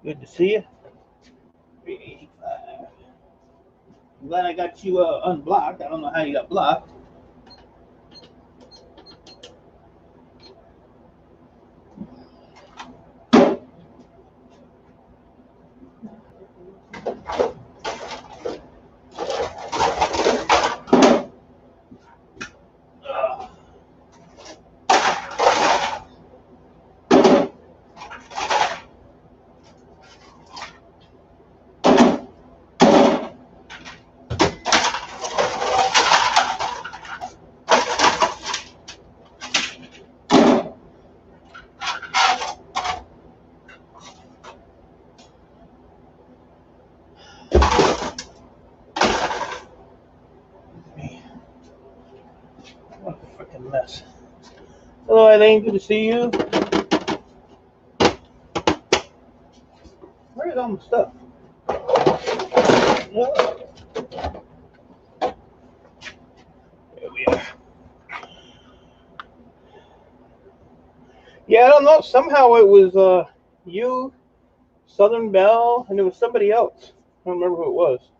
Good to see you. 385. I'm glad I got you unblocked. I don't know how you got blocked. What a freaking mess. Hello, Eileen. Good to see you. Where's all my stuff? There we are. Yeah, I don't know. Somehow it was you, Southern Belle, and there was somebody else. I don't remember who it was.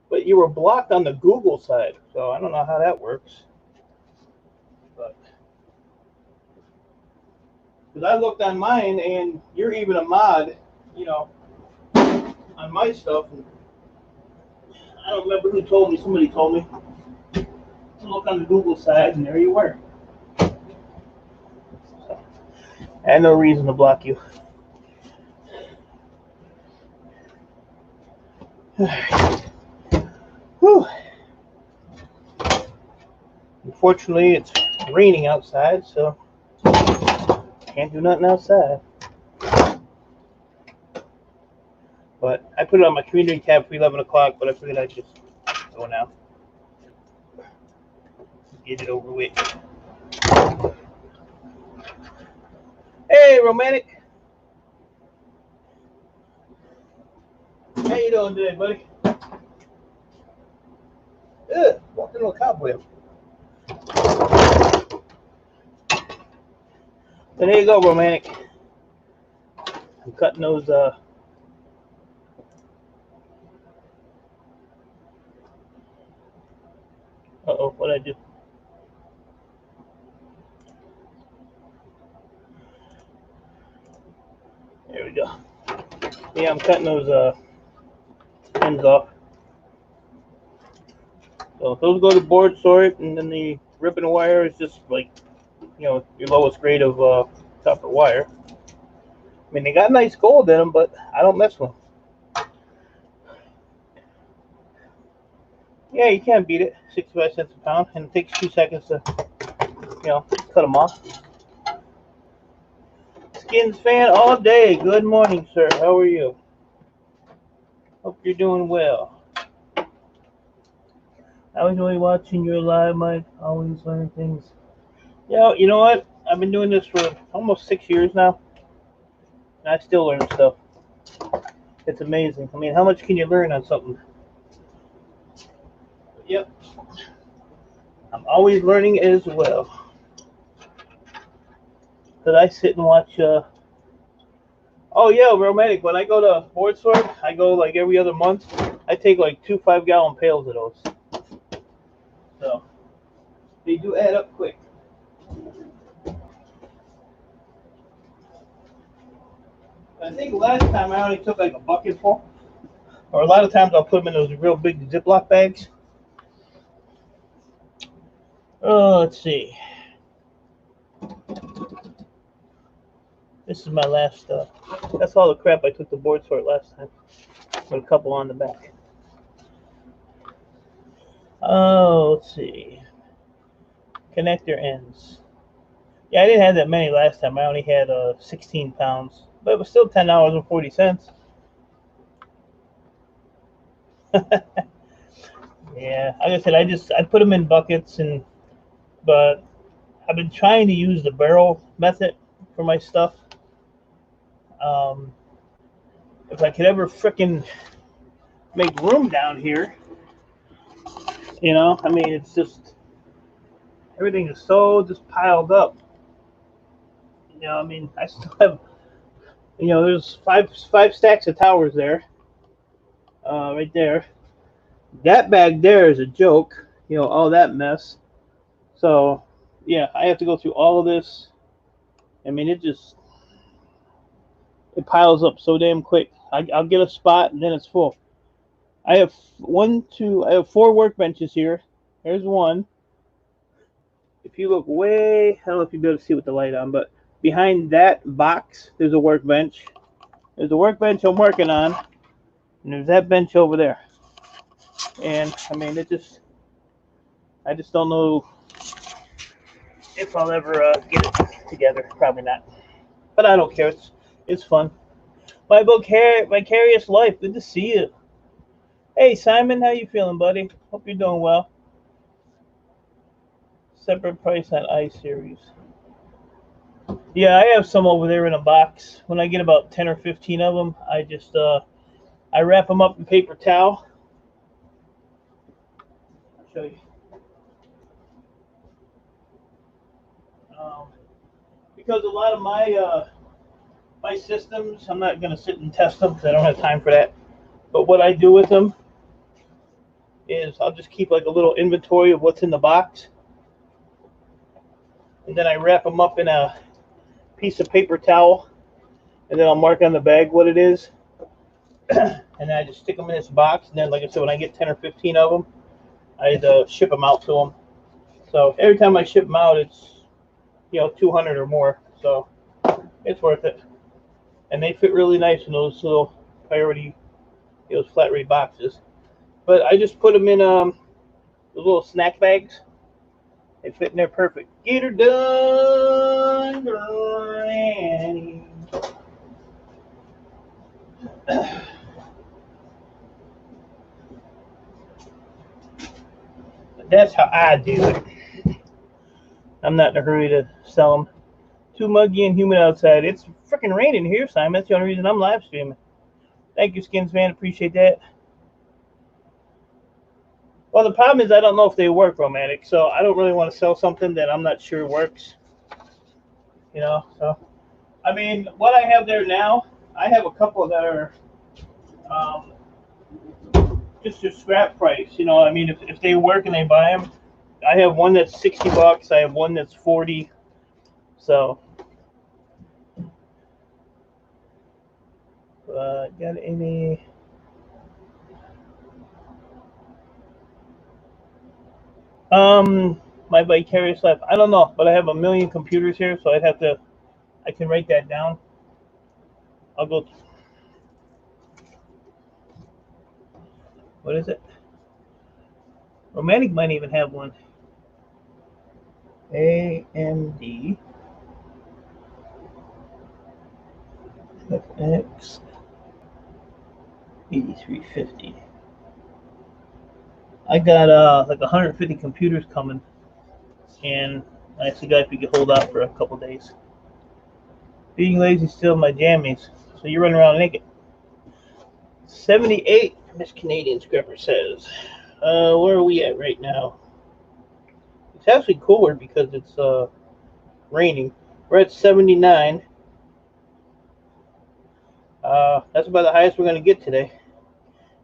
But you were blocked on the Google side, so I don't know how that works. But because I looked on mine, and you're even a mod, on my stuff. And I don't remember who told me. Somebody told me to look on the Google side, and there you were. So, I had no reason to block you. Whew. Unfortunately, it's raining outside, so can't do nothing outside. But I put it on my community tab for 11 o'clock, but I figured I'd just go now. Get it over with. Hey, Romantic. How you doing today, buddy? Ugh, walked into a cobweb. So there you go, Romantic. I'm cutting those, uh-oh, what'd I do? There we go. Yeah, I'm cutting those, ends off. So those go to Boardsort, and then the ribbon wire is just like, your lowest grade of copper wire. I mean, they got nice gold in them, but I don't mess with them. Yeah, you can't beat it. 65 cents a pound, and it takes 2 seconds to, cut them off. Skins fan all day. Good morning, sir. How are you? Hope you're doing well. I enjoy watching your live, Mike. Always learn things. Yeah, you know what? I've been doing this for almost 6 years now, and I still learn stuff. It's amazing. I mean, how much can you learn on something? Yep. I'm always learning as well. Because I sit and watch, oh yeah, Romantic, when I go to Boardsort, I go like every other month. I take like 2 5-gallon pails of those. So, they do add up quick. I think last time I only took like a bucket full. Or a lot of times I'll put them in those real big Ziploc bags. Oh, let's see. This is my last stuff. That's all the crap I took to Boardsort last time. With a couple on the back. Oh, let's see. Connector ends. Yeah, I didn't have that many last time. I only had 16 pounds. But it was still $10.40. Yeah, like I said, I put them in buckets, but I've been trying to use the barrel method for my stuff. If I could ever frickin' make room down here, I mean, it's just everything is so just piled up. I mean, I still have You know, there's five stacks of towers there, right there. That bag there is a joke. You know, all that mess. So, yeah, I have to go through all of this. I mean, it piles up so damn quick. I'll get a spot and then it's full. I have I have 4 workbenches here. There's one. If you look way, I don't know if you'll be able to see with the light on, but behind that box, there's a workbench. There's a workbench I'm working on, and there's that bench over there. And I mean, I just don't know if I'll ever get it together. Probably not, but I don't care. It's fun. My vicarious life. Good to see you. Hey Simon, how you feeling, buddy? Hope you're doing well. Separate price on iSeries. Yeah, I have some over there in a box. When I get about 10 or 15 of them, I just I wrap them up in paper towel. I'll show you. Because a lot of my systems, I'm not going to sit and test them because I don't have time for that. But what I do with them is I'll just keep like a little inventory of what's in the box. And then I wrap them up in a piece of paper towel. And then I'll mark on the bag what it is. And then I just stick them in this box. And then, like I said, when I get 10 or 15 of them, I ship them out to them. So every time I ship them out, it's, you know, 200 or more. So it's worth it. And they fit really nice in those little priority, those flat rate boxes. But I just put them in those little snack bags. They fit in there perfect. Get her done, Granny. That's how I do it. I'm not in a hurry to sell them. Too muggy and humid outside. It's freaking raining here, Simon. That's the only reason I'm live streaming. Thank you, Skins Man. Appreciate that. Well, the problem is I don't know if they work, Romantic. So I don't really want to sell something that I'm not sure works. You know, so I mean, what I have there now, I have a couple that are just a scrap price. You know, I mean, if they work and they buy them, I have one that's $60. I have one that's 40. So, got any? My vicarious life. I don't know, but I have a million computers here, so I can write that down. I'll go. What is it? Romantic might even have one. AMD FX 8350. I got like 150 computers coming, and I actually got if you could hold out for a couple days. Being lazy still my jammies, so you're running around naked. 78, Miss Canadian Scrapper says. Where are we at right now? It's actually cooler because it's raining. We're at 79. That's about the highest we're going to get today.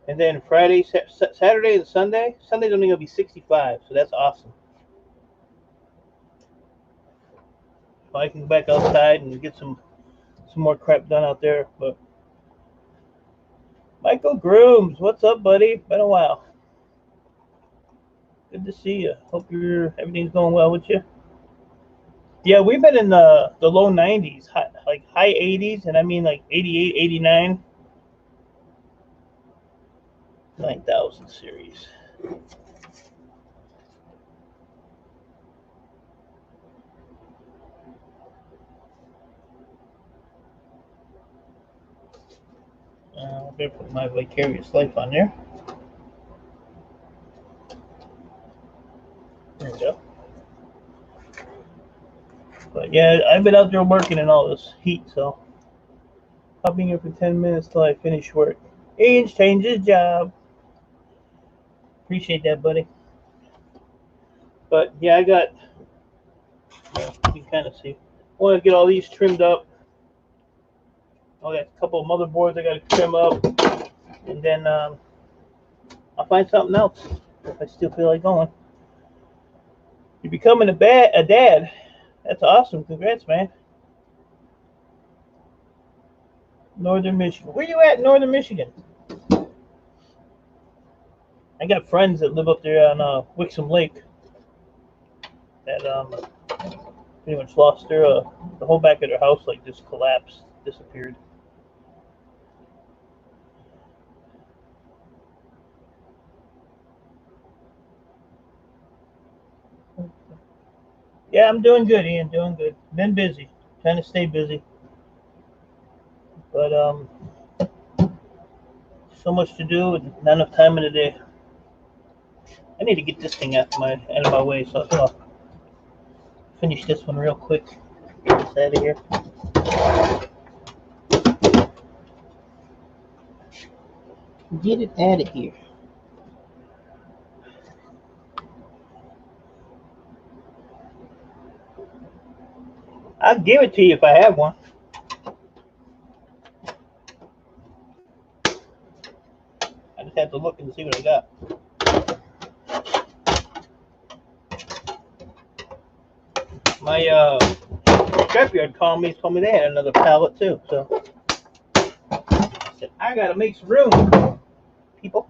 And then Friday, Saturday, and Sunday. Sunday's only going to be 65, so that's awesome. So I can go back outside and get some more crap done out there. But Michael Grooms, what's up, buddy? Been a while. Good to see you. Hope everything's going well with you. Yeah, we've been in the low 90s, like high 80s, and I mean like 88, 89. 9000 series. I better put my vicarious life on there. There we go. But yeah, I've been out there working in all this heat, so popping here for 10 minutes till I finish work. Age changes job. Appreciate that, buddy. But yeah, you can kind of see. I want to get all these trimmed up. I got a couple of motherboards I got to trim up, and then I'll find something else if I still feel like going. You're becoming a dad. That's awesome. Congrats, man. Northern Michigan. Where you at in Northern Michigan? I got friends that live up there on Wixom Lake that pretty much lost their the whole back of their house like just collapsed, disappeared. Yeah, I'm doing good, Ian. Doing good. Been busy, trying to stay busy, but so much to do and not enough time in the day. I need to get this thing out of my way, so I'll finish this one real quick. Get this out of here. Get it out of here. I'll give it to you if I have one. I just have to look and see what I got. My scrapyard called me, told me they had another pallet too. So I said, I gotta make some room, people.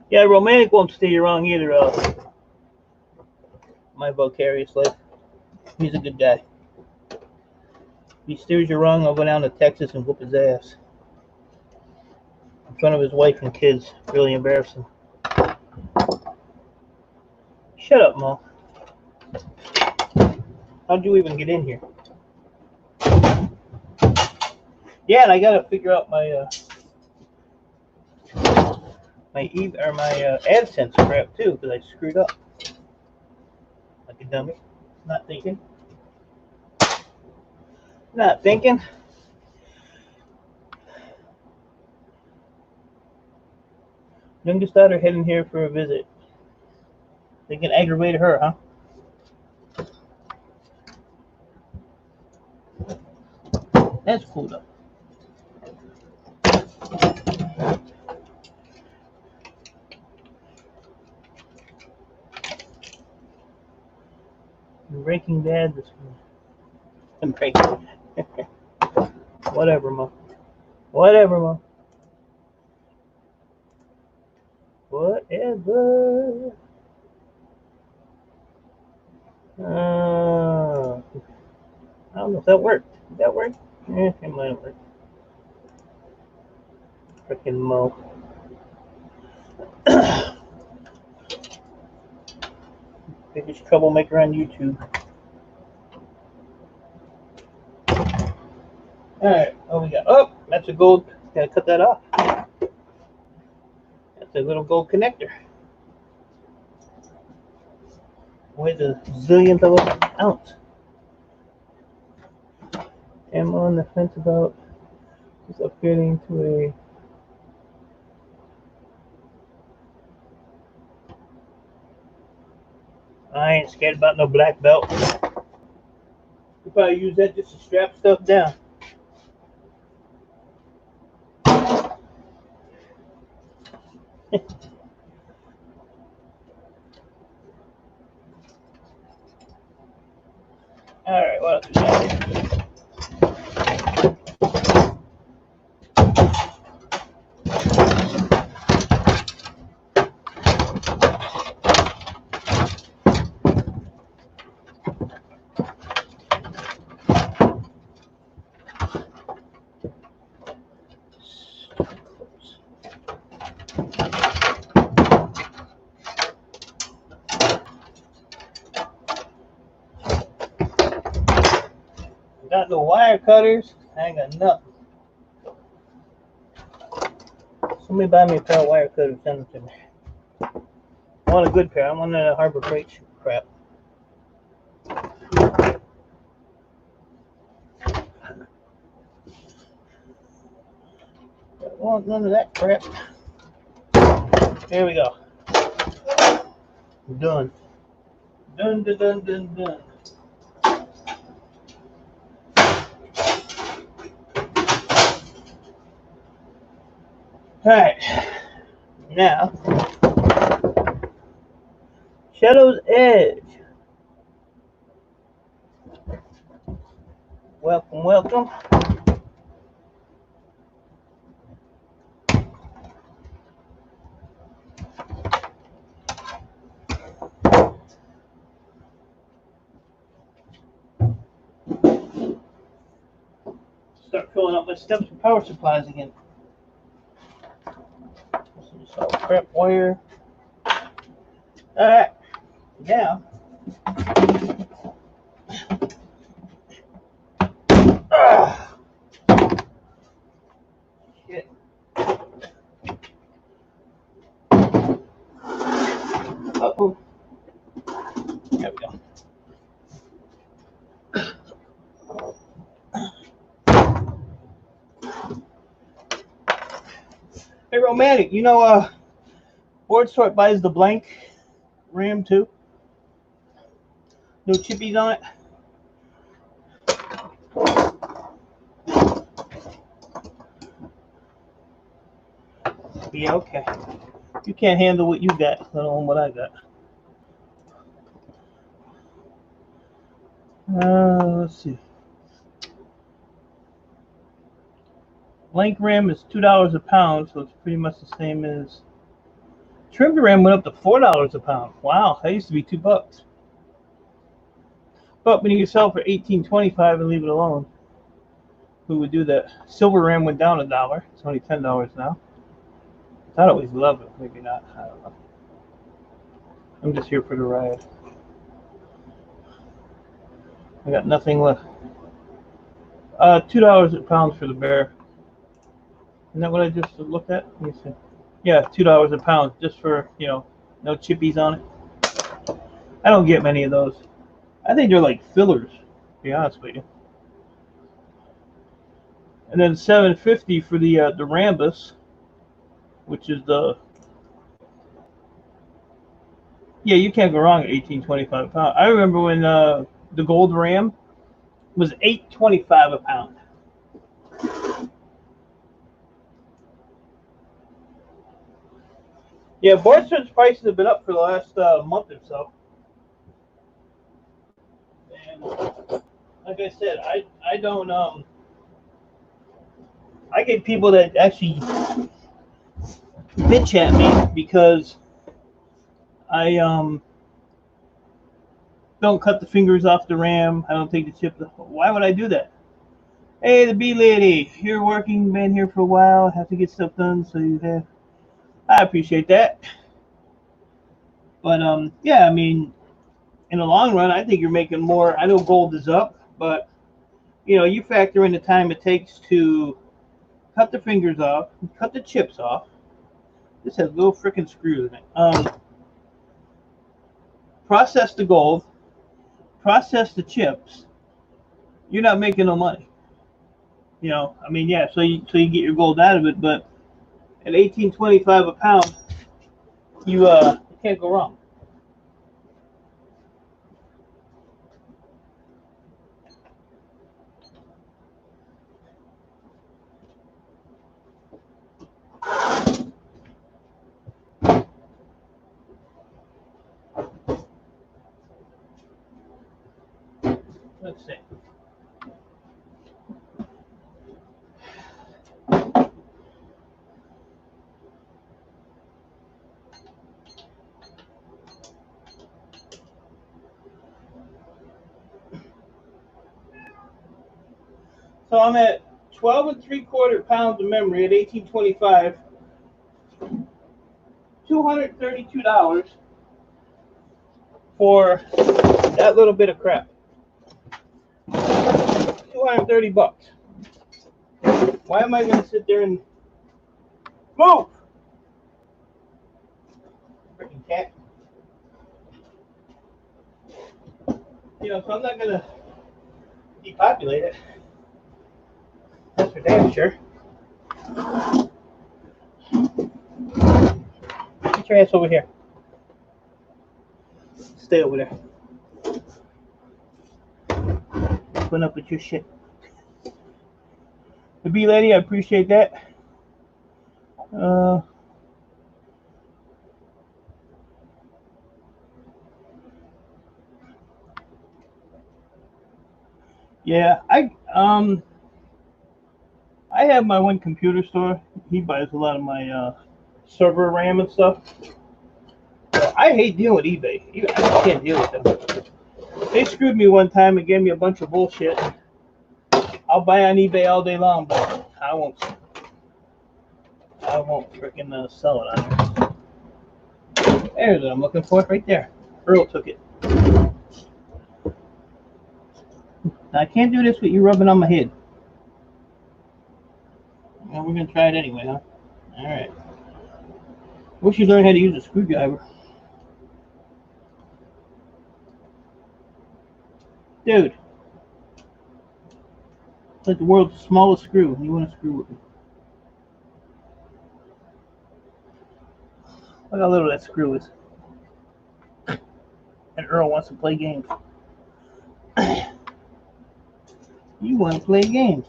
Yeah, romantic won't steer you wrong either. My vicarious life. He's a good guy. If he steers you wrong, I'll go down to Texas and whoop his ass in front of his wife and kids. Really embarrassing. Shut up, Mo. How'd you even get in here? Yeah, and I gotta figure out my AdSense crap too, because I screwed up like a dummy. Not thinking. Youngest daughter heading here for a visit. They can aggravate her, huh? That's cool though. Breaking Bad this one. I'm breaking. Whatever, Mo. Whatever, Mo. Whatever. I don't know if that worked. Did that work? Yeah, it might have worked. Frickin' Mo. Biggest troublemaker on YouTube. Alright, what we got? Oh, that's a gold. Gotta cut that off. That's a little gold connector. Weighs a zillionth of an ounce. I'm on the fence about just upgrading to a I ain't scared about no black belt. You probably use that just to strap stuff down. Alright, what else we got here? Got no wire cutters. I ain't got nothing. Somebody buy me a pair of wire cutters, send them to me. I want a good pair. I want a Harbor Freight crap. I don't want none of that crap. Here we go. Done. Done, done, done, done, done. Alright. Now, Shadow's Edge. Welcome, welcome. Start filling up my steps and power supplies again. Some salt prep wire. Alright. Now. Shit. Uh-oh. There we go. Hey, Romantic, you know, Boardsort buys the blank RAM too. No chippies on it. Yeah, okay. You can't handle what you got, let alone what I got. Let's see. Blank RAM is $2 a pound, so it's pretty much the same as. Trimmed RAM went up to $4 a pound. Wow, that used to be $2. But when you can sell for $18.25 and leave it alone, who would do that? Silver RAM went down $1. It's only $10 now. I thought it was 11, maybe not. I don't know. I'm just here for the ride. I got nothing left. $2 a pound for the bear. Isn't that what I just looked at? Let me see. Yeah, $2 a pound, just for, you know, no chippies on it. I don't get many of those. I think they're like fillers, to be honest with you. And then $7.50 for the Rambus, which is the. Yeah, you can't go wrong at $18.25 a pound. I remember when the gold RAM was $8.25 a pound. Yeah, Boardsort's prices have been up for the last month or so. And like I said, I don't I get people that actually bitch at me because I don't cut the fingers off the RAM. I don't take the chip. Why would I do that? Hey, the bee lady, you're working, been here for a while, have to get stuff done, so you have. I appreciate that. But yeah, I mean, in the long run, I think you're making more. I know gold is up, but you know, you factor in the time it takes to cut the fingers off, cut the chips off. This has little freaking screws in it. Process the gold, process the chips. You're not making no money. You know, I mean, yeah. So you get your gold out of it, but at $18.25 a pound, you can't go wrong. Let's see. So I'm at 12 3/4 pounds of memory at $18.25. $232 for that little bit of crap. $230. Why am I going to sit there and move? Freaking cat. You know, so I'm not going to depopulate it. That's for damn sure. Get your ass over here. Stay over there. Putting up with your shit. The bee lady, I appreciate that. Yeah, I have my one computer store. He buys a lot of my server RAM and stuff. I hate dealing with eBay. I can't deal with them. They screwed me one time and gave me a bunch of bullshit. I'll buy on eBay all day long, but I won't freaking sell it on there. There's what I'm looking for, right there. Earl took it. Now, I can't do this with you rubbing on my head. Well, we're gonna try it anyway, huh? All right. Wish you learned how to use a screwdriver. Dude. It's like the world's smallest screw. You want to screw with me? Look how little that screw is. And Earl wants to play games. You want to play games.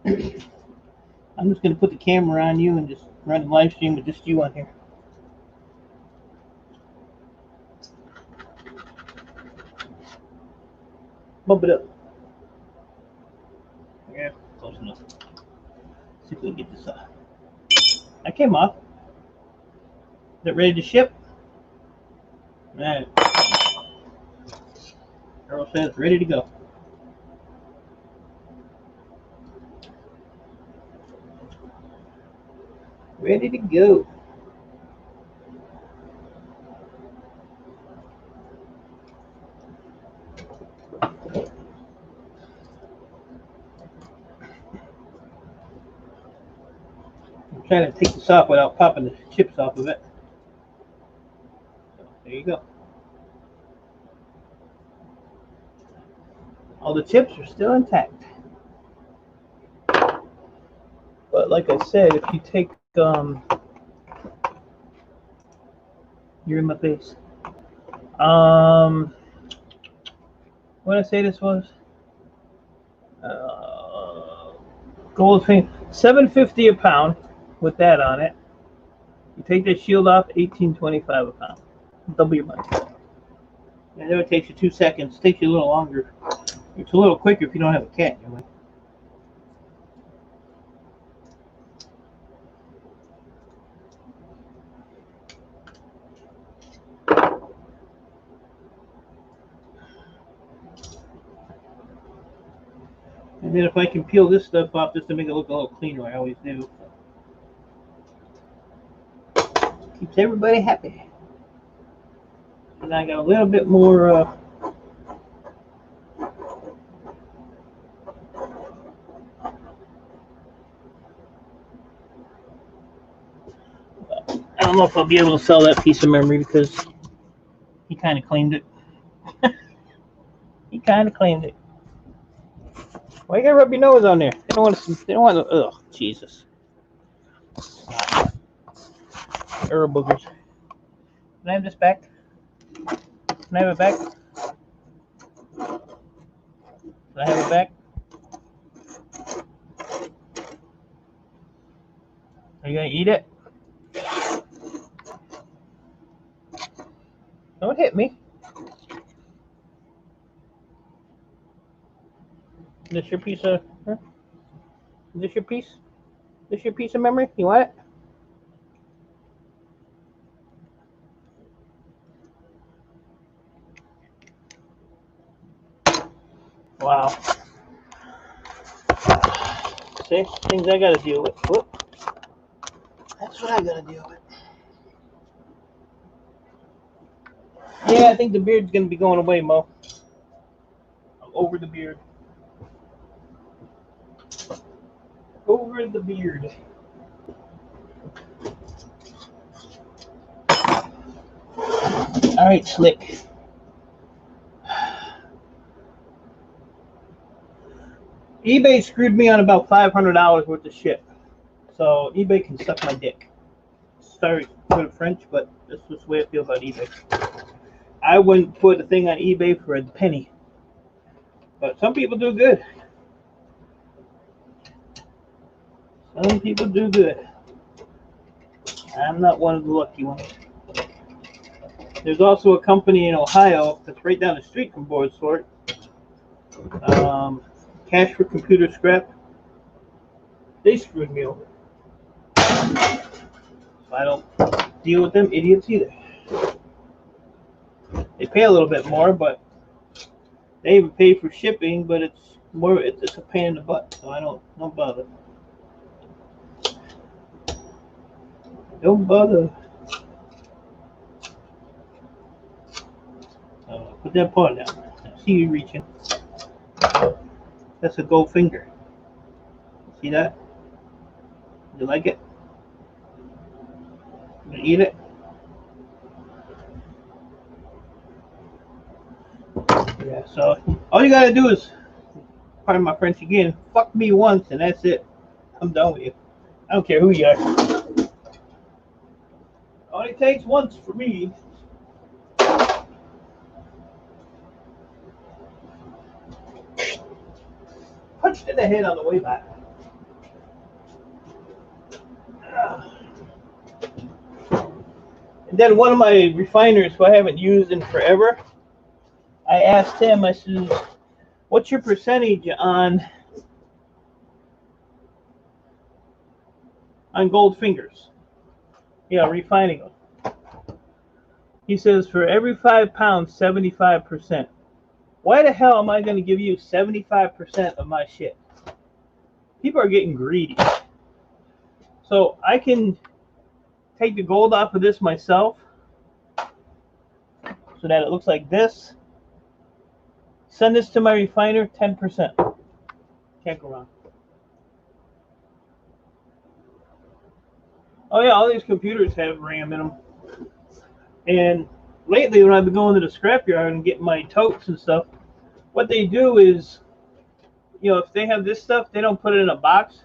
I'm just going to put the camera on you and just run the live stream with just you on here. Bump it up. Yeah, close enough. See if we can get this off. That came off. Is it ready to ship? All right. Earl says ready to go. Ready to go. I'm trying to take this off without popping the chips off of it. So, there you go. All the chips are still intact. But like I said, if you take you're in my face. What did I say this was? Gold thing, $7.50 a pound with that on it. You take that shield off, $18.25 a pound. Double your money. And it takes you 2 seconds. It takes you a little longer. It's a little quicker if you don't have a cat in your way. And then if I can peel this stuff off just to make it look a little cleaner, I always do. Keeps everybody happy. And I got a little bit more I don't know if I'll be able to sell that piece of memory because he kind of claimed it. He kind of claimed it. Why you gotta rub your nose on there? They don't want to. They don't want to. Ugh, Jesus. Earl boogers. Can I have this back? Can I have it back? Can I have it back? Are you gonna eat it? Don't hit me. Is this your piece of? Huh? Is this your piece? Is this your piece of memory? You want it? Wow. See, things I gotta deal with. Whoop. That's what I gotta deal with. Yeah, I think the beard's gonna be going away, Mo. I'm over the beard. Over the beard. All right, Slick. eBay screwed me on about $500 worth of shit. So eBay can suck my dick. Sorry for the French, but this is the way I feel about eBay. I wouldn't put a thing on eBay for a penny. But some people do good. Some people do good. I'm not one of the lucky ones. There's also a company in Ohio that's right down the street from Boardsort. Cash for computer scrap. They screwed me over. So I don't deal with them idiots either. They pay a little bit more, but they even pay for shipping, but it's a pain in the butt. So I don't bother. Don't bother. Put that paw down. I see you reaching. That's a gold finger. See that? You like it? You gonna eat it? Yeah, so all you gotta do is, pardon my French again, fuck me once and that's it. I'm done with you. I don't care who you are. Only takes once for me. Punched in the head on the way back. And then one of my refiners who I haven't used in forever, I asked him, I said, what's your percentage on gold fingers? Yeah, refining them. He says for every 5 pounds, 75%. Why the hell am I going to give you 75% of my shit? People are getting greedy. So I can take the gold off of this myself so that it looks like this. Send this to my refiner, 10%. Can't go wrong. Oh yeah, all these computers have RAM in them. And lately when I've been going to the scrapyard and getting my totes and stuff, what they do is, if they have this stuff, they don't put it in a box.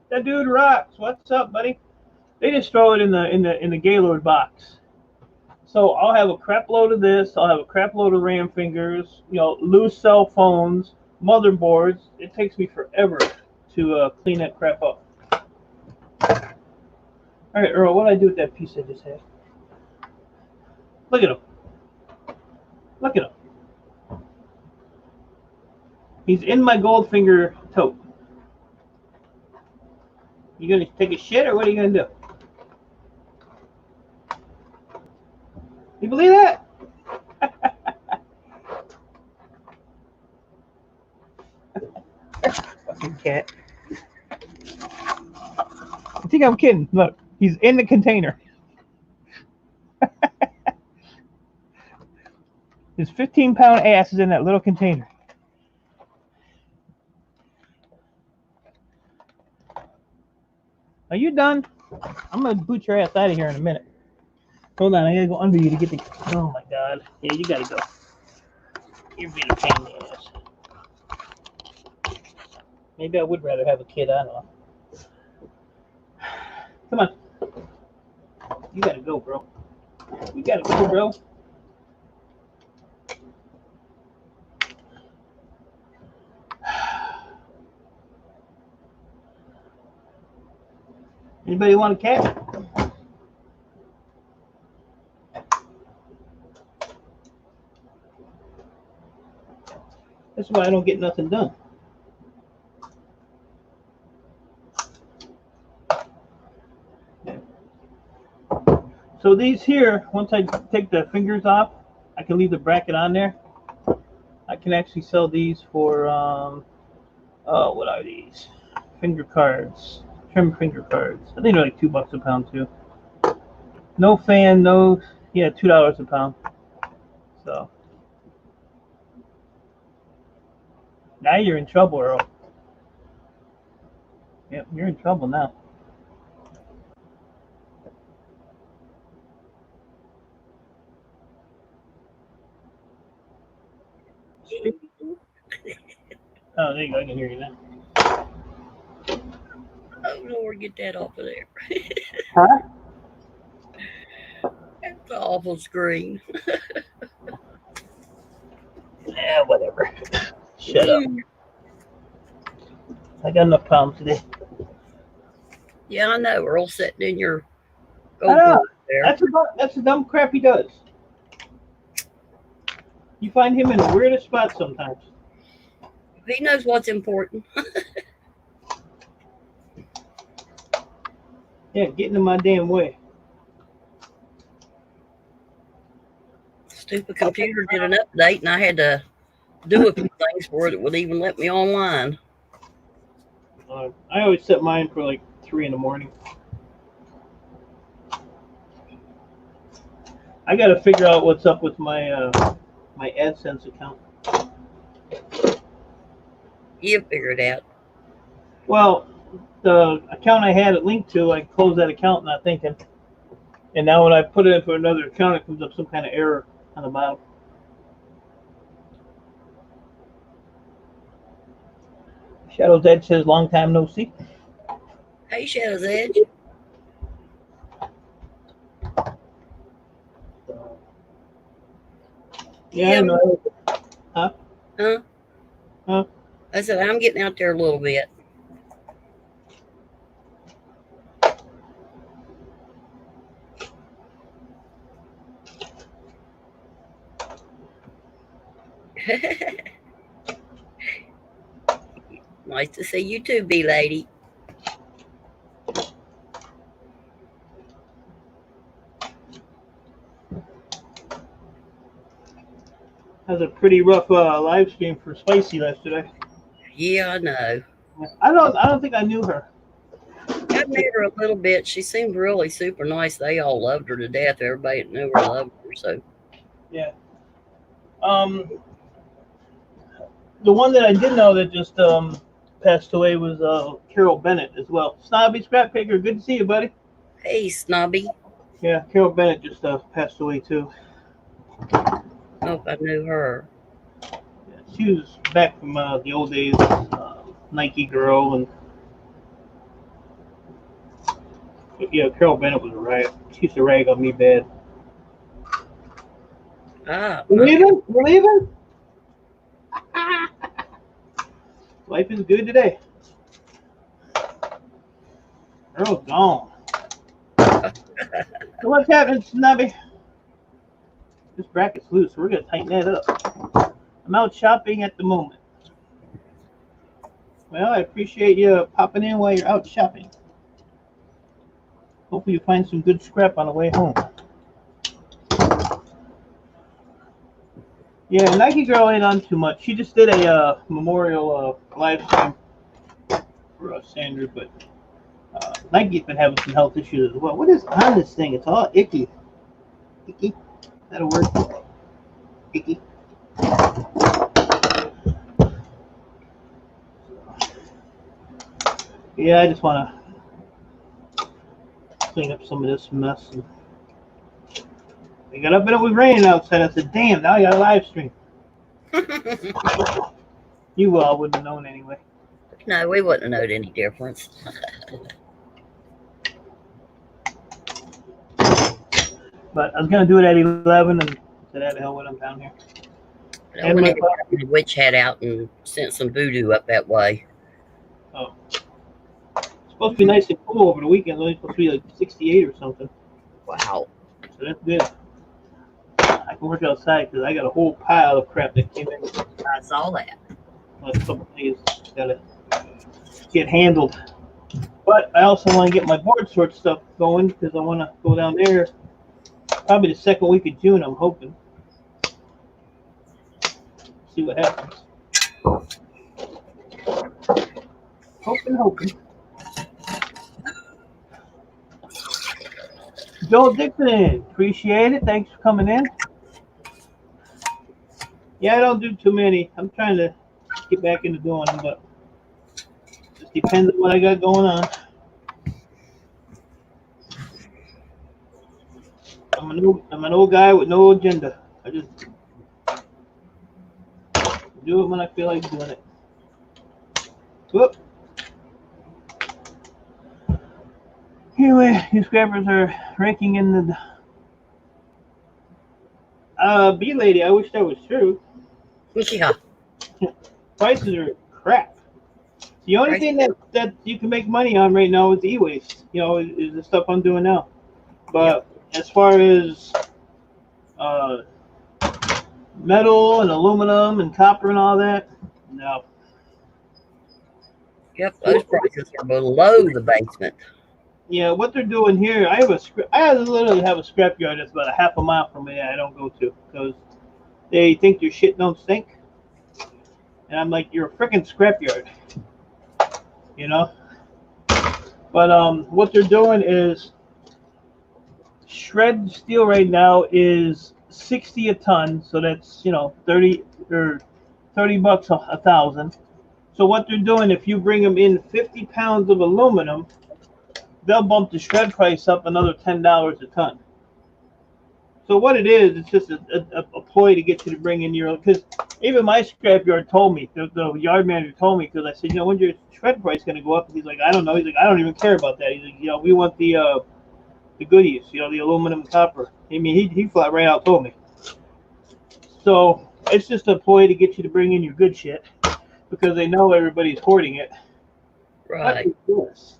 That dude rocks. What's up, buddy? They just throw it in the Gaylord box. So I'll have a crap load of this. I'll have a crap load of RAM fingers. Loose cell phones, motherboards. It takes me forever to clean that crap up. All right, Earl, what did I do with that piece I just had? Look at him. Look at him. He's in my gold finger tote. You gonna take a shit or what are you gonna do? You believe that? Fucking cat. I think I'm kidding. Look, he's in the container. His 15-pound ass is in that little container. Are you done? I'm gonna boot your ass out of here in a minute. Hold on, I gotta go under you to get the. Oh my god. Yeah, you gotta go. You're being a pain in the ass. Maybe I would rather have a kid. I don't know. Come on. You gotta go, bro. You gotta go, bro. Anybody want a cat? That's why I don't get nothing done. So these here, once I take the fingers off, I can leave the bracket on there. I can actually sell these for, what are these? Finger cards. Trim finger cards. I think they're like $2 a pound too. No fan, no, yeah, $2 a pound. So now you're in trouble, Earl. Yep, you're in trouble now. Oh, there you go. I can hear you now. Lord, get that off of there. Huh? That's an awful screen. Yeah, whatever. Shut up. Mm. I got enough problems today. Yeah, I know. Earl sitting in your I old board know. there. That's the dumb crap he does. You find him in the weirdest spots sometimes. He knows what's important. Yeah, getting in my damn way. Stupid computer did an update, and I had to do a few things for it. It would even let me online. I always set mine for like 3 in the morning. I got to figure out what's up with my AdSense account. You figure it out. Well, the account I had it linked to, I closed that account not thinking, and now when I put it into another account, it comes up some kind of error on the bottom. Shadow's Edge says long time no see. Hey, Shadow's Edge. Yeah, I Yeah. know. Huh? Huh? Huh? I said, I'm getting out there a little bit. Nice to see you too, B lady. That was a pretty rough live stream for Spicy yesterday. Yeah, I know. I don't think I knew her. I met her a little bit. She seemed really super nice. They all loved her to death. Everybody that knew her loved her. So Yeah. The one that I did know that just passed away was Carol Bennett as well. Snobby Scrap Picker, good to see you, buddy. hey, Snobby. Yeah, Carol Bennett just passed away too. Oh, if I knew her. Yeah, she was back from the old days, Nike girl, and yeah, Carol Bennett was a riot. She used to rag on me bad. Ah, You okay. leaving? You leaving? Life is good today. Earl's gone. So what's happening, Snubby? This bracket's loose. So we're gonna tighten that up. I'm out shopping at the moment. Well, I appreciate you popping in while you're out shopping. Hopefully you find some good scrap on the way home. Yeah, Nike Girl ain't on too much. She just did a memorial live stream for Sandra, but Nike's been having some health issues as well. What is on this thing? It's all icky. Icky? Is that a word? Icky. Yeah, I just want to clean up some of this mess. And I got up and it was raining outside. I said, damn, now I got a live stream. You all wouldn't have known anyway. No, we wouldn't have known any difference. But I was going to do it at 11 and said, "How the hell when I'm down here." I went ahead and got my witch hat out and sent some voodoo up that way. Oh. It's supposed to be nice and cool over the weekend. It's only supposed to be like 68 or something. Wow. So that's good. I can work outside because I got a whole pile of crap that came in. I saw that. Last couple of days. Got to get handled. But I also want to get my Boardsort stuff going because I want to go down there probably the second week of June, I'm hoping. See what happens. Hoping. Joel Dixon, appreciate it. Thanks for coming in. Yeah, I don't do too many. I'm trying to get back into doing them, but it just depends on what I got going on. I'm an old guy with no agenda. I just do it when I feel like doing it. Whoop. Anyway, these scrappers are ranking in the B lady. I wish that was true. Yeah. Prices are crap. The only thing that you can make money on right now is e-waste. Is the stuff I'm doing now. But as far as uh, metal and aluminum and copper and all that, no. Yep, those prices are below the basement. Yeah, what they're doing here, I literally have a scrapyard that's about a half a mile from me that I don't go to because they think your shit don't stink, and I'm like, you're a freaking scrapyard, you know. But what they're doing is shred steel right now is 60 a ton, so that's 30 bucks a thousand. So what they're doing, if you bring them in 50 pounds of aluminum, they'll bump the shred price up another $10 a ton. So what it is, it's just a ploy to get you to bring in your, because even my scrapyard told me, the yard manager told me, because I said, when's your shred price going to go up? And he's like, I don't know. He's like, I don't even care about that. He's like, we want the goodies, the aluminum and copper. I mean, he flat right out told me. So it's just a ploy to get you to bring in your good shit, because they know everybody's hoarding it. Right. What is this?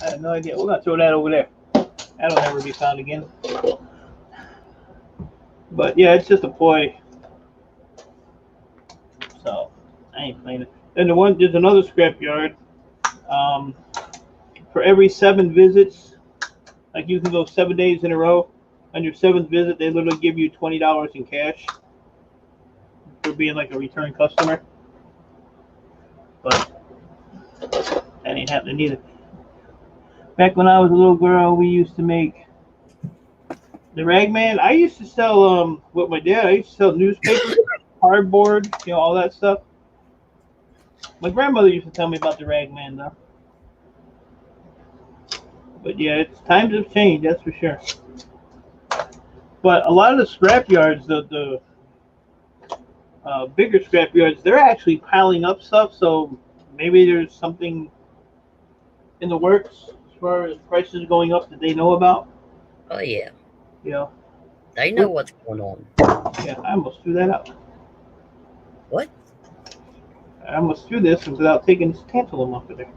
I have no idea. We're gonna throw that over there. That'll never be found again. But yeah, it's just a ploy. So I ain't playing it. Then there's another scrapyard. For every 7 visits, like you can go 7 days in a row. On your 7th visit, they literally give you $20 in cash for being like a return customer. But that ain't happening either. Back when I was a little girl, we used to make the ragman. I used to sell with my dad. I used to sell newspapers, cardboard, all that stuff. My grandmother used to tell me about the ragman though. But yeah, times have changed, that's for sure. But a lot of the scrapyards, the bigger scrapyards, they're actually piling up stuff. So maybe there's something in the works as far as prices going up that they know about. Oh yeah. Yeah. They know what's going on. Yeah, I almost threw that out. What? I almost threw this without taking this tantalum off of there.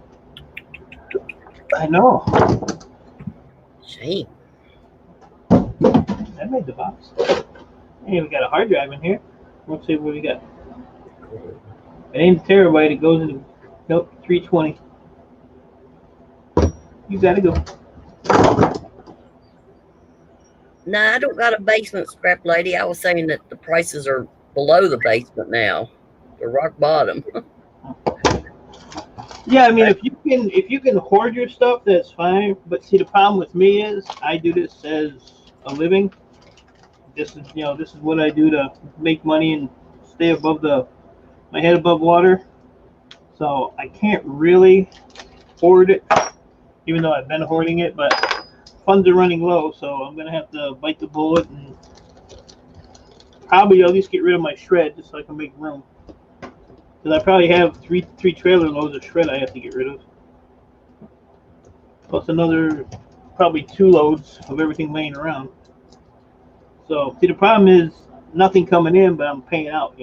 I know. Shame. I made the box. Hey, we got a hard drive in here. Let's see what we got. It ain't a terabyte. It goes into 320. You gotta go. Nah, I don't got a basement, scrap lady. I was saying that the prices are below the basement now. They're rock bottom. Yeah, I mean, if you can hoard your stuff, that's fine. But see, the problem with me is I do this as a living. This is what I do to make money and stay above my head above water. So I can't really hoard it, even though I've been hoarding it. But funds are running low, so I'm gonna have to bite the bullet and probably at least get rid of my shred just so I can make room. Because I probably have three trailer loads of shred I have to get rid of, plus another probably 2 loads of everything laying around. So see, the problem is nothing coming in, but I'm paying out.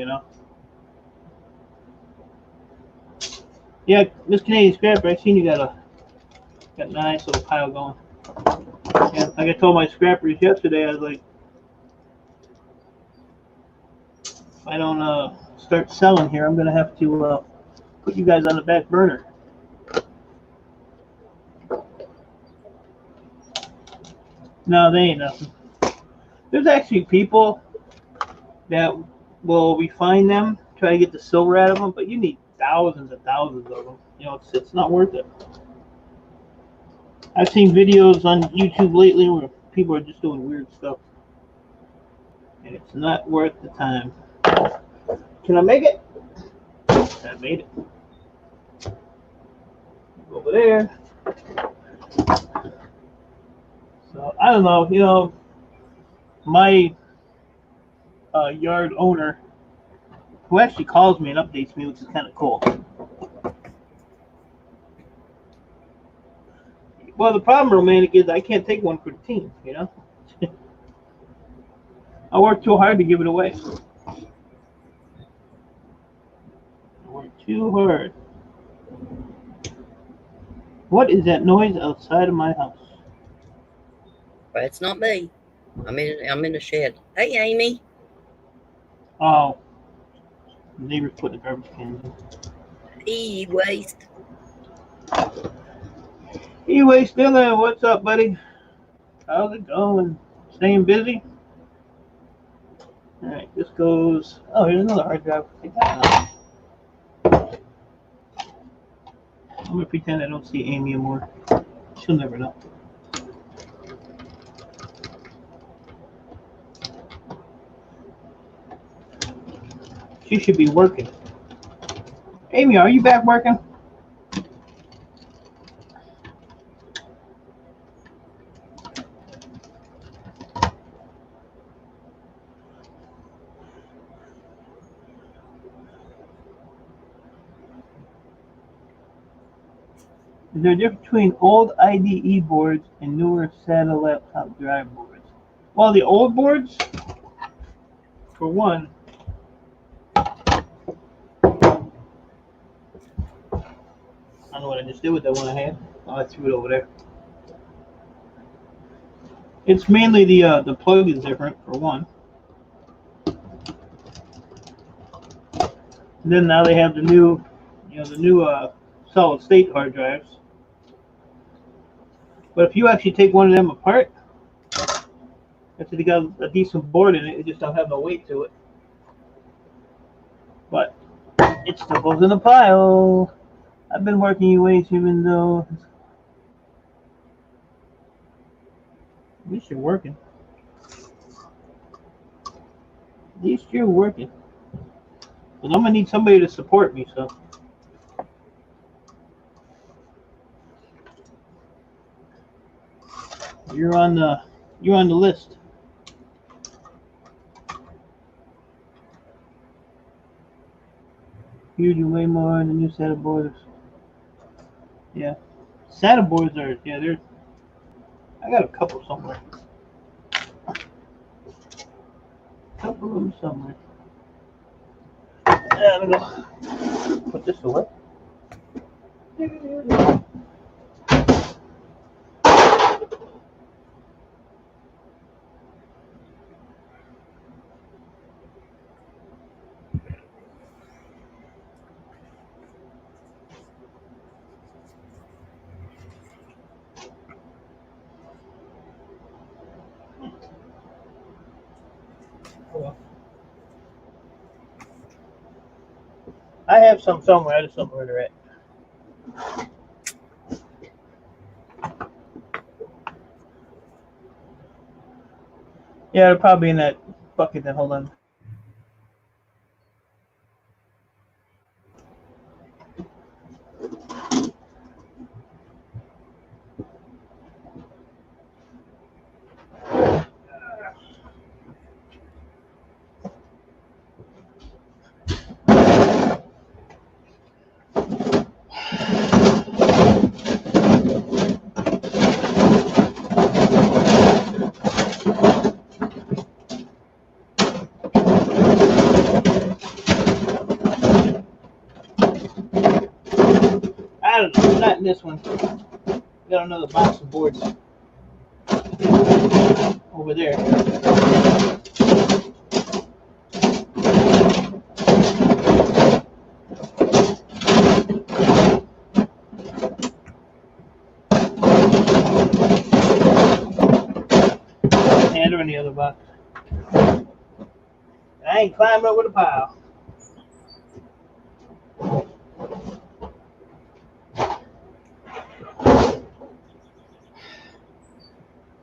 Yeah, Miss Canadian Scrapper, I seen you got a nice little pile going. Yeah, like I told my scrappers yesterday, I was like, if I don't start selling here, I'm gonna have to put you guys on the back burner. No, they ain't nothing. There's actually people that will refine them, try to get the silver out of them, but you need thousands and thousands of them. It's not worth it. I've seen videos on YouTube lately where people are just doing weird stuff, and it's not worth the time. Can I make it? I made it. Over there. So I don't know. My yard owner, who actually calls me and updates me, which is kind of cool. Well, the problem, Romantic, is I can't take one for the team, you know? I work too hard to give it away. I work too hard. What is that noise outside of my house? But it's not me. I'm in the shed. Hey, Amy. Oh, the neighbor's putting the garbage cans in. E-waste. Anyway, Stella, what's up, buddy? How's it going? Staying busy? Alright, this goes. Oh, here's another hard drive. Take that out. I'm gonna pretend I don't see Amy anymore. She'll never know. She should be working. Amy, are you back working? Is there a difference between old IDE boards and newer SATA laptop drive boards? Well, the old boards, for one, I don't know what I just did with that one I had. Oh, I threw it over there. It's mainly the plug is different, for one. And then now they have the new, solid state hard drives. But if you actually take one of them apart, if they got a decent board in it, it just don't have no weight to it. But it still goes in a pile. I've been working away even though at least you're working. At least you're working. But I'm gonna need somebody to support me, so you're on the list. Huge way more than new SATA boards. Yeah. SATA boards are they're I got a couple somewhere. Couple of them somewhere. Yeah, I'm gonna put this away. I have some somewhere. I just don't know where they're at. Yeah, they're probably in that bucket. Then hold on. I don't know. Not in this one. Got another box of boards over there. And or in the other box. I ain't climbing up with a pile.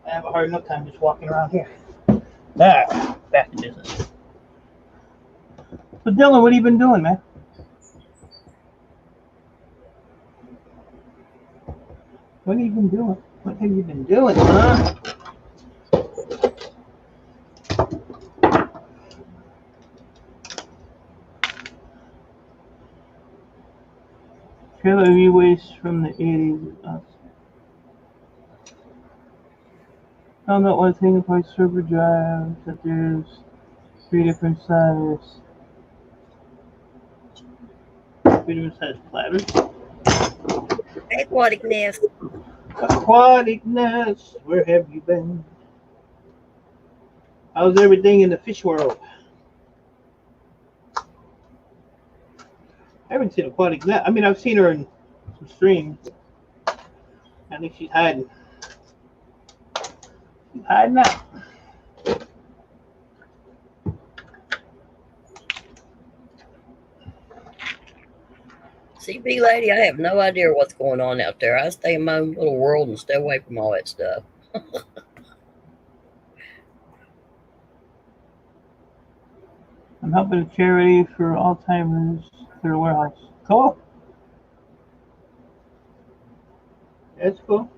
I have a hard enough time just walking around here. Alright, back to business. So Dylan, what have you been doing, man? What have you been doing? What have you been doing, huh? Trailer e-waste from the 80s. Found out one thing about server drives that there's 3 different size platters. Aquatic nest. Aquatic nest, where have you been? How's everything in the fish world? I haven't seen Aquatic nest. I mean, I've seen her in some streams. I think she's hiding. She's hiding out. CB lady, I have no idea what's going on out there. I stay in my own little world and stay away from all that stuff. I'm helping a charity for Alzheimer's through a warehouse. Cool. That's cool.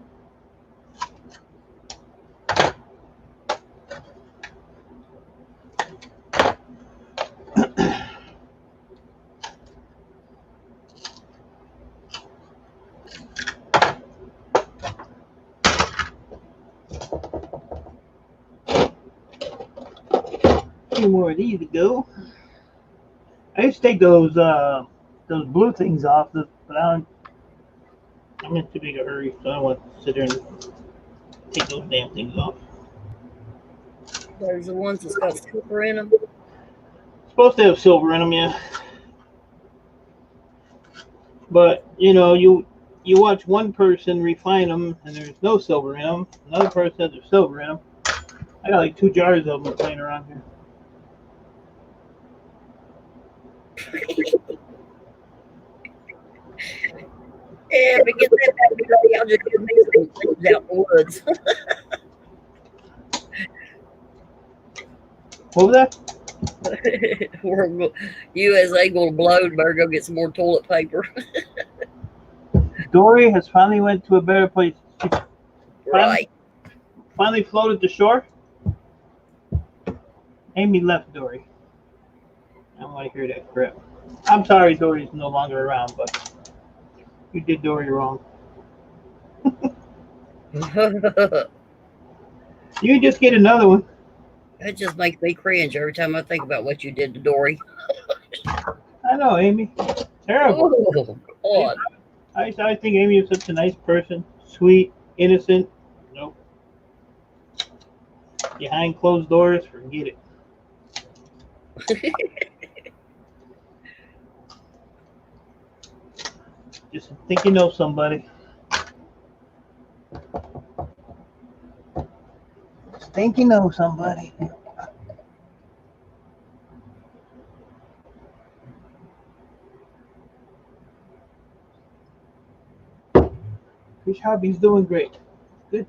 Few more of these to go. I used to take those blue things off, but I'm in too big a hurry, so I don't want to sit there and take those damn things off. Those are the ones that's got silver in them. Supposed to have silver in them, yeah. But you know, you watch one person refine them, and there's no silver in them. Another person says there's silver in them. I got like 2 jars of them laying around here. Yeah, but get that back, lady. I'll just get me some things out in the woods. What was that? You as able to blow, better go get some more toilet paper. Dory has finally went to a better place. She Right. finally floated to shore. Amy left Dory. I don't want to hear that crap. I'm sorry Dory's no longer around, but you did Dory wrong. You can just get another one. That just makes me cringe every time I think about what you did to Dory. I know, Amy. Terrible. Oh, God. I think Amy is such a nice person. Sweet, innocent. Nope. Behind closed doors, forget it. Just think you know somebody. Just think you know somebody. Fish hobby's doing great. Good.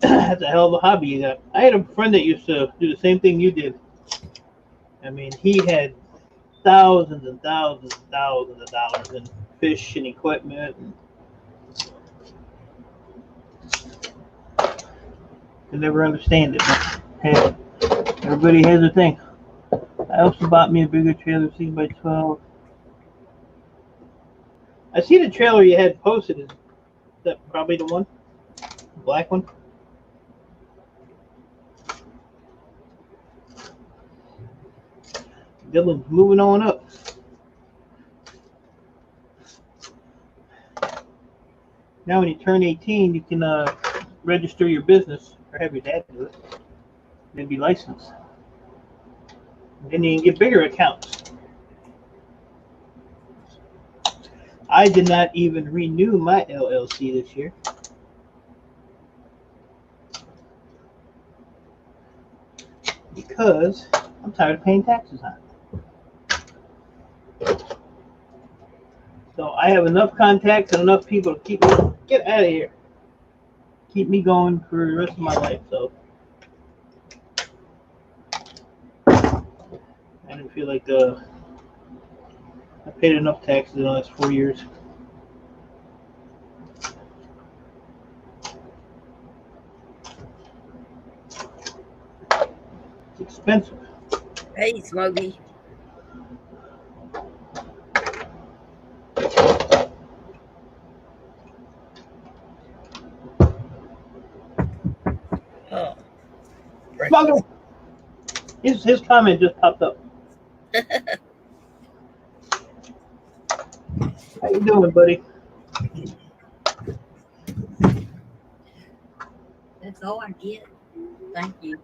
That's a hell of a hobby you got. I had a friend that used to do the same thing you did. I mean, he had thousands and thousands and thousands of dollars in fish and equipment. I never understand it. But, hey, everybody has a thing. I also bought me a bigger trailer, 6x12. I see the trailer you had posted. Is that probably the one? The black one? Dylan's moving on up. Now when you turn 18, you can register your business or have your dad do it. Then be licensed. And then you can get bigger accounts. I did not even renew my LLC this year. Because I'm tired of paying taxes on it. So I have enough contacts and enough people to keep me, get out of here. Keep me going for the rest of my life. So I didn't feel like I paid enough taxes in the last 4 years. It's expensive. Hey, Smokey. Bugger. His comment just popped up. How you doing, buddy? That's all I get. Thank you.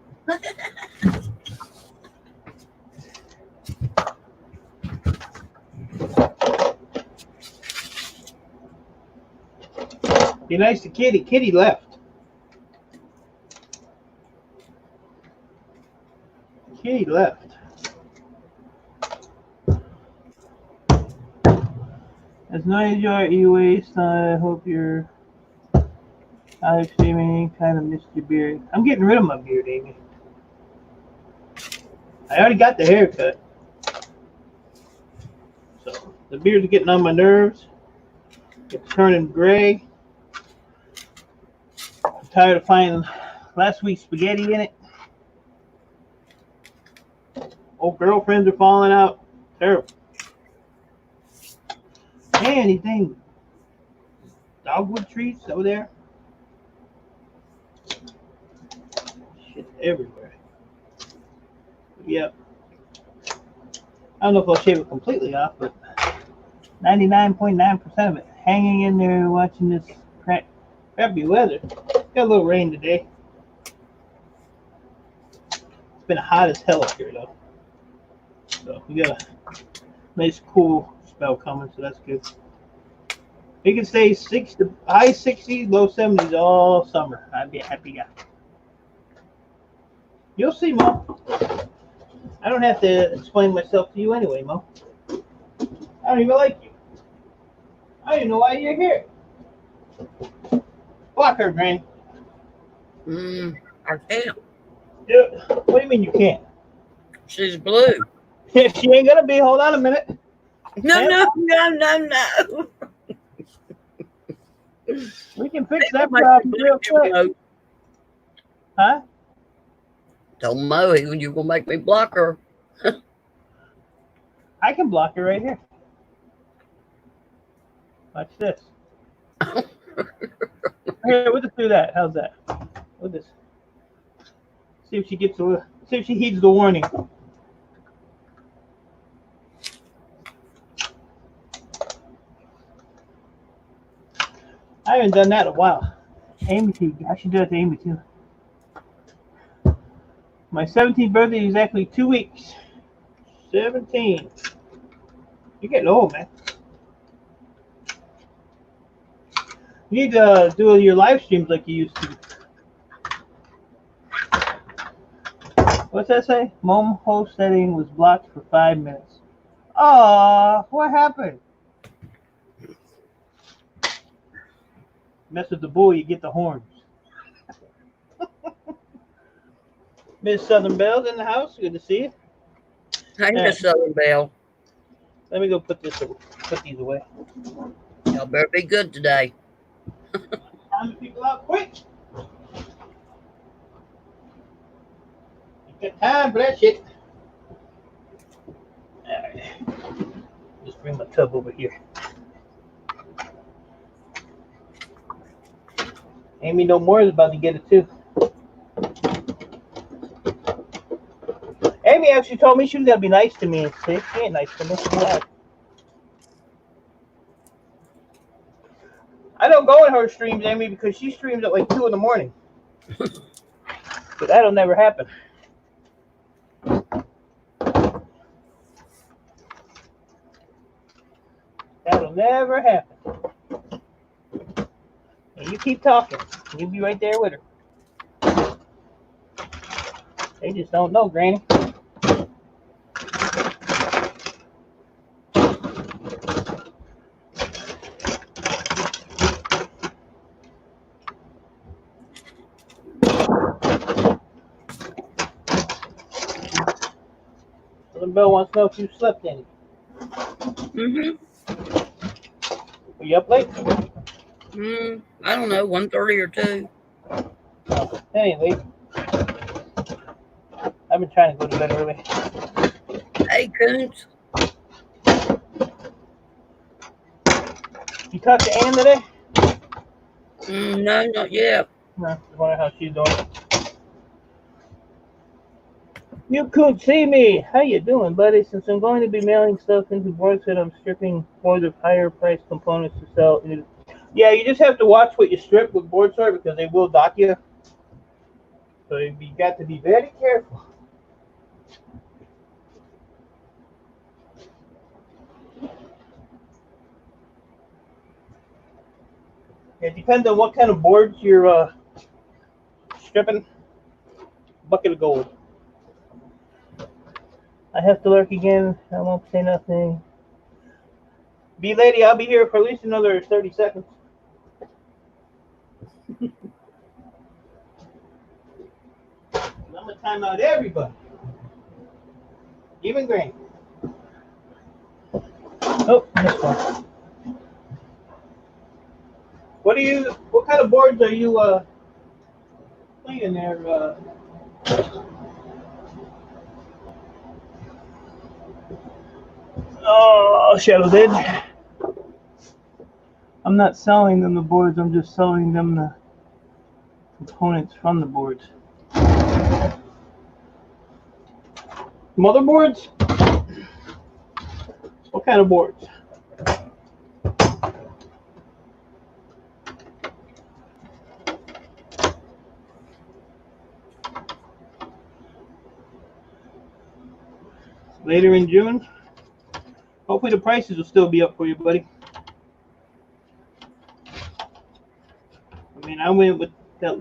Be nice to Kitty. Kitty left. Kitty left. As nice as you are, you waste. I hope you're live streaming. Kind of missed your beard. I'm getting rid of my beard, Amy. I already got the haircut. So the beard's getting on my nerves. It's turning gray. I'm tired of finding last week's spaghetti in it. Old girlfriends are falling out. Terrible. Hey, anything? Dogwood trees over there? Shit everywhere. Yep. I don't know if I'll shave it completely off, but 99.9% of it hanging in there watching this crappy weather. Got a little rain today. It's been hot as hell up here though. So we got a nice cool spell coming, so that's good. We can stay high 60s, low 70s all summer. I'd be a happy guy. You'll see, Mo. I don't have to explain myself to you anyway, Mo. I don't even like you. I don't even know why you're here. Block her, Granny. I can't. Dude, what do you mean you can't? She's blue. She ain't gonna be. Hold on a minute. No. We can fix that problem real quick. Huh? Tell Mo you're gonna make me block her. I can block her right here. Watch this. Here, we'll just do that. How's that? We'll just see if she gets a. See if she heeds the warning. I haven't done that in a while. Amy too. I should do that to Amy too. My 17th birthday is exactly 2 weeks. 17. You're getting old, man. You need to do your live streams like you used to. What's that say? Mom host setting was blocked for 5 minutes. Aw, what happened? Mess with the bull, you get the horns. Miss Southern Belle's in the house. Good to see you. Hey, Miss Southern Belle. Let me go put these away. Y'all better be good today. Time to people out quick. You got time for that shit. All right. Just bring my tub over here. Amy No More is about to get it too. Amy actually told me she was gonna be nice to me. See, she ain't nice to me. I don't go in her streams, Amy, because she streams at like 2 in the morning. But that'll never happen. That'll never happen. And you keep talking. You'll be right there with her. They just don't know, Granny. Bill wants to know if you slept any. Were you up late? I don't know, 1:30 or 2. Anyway, I've been trying to go to bed early. Hey, Coons. You talked to Ann today? No, not yet. No, I wonder how she's doing. You could see me. How you doing, buddy? Since I'm going to be mailing stuff into Boardsort, I'm stripping boards of higher priced components to sell. Yeah, you just have to watch what you strip with Boardsort because they will dock you. So you got to be very careful. It depends on what kind of boards you're stripping. Bucket of gold. I have to lurk again. I won't say nothing. Be lady, I'll be here for at least another 30 seconds. I'm gonna time out everybody, even Granny. Oh, this one. What kind of boards are you playing there? Oh, Shadow did. I'm not selling them the boards. I'm just selling them the components from the boards. Motherboards? What kind of boards? Later in June. Hopefully the prices will still be up for you, buddy. I mean, I went with that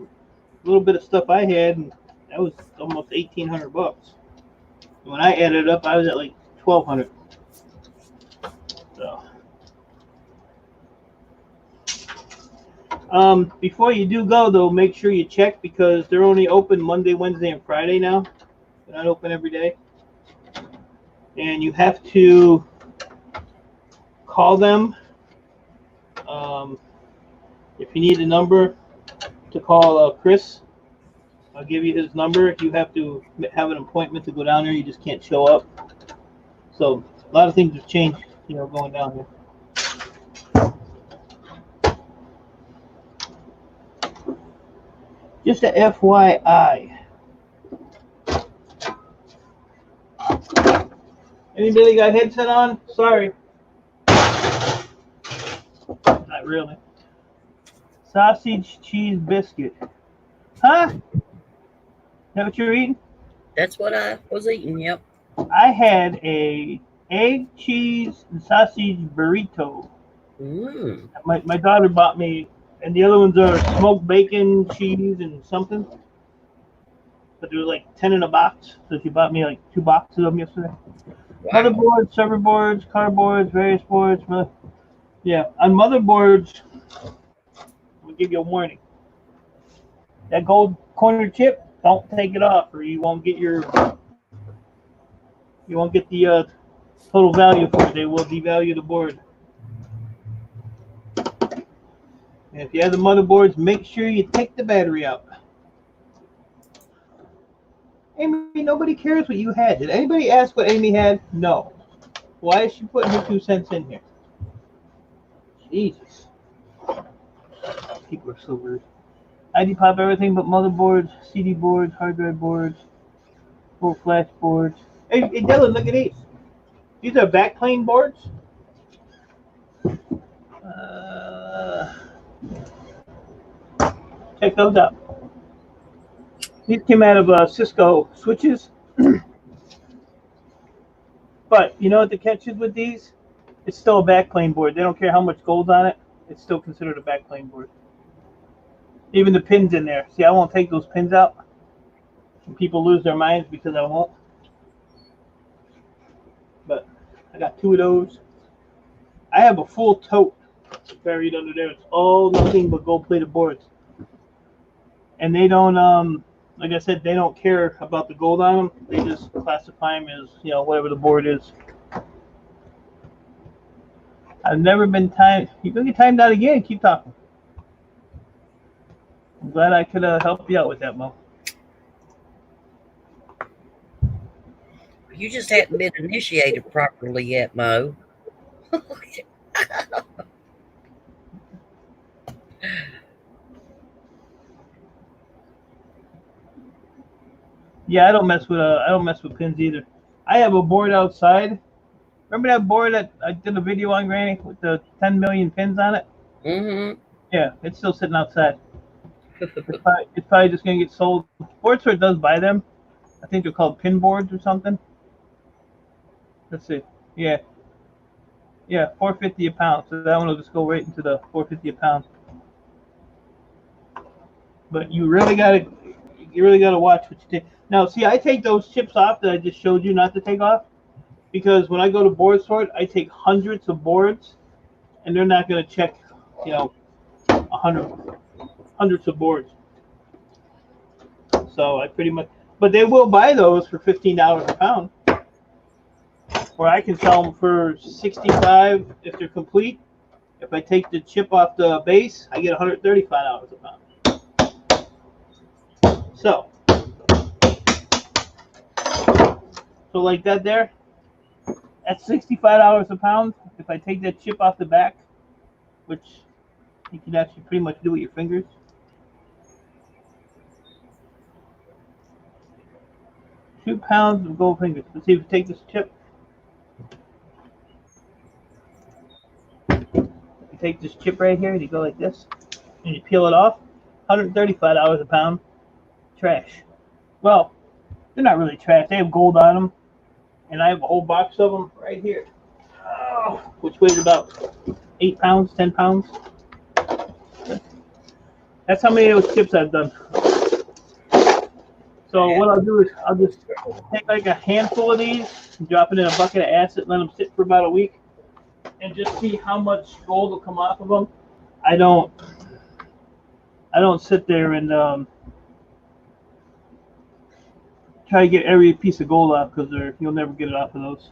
little bit of stuff I had, and that was almost $1,800. When I added it up, I was at like $1,200. So, before you do go though, make sure you check because they're only open Monday, Wednesday, and Friday now. They're not open every day, and you have to call them. If you need a number to call Chris, I'll give you his number. If you have to have an appointment to go down there, you just can't show up. So a lot of things have changed, going down here. Just a FYI. Anybody got headset on? Sorry. Not really. Sausage cheese biscuit. Huh? Is that what you're eating? That's what I was eating, yep. I had a egg, cheese, and sausage burrito. Mm. My daughter bought me, and the other ones are smoked bacon, cheese, and something. But there was like 10 in a box, so she bought me like 2 boxes of them yesterday. Wow. Motherboards, server boards, cardboards, various boards. Yeah, on motherboards, I'm gonna give you a warning. That gold corner chip, don't take it off, or you won't get the total value for it. They will devalue the board. And if you have the motherboards, make sure you take the battery out. Amy, nobody cares what you had. Did anybody ask what Amy had? No. Why is she putting her 2 cents in here? Jesus. People are so weird. ID pop everything but motherboards, CD boards, hard drive boards, full flash boards. Hey, Dylan, look at these. These are backplane boards. Check those out. These came out of Cisco switches. But you know what the catch is with these? It's still a backplane board. They don't care how much gold's on it. It's still considered a backplane board. Even the pins in there. See, I won't take those pins out. And people lose their minds because I won't. But I got 2 of those. I have a full tote buried under there. It's all nothing but gold-plated boards. And they don't, like I said, they don't care about the gold on them. They just classify them as, whatever the board is. I've never been timed. You can get timed out again. Keep talking. I'm glad I could help you out with that, Mo. You just haven't been initiated properly yet, Mo. Yeah, I don't mess with pins either. I have a board outside. Remember that board that I did a video on, Granny, with the 10 million pins on it? Mm-hmm. Yeah, it's still sitting outside. It's probably just gonna get sold. Boardsort does buy them. I think they're called pin boards or something. Let's see. Yeah, yeah, 450 a pound. So that one will just go right into the 450 a pound. But you really gotta watch what you take. Now, see, I take those chips off that I just showed you not to take off because when I go to Boardsort, I take hundreds of boards, and they're not gonna check, you know, hundreds of boards. So I pretty much, but they will buy those for $15 a pound, or I can sell them for 65 if they're complete. If I take the chip off the base, I get $135 a pound. So like that there, at $65 a pound. If I take that chip off the back, which you can actually pretty much do with your fingers. 2 pounds of gold fingers. Let's see if you take this chip. You take this chip right here, and you go like this, and you peel it off. $135 a pound. Trash. Well, they're not really trash. They have gold on them, and I have a whole box of them right here, which weighs about 8 pounds, 10 pounds. That's how many of those chips I've done. So what I'll do is I'll just take like a handful of these, drop it in a bucket of acid, let them sit for about a week, and just see how much gold will come off of them. I don't sit there and try to get every piece of gold off because you'll never get it off of those.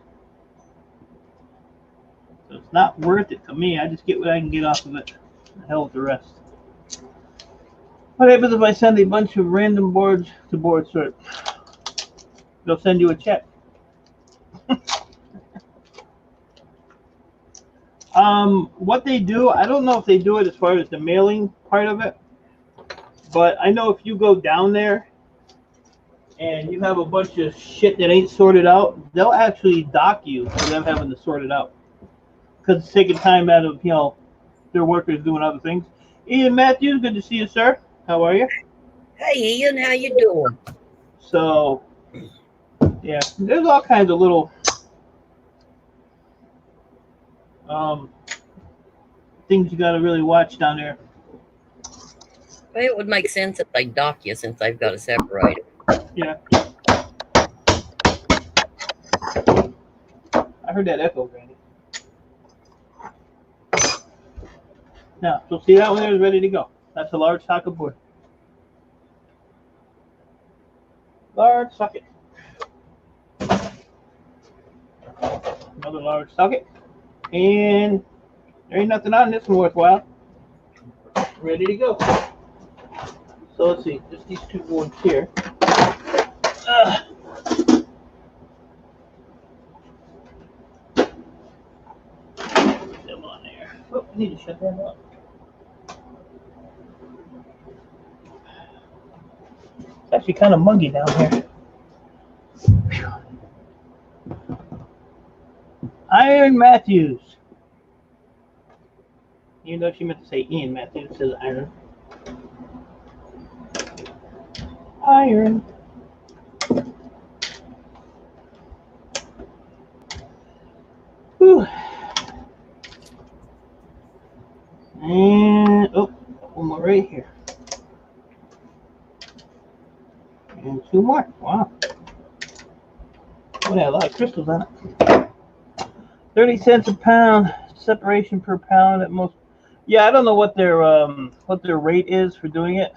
So it's not worth it to me. I just get what I can get off of it. The hell with the rest. What happens if I send a bunch of random boards to Boardsort? They'll send you a check. What they do, I don't know if they do it as far as the mailing part of it, but I know if you go down there and you have a bunch of shit that ain't sorted out, they'll actually dock you for them having to sort it out because it's taking time out of their workers doing other things. Ian Matthews, good to see you, sir. How are you? Hey, Ian, how you doing? So, yeah, there's all kinds of little things you got to really watch down there. Well, it would make sense if they dock you since they've got to separate it. Yeah. I heard that echo, Randy. Now, so see that one there is ready to go. That's a large socket board. Large socket. Another large socket. And there ain't nothing on this one worthwhile. Ready to go. So let's see, just these two boards here. Them on there. Oh, I need to shut that up. It's actually kind of muggy down here. Whew. Iron Matthews. Even though she meant to say Ian Matthews, it says Iron. Iron. Whew. And, oh, one more right here. And two more. Wow. Oh, yeah, a lot of crystals on it. 30 cents a pound. Separation per pound at most. Yeah, I don't know what their rate is for doing it.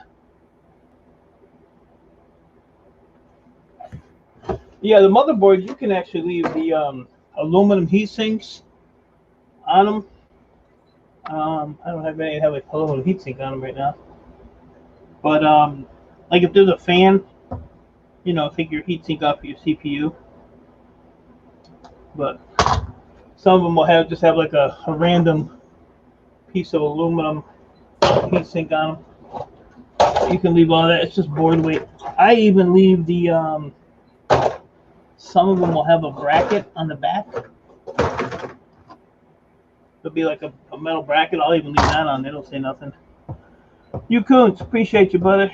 Yeah, the motherboards, you can actually leave the aluminum heat sinks on them. I don't have any that have like aluminum heat sink on them right now. But like if there's a fan, take your heat sink off of your CPU. But some of them will just have like a random piece of aluminum heat sink on them. You can leave all that. It's just board weight. I even leave the some of them will have a bracket on the back. It'll be like a metal bracket. I'll even leave that on. It'll say nothing. You Coons, appreciate you, brother.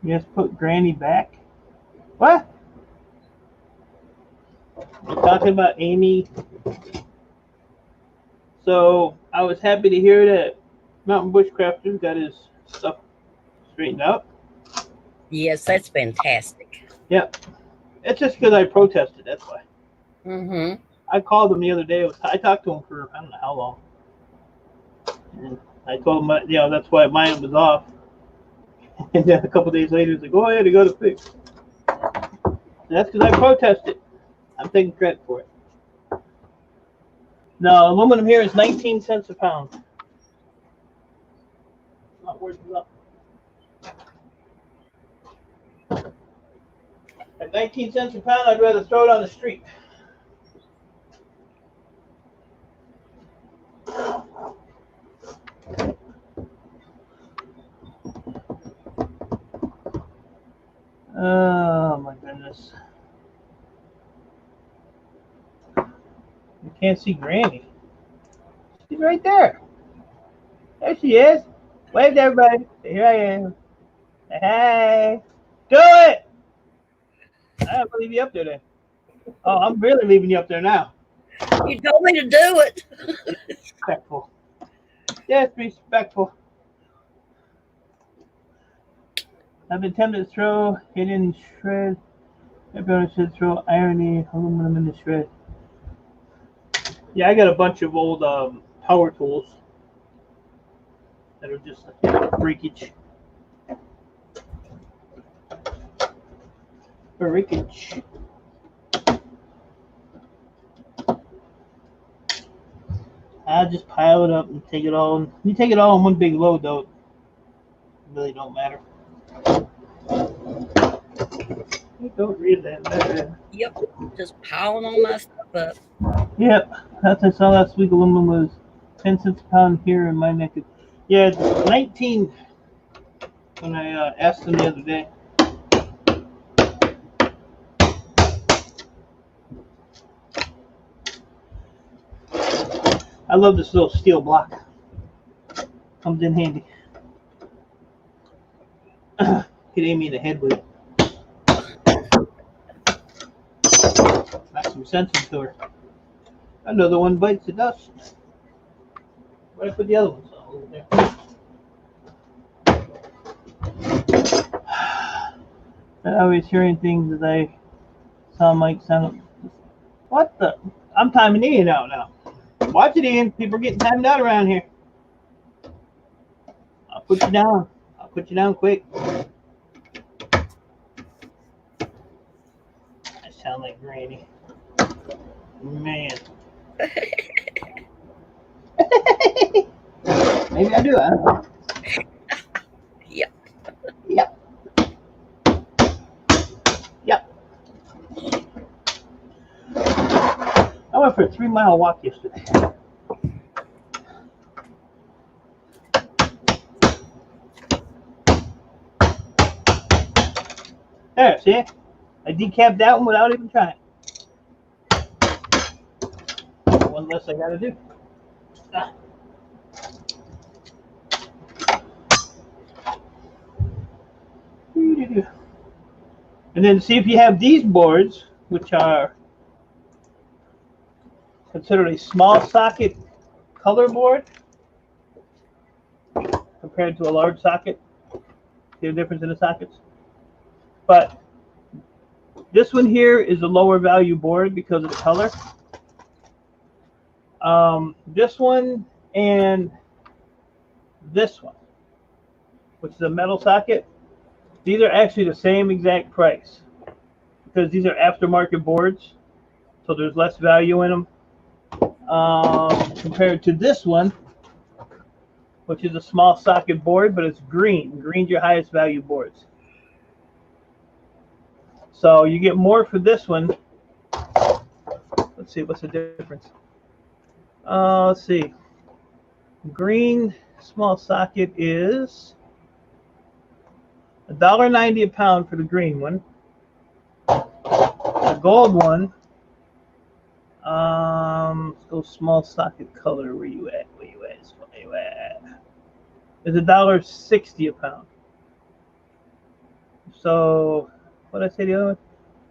Yes, put Granny back. What? You're talking about Amy. So I was happy to hear that Mountain Bushcrafter got his stuff straightened out. Yes, that's fantastic. Yep. It's just because I protested. That's why. Mm-hmm. I called him the other day. I talked to him for I don't know how long. And I told him, that's why mine was off. And then a couple days later, he's like, "Oh, I had to go to fix." And that's because I protested. I'm taking credit for it. No, aluminum here is 19 cents a pound. Not worth it up. At 19 cents a pound, I'd rather throw it on the street. Oh my goodness. You can't see Granny. She's right there. There she is. Wave to everybody. Here I am. Hey. Do it! I don't leave you up there then. Oh, I'm really leaving you up there now. You told me to do it. Respectful. Yes, respectful. I've been tempted to throw it in shred. Everyone should throw irony aluminum in the shred. Yeah, I got a bunch of old power tools that are just breakage. Breakage. I just pile it up and take it all. You take it all in one big load, though. It really don't matter. It don't really matter. Yep, just piling all my stuff up. Yep, as I saw last week, aluminum was 10 cents a pound here in my neck. Yeah, 19 when I asked them the other day. I love this little steel block. Comes in handy. Hit Amy in the head with it. Knock some sense into her. Another one bites the dust. Where did I put the other ones? Oh, over there. I always hearing things as I saw Mike sound. What the? I'm timing Ian out now. Watch it, Ian. People are getting timed out around here. I'll put you down. I'll put you down quick. I sound like Granny. Man. Maybe I do. I don't know. Yep. Yep. Yep. I went for a 3-mile walk yesterday. There, see? I decapped that one without even trying. One less I gotta do. Ah. And then see if you have these boards, which are considered a small socket color board compared to a large socket. See the difference in the sockets? But this one here is a lower value board because of the color. This one and this one, which is a metal socket, these are actually the same exact price because these are aftermarket boards, so there's less value in them compared to this one, which is a small socket board, but it's green. Green's your highest value boards. So you get more for this one. Let's see, what's the difference? Let's see. Green small socket is $1.90 a pound for the green one. The gold one, let's go small socket color. Where you at? Where you at? Where you at? Is $1.60 a pound. So, what did I say the other one?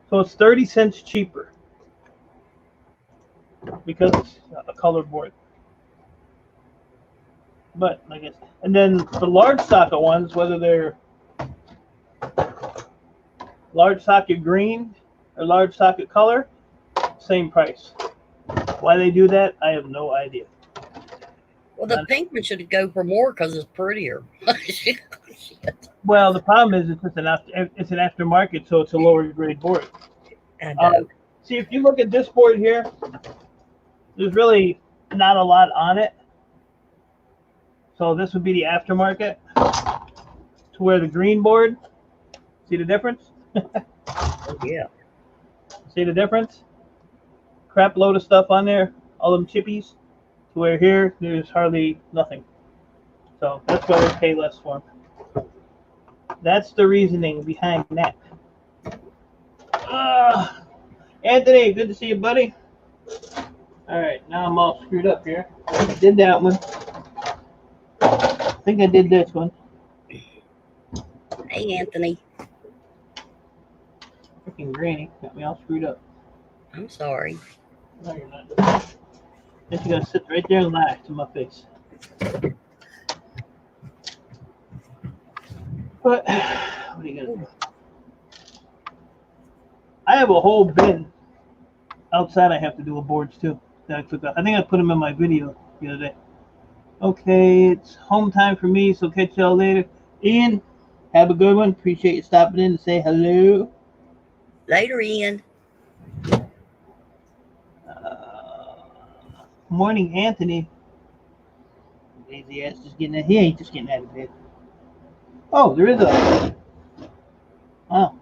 So it's 30 cents cheaper because it's a colored board. But I guess, and then the large socket ones, whether they're large socket green or large socket color, same price. Why they do that, I have no idea. Well, the pink one should go for more because it's prettier. Well, the problem is it's an aftermarket, so it's a lower grade board. I know. See, if you look at this board here, there's really not a lot on it. So this would be the aftermarket. To where the green board, see the difference? Yeah. See the difference? Crap load of stuff on there, all them chippies. To where here, there's hardly nothing. So that's why they pay less for them. That's the reasoning behind that. Anthony, good to see you, buddy. All right, now I'm all screwed up here. I did that one. I think I did this one. Hey, Anthony. Freaking granny got me all screwed up. I'm sorry. No, you're not. Then you gotta sit right there and lie to my face. But what are you gonna do? I have a whole bin outside. I have to do with boards too. That I took out. I think I put them in my video the other day. Okay, it's home time for me, so catch y'all later. Ian, have a good one. Appreciate you stopping in to say hello. Later, Ian. Morning, Anthony. Lazy ass just getting out. He ain't just getting out of bed. Oh, there is a. Oh.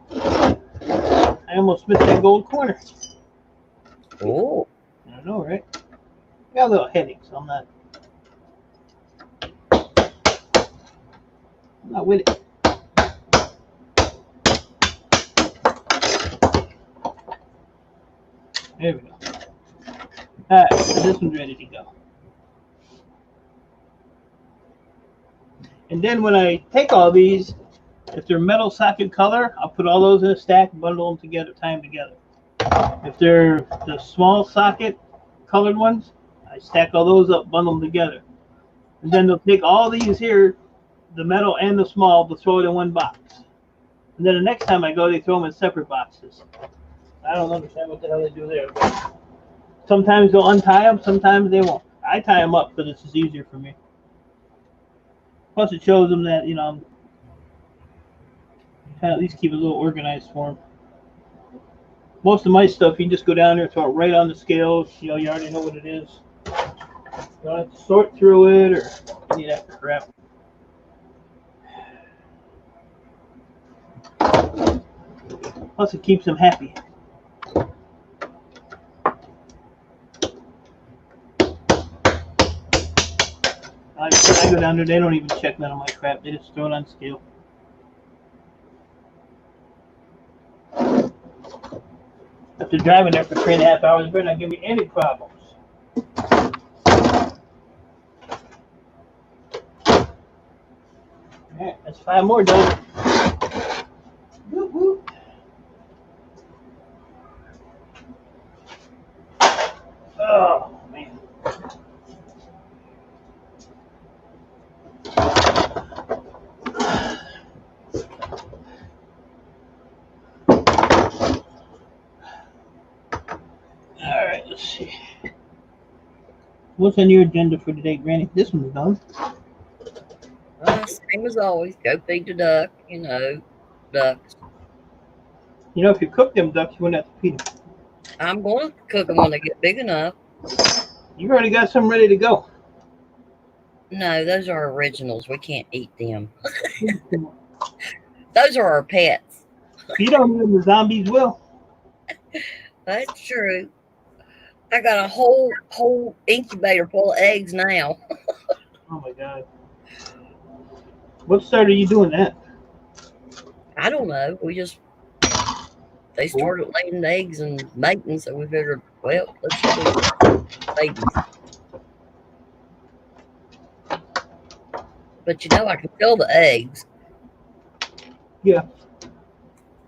I almost missed that gold corner. Oh. I know, right? I got a little headache, so I'm not with it. There we go. Alright, so this one's ready to go. And then when I take all these, if they're metal socket color, I'll put all those in a stack, bundle them together, tie them together. If they're the small socket colored ones, I stack all those up, bundle them together. And then they'll take all these here, the metal and the small, they'll throw it in one box. And then the next time I go, they throw them in separate boxes. I don't understand what the hell they do there. But sometimes they'll untie them, sometimes they won't. I tie them up because it's just easier for me. Plus, it shows them that, I'm trying to at least keep it a little organized for them. Most of my stuff, you just go down there, throw it right on the scales. You already know what it is. You don't have to sort through it or any of that crap. Plus, it keeps them happy. I go down there, they don't even check none of my crap. They just throw it on scale. After driving there for 3.5 hours, it better not give me any problems. Alright, that's 5 more done. Whoop, whoop. Oh, man. Alright, let's see. What's on your agenda for today, Granny? This one's done. Same as always. Go feed the duck, ducks. If you cook them ducks, you wouldn't have to feed them. I'm going to cook them when they get big enough. You already got some ready to go. No, those are originals. We can't eat them. Those are our pets. Feed them, the zombies will. That's true. I got a whole incubator full of eggs now. Oh my god. What started you doing that? I don't know. They started laying eggs and mating, so we figured, well, let's release babies. But I can feel the eggs. Yeah.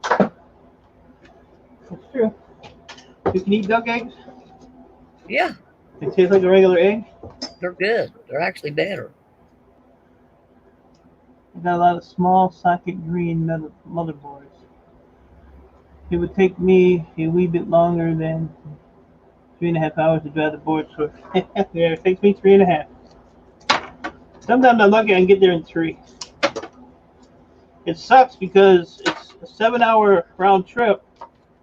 That's true. You can eat duck eggs? Yeah, They taste like a regular egg? they're good. They're actually better. I got a lot of small socket green motherboards. It would take me a wee bit longer than 3.5 hours to drive the Boardsort. Yeah, it takes me 3.5. Sometimes I'm lucky I can get there in 3. It sucks because it's a 7-hour round trip.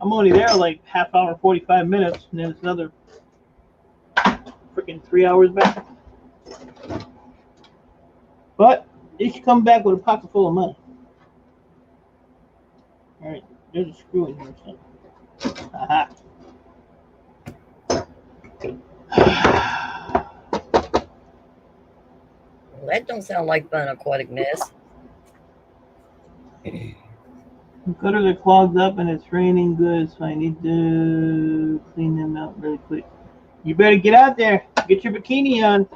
I'm only there like half hour, 45 minutes, and then it's another freaking 3 hours back. But you should come back with a pocket full of money. All right, there's a screw in here. So. Aha. Well, that don't sound like fun, aquatic nest. The gutters are clogged up and it's raining good, so I need to clean them out really quick. You better get out there. Get your bikini on.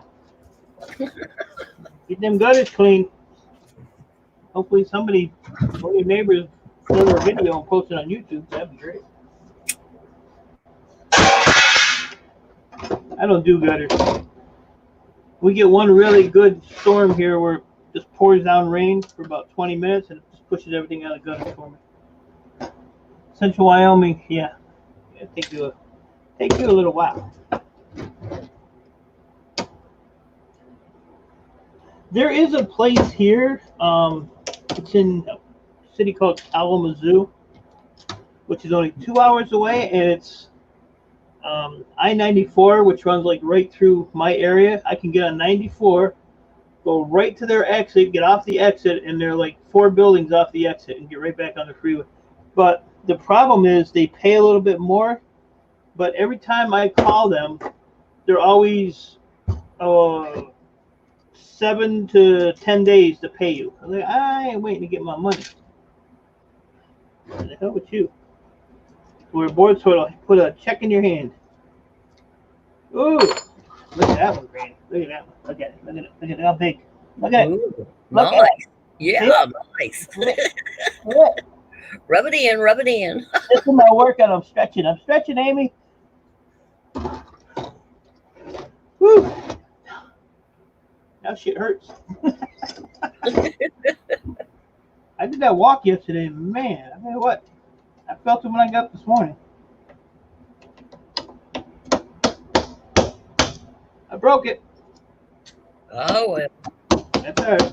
Get them gutters clean. Hopefully one of your neighbors, film a video and post it on YouTube. That'd be great. I don't do gutters. We get one really good storm here where it just pours down rain for about 20 minutes and it just pushes everything out of the gutters for me. Central Wyoming, yeah. Take you a little while. There is a place here. It's in a city called Kalamazoo, which is only 2 hours away, and it's I-94, which runs like right through my area. I can get on 94, go right to their exit, get off the exit, and they're like 4 buildings off the exit, and get right back on the freeway. But the problem is they pay a little bit more, but every time I call them, they're always 7 to 10 days to pay you. I'm like, I ain't waiting to get my money. What the hell with you? We're Boardsort will put a check in your hand. Ooh, look at that one, Granny. Look at that one. Look at it. Look at it. Look at how big. Look at it. Ooh, Look nice. at it. Yeah, nice. Yeah. Rub it in, rub it in. This is my workout. I'm stretching. I'm stretching, Amy. Woo. Now shit hurts. I did that walk yesterday, man. I mean, what? I felt it when I got up this morning. I broke it. Oh, well. That's all right.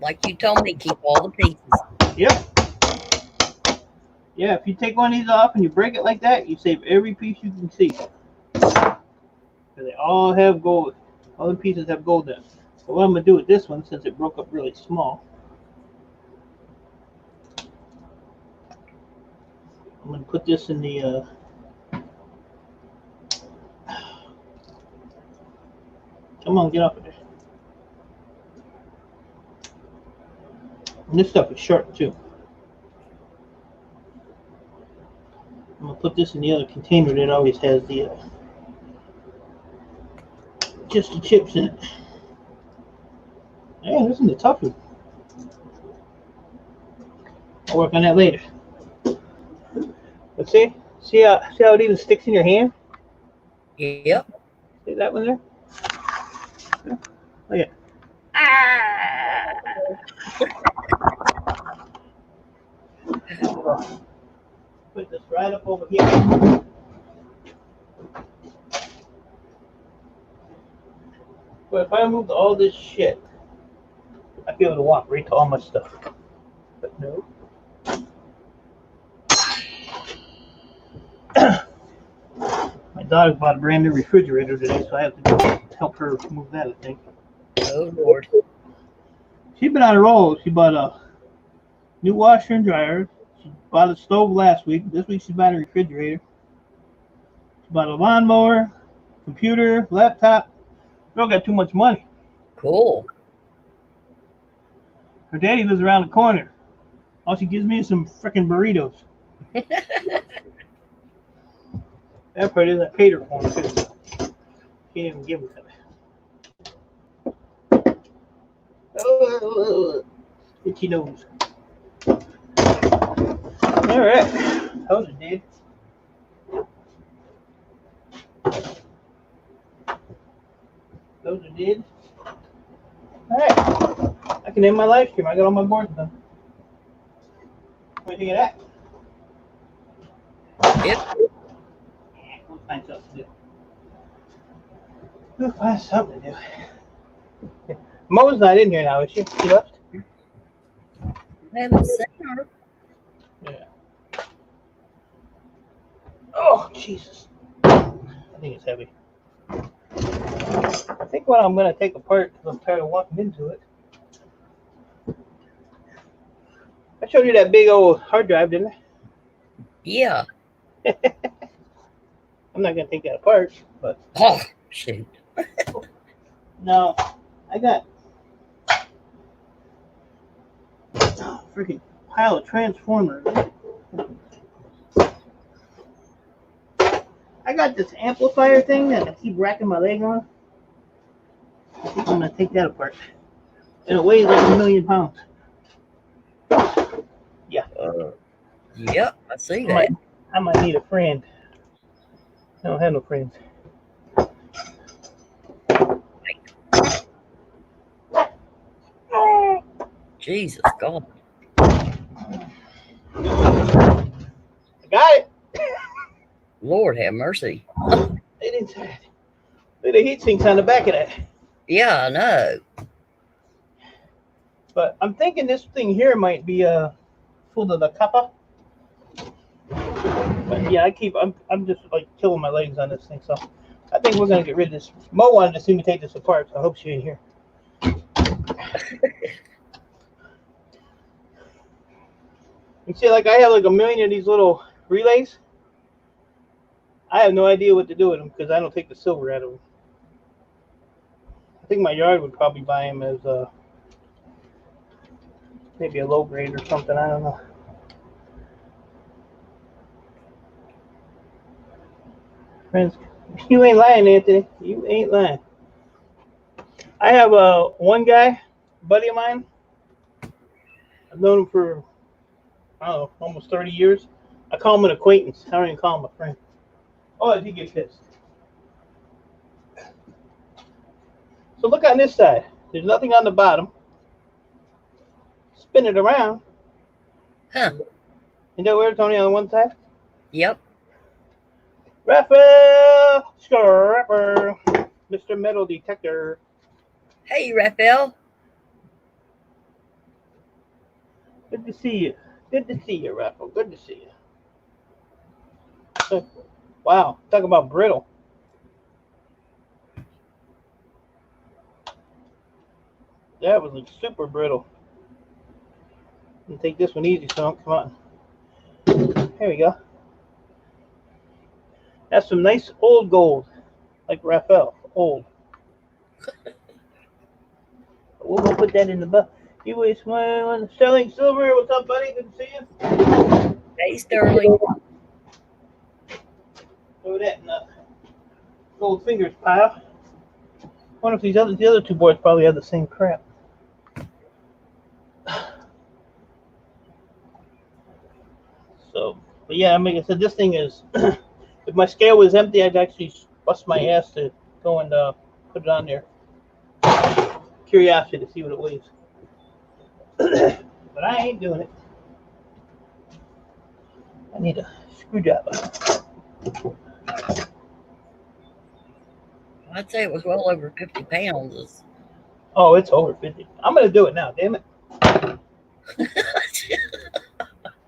Like you told me, keep all the pieces. Yep. Yeah, if you take one of these off and you break it like that, you save every piece you can see. They all have gold. All the pieces have gold in. So what I'm going to do with this one, since it broke up really small, I'm going to put this in the... Come on, get off of there. And this stuff is sharp, too. I'm going to put this in the other container that always has the... just the chips in it. Yeah, this is the tough one. I'll work on that later. Let's see. See how it even sticks in your hand? Yep. See that one there? Look at it. Put this right up over here. But if I moved all this shit, I'd be able to walk right to all my stuff. But no. My dog bought a brand new refrigerator today, so I have to help her move that, I think. Oh, Lord. She's been on a roll. She bought a new washer and dryer. She bought a stove last week. This week she's buying a refrigerator. She bought a lawnmower, computer, laptop. Girl got too much money. Cool. Her daddy lives around the corner. All she gives me is some freaking burritos. That part is I paid her for them too. Can't even give them to me. Oh, itchy nose. All right, those are dead. Those are dead. All right, I can end my live stream. I got all my boards done. What do you think of that? Yep. We'll find something to do. We'll find something to do. Mo's not in here now, is she? She left? I haven't seen her. Yeah. Oh, Jesus. I think it's heavy. I think what I'm going to take apart, because I'm tired of walking into it. I showed you that big old hard drive, didn't I? Yeah. I'm not going to take that apart, but... Oh, shoot. No, I got a freaking pile of transformers. I got this amplifier thing that I keep racking my leg on. I think I'm going to take that apart. And it weighs like 1,000,000 pounds. Yeah. Yep, I see that. I might need a friend. I don't have no friends. Jesus God. I got it. Lord have mercy. They didn't say it. Look at the heat sinks on the back of that. Yeah, I know. But I'm thinking this thing here might be full of the copper. But yeah, I'm just like killing my legs on this thing, so I think we're gonna get rid of this. Mo wanted to see me take this apart, so I hope she ain't here. You see, like I have like 1,000,000 of these little relays. I have no idea what to do with them because I don't take the silver out of them. I think my yard would probably buy them as maybe a low grade or something. I don't know. Friends, you ain't lying, Anthony. You ain't lying. I have one guy, buddy of mine. I've known him for, I don't know, almost 30 years. I call him an acquaintance. I don't even call him a friend. Oh, did he get pissed? So look on this side. There's nothing on the bottom. Spin it around. Huh. Isn't that weird? It's only on one side? Yep. Raphael Scrapper, Mr. Metal Detector. Hey, Raphael. Good to see you. Good to see you, Raphael. Good to see you. Wow, talk about brittle. That was like super brittle. And take this one easy, son. Come on. There we go. That's some nice old gold, like Raphael. Old. We'll go put that in the butt. You was selling silver. What's up, buddy? Good to see you. Hey, Sterling. Throw that in the gold fingers pile. I wonder if the other two boards probably have the same crap. So, but yeah, like I said, this thing is. If my scale was empty, I'd actually bust my ass to go and put it on there. Curiosity to see what it weighs. But I ain't doing it. I need a screwdriver. I'd say it was well over 50 pounds. Oh, it's over 50. I'm going to do it now, damn it.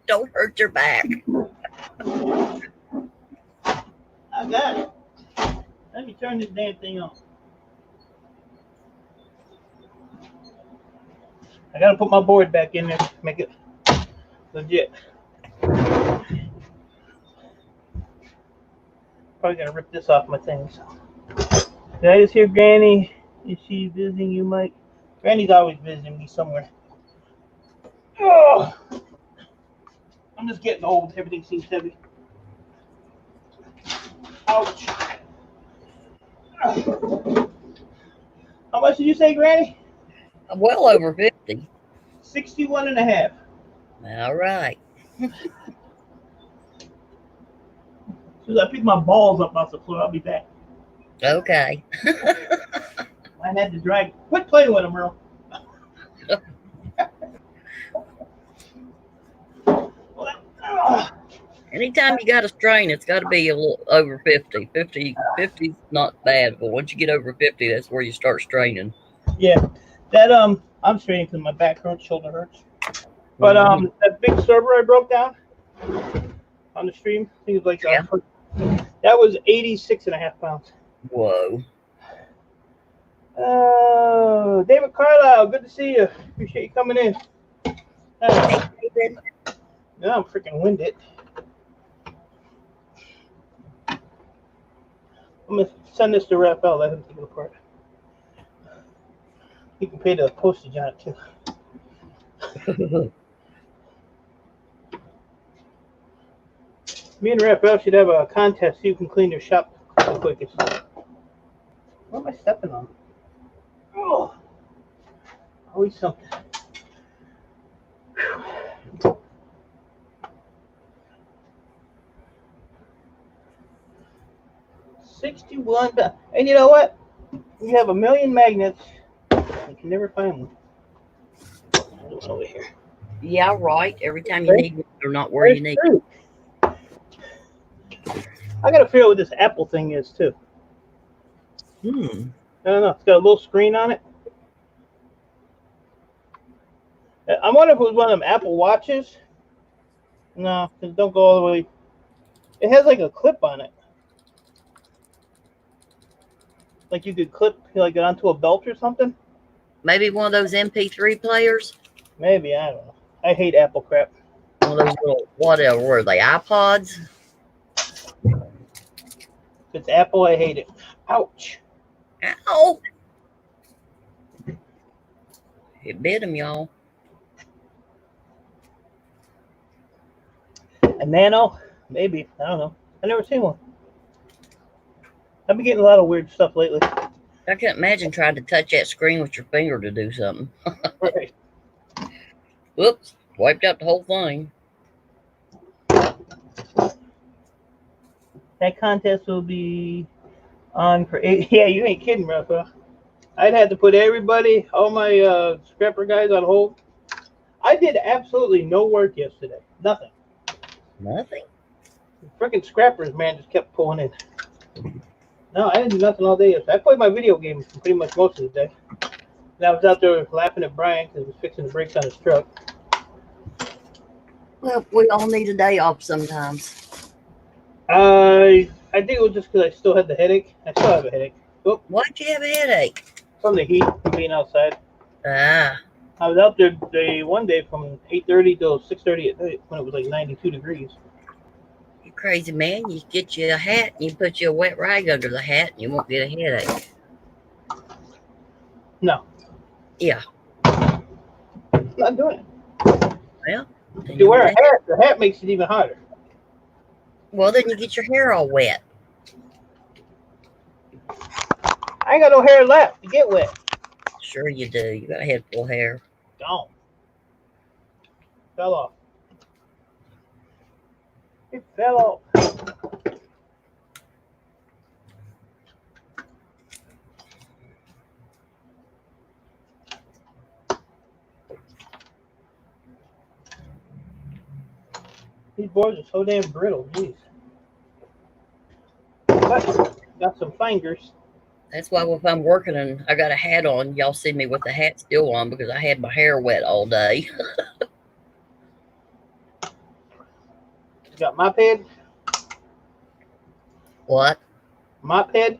Don't hurt your back. I got it. Let me turn this damn thing on. I got to put my board back in there to make it legit. Probably going to rip this off my things. Did I just hear Granny Is she visiting you, Mike? Granny's always visiting me somewhere. Oh, I'm just getting old. Everything seems heavy. Ouch. How much did you say, Granny? Well over 50. 61 and a half. All right. As soon as I pick my balls up off the floor, I'll be back. Okay. I had to drag. Quit playing with them, Earl. Anytime you got a strain, it's got to be a little over 50. 50 is not bad, but once you get over 50, that's where you start straining. Yeah, that I'm straining because my back hurts, shoulder hurts. But that big server I broke down on the stream, I think it was like that was 86 and a half pounds. Whoa. David Carlisle, good to see you. Appreciate you coming in. Hey, David. Now I'm freaking winded. I'm gonna send this to Raphael. Let him take it apart. He can pay the postage on it too. Me and Raphael should have a contest. See who can clean their shop the quickest. What am I stepping on? Oh, always something. 61. And you know what? We have a million magnets. I can never find one. There's one over here. Yeah, right. Every time you need one, they're not where you need. I gotta figure out what this Apple thing is too. I don't know. It's got a little screen on it. I wonder if it was one of them Apple Watches. No, because don't go all the way. It has like a clip on it. Like you could clip like it onto a belt or something. Maybe one of those MP3 players. Maybe, I don't know. I hate Apple crap. One of those little, whatever, were they iPods? If it's Apple, I hate it. Ouch. Ow. It bit him, y'all. A Nano? Maybe. I don't know. I've never seen one. I've been getting a lot of weird stuff lately. I can't imagine trying to touch that screen with your finger to do something. Right. Whoops. Wiped out the whole thing. That contest will be on for 8. Yeah, you ain't kidding, Rafa. I'd have to put everybody, all my scrapper guys on hold. I did absolutely no work yesterday. Nothing. Nothing? Freaking scrappers, man, just kept pulling in. No, I didn't do nothing all day yesterday. I played my video game pretty much most of the day. And I was out there laughing at Brian because he was fixing the brakes on his truck. Well, we all need a day off sometimes. I think it was just because I still had the headache. I still have a headache. Oh, why'd you have a headache? From the heat, from being outside. Ah. I was out there one day from 8:30 till 6:30 at night when it was like 92 degrees. You crazy man. You get you a hat and you put you a wet rag under the hat and you won't get a headache. No. Yeah. I'm not doing it. Well, if you wear a hat, the hat makes it even harder. Well, then you get your hair all wet. I ain't got no hair left to get wet. Sure you do. You got a head full of hair. Gone. Fell off. It fell off. These boards are so damn brittle, jeez. But got some fingers. That's why if I'm working and I got a hat on, y'all see me with the hat still on because I had my hair wet all day. You got mop head? What? Mop head?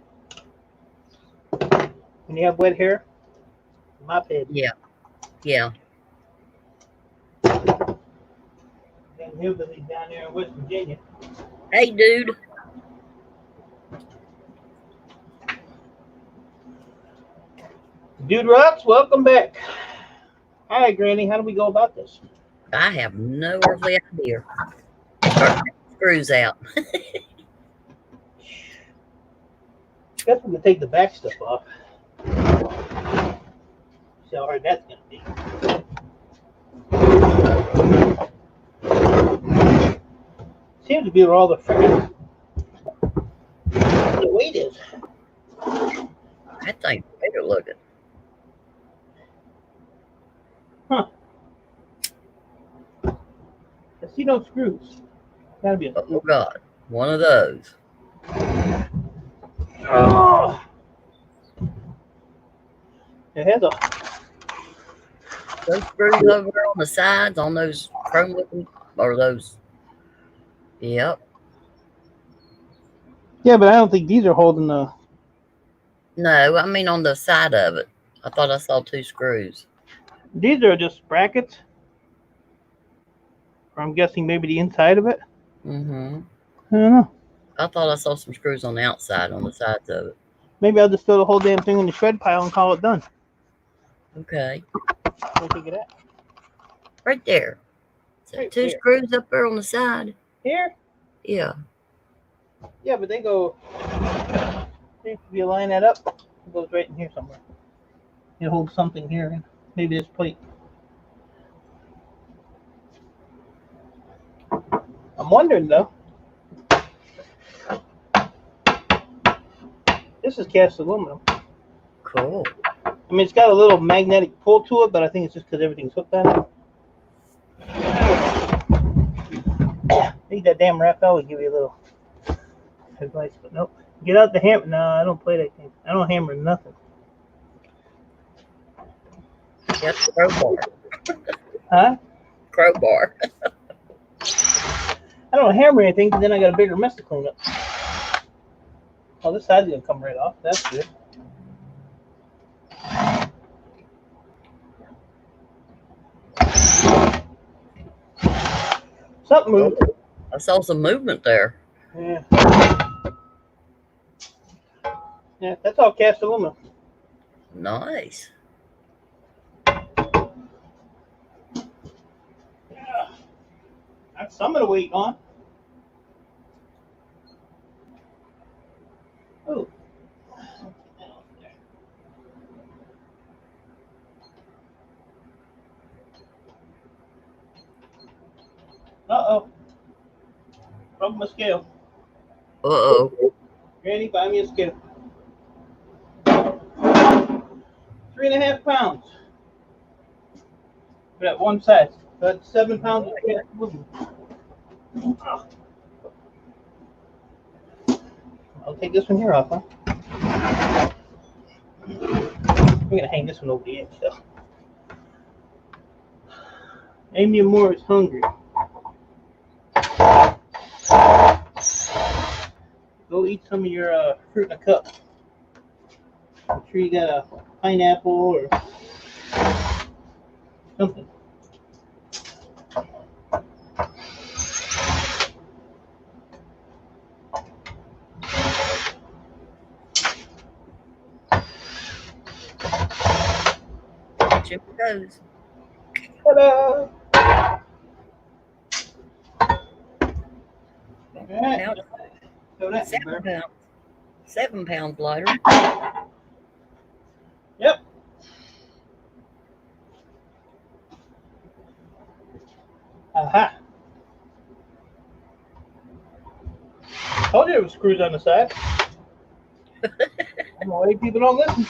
When you have wet hair? Mop head. Yeah. Yeah. Them hillbillies down there in West Virginia. Hey, dude. Dude Rocks, welcome back. All right, Granny, how do we go about this? I have no earthly idea. Start taking screws out. Guess we can take the back stuff off. See how hard that's gonna be. Seems to be where all the freaking the weight is. That thing's better looking. Huh. I see no screws. Gotta be a Oh God, one of those. Oh. It has a Those screws over there on the sides, on those chrome looking, or those. Yep. yeah, but I don't think these are holding the. No, I mean on the side of it. I thought I saw two screws. These are just brackets. Or I'm guessing maybe the inside of it. Mm-hmm. I don't know. I thought I saw some screws on the outside, on the sides of it. Maybe I'll just throw the whole damn thing in the shred pile and call it done. Okay. Where'd you get that? Right there. So Right two there. screws up there on the side. Here? Yeah. Yeah, but they go. If you line that up, it goes right in here somewhere. It holds something here. Maybe this plate. I'm wondering though. This is cast aluminum. Cool. I mean, it's got a little magnetic pull to it, but I think it's just because everything's hooked on it. I think that damn Raphael would give you a little advice, but nope. Get out the hammer. No, I don't play that game. I don't hammer nothing. That's crowbar. Huh? Crowbar. I don't hammer anything because then I got a bigger mess to clean up. Oh, this side's gonna come right off. That's good. Something moved. I saw some movement there. Yeah. Yeah, that's all cast aluminum. Nice. Yeah. That's some of the weight gone. Oh. Uh-oh. Broke my scale. Uh-oh. Granny, buy me a scale. 3.5 pounds. For that one size. That's 7 pounds of cast aluminum. I'll take this one here off, huh? I'm gonna hang this one over the edge though. Amy Moore is hungry. Go eat some of your fruit in a cup. I'm sure you got a pineapple or something. Chip goes. Ta-da! Alright. Now, So that's 7 pounds. 7 pounds lighter. Yep. Aha. Told you there was screws on the side. I'm why people don't listen.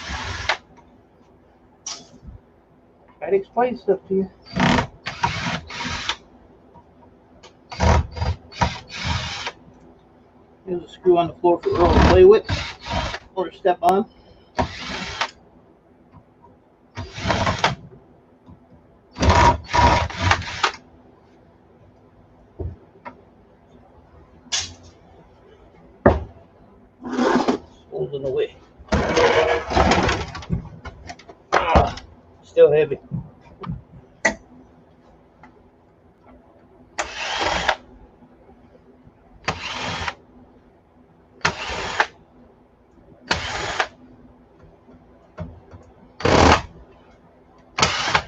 Try to explain stuff to you. There's a screw on the floor for Earl to play with or to step on. Spools in the way. Still heavy.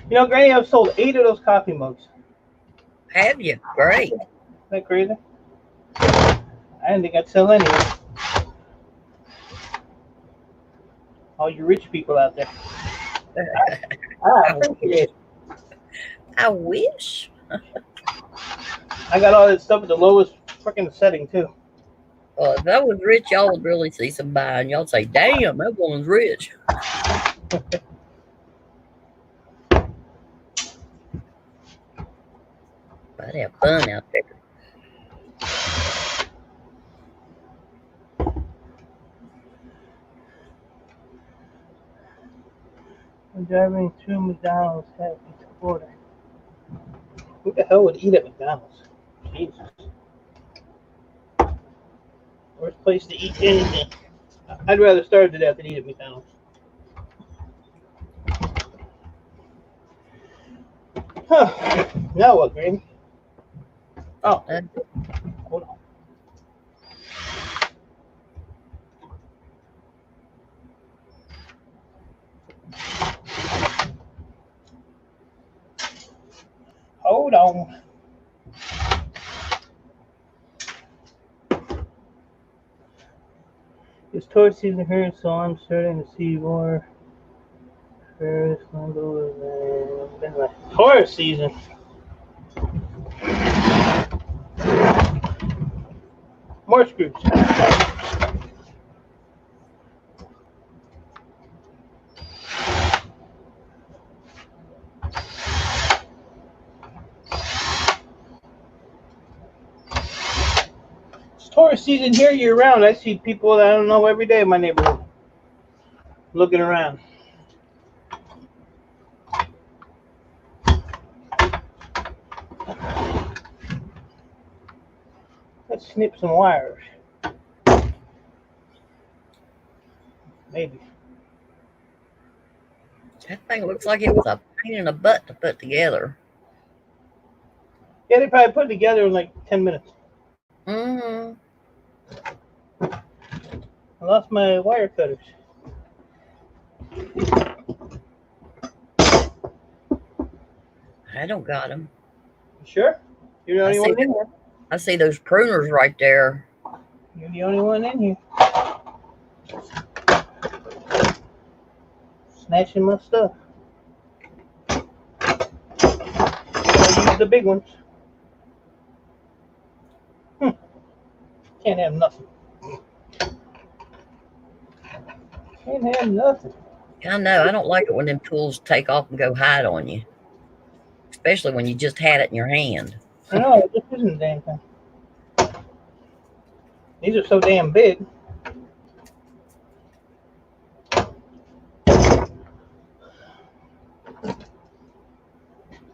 You know, Granny, I've sold 8 of those coffee mugs. Have you? Great. Isn't that crazy? I didn't think I'd sell any. All you rich people out there. I appreciate it. I wish. I got all that stuff at the lowest freaking setting, too. Well, if I was rich, y'all would really see some buying. Y'all say, damn, that woman's rich. I'd have fun out there. I'm driving to McDonald's, happy to order. Who the hell would eat at McDonald's? Jesus. Worst place to eat anything. I'd rather starve to death than eat at McDonald's. Huh. Now what, Granny? Oh, hold on. Hold on. It's tourist season here, so I'm starting to see more tourist windows than the tourist season. More screws. It's tourist season here year round. I see people that I don't know every day in my neighborhood looking around. Let's snip some wires. Maybe. That thing looks like it was a pain in the butt to put together. Yeah, they probably put it together in like 10 minutes. Mm-hmm. I lost my wire cutters. I don't got them. You sure? You're the only one in here. I see those pruners right there. You're the only one in here. Snatching my stuff. I use the big ones. Can't have nothing. Can't have nothing. I know. I don't like it when them tools take off and go hide on you, especially when you just had it in your hand. I know, it just isn't a damn thing. These are so damn big.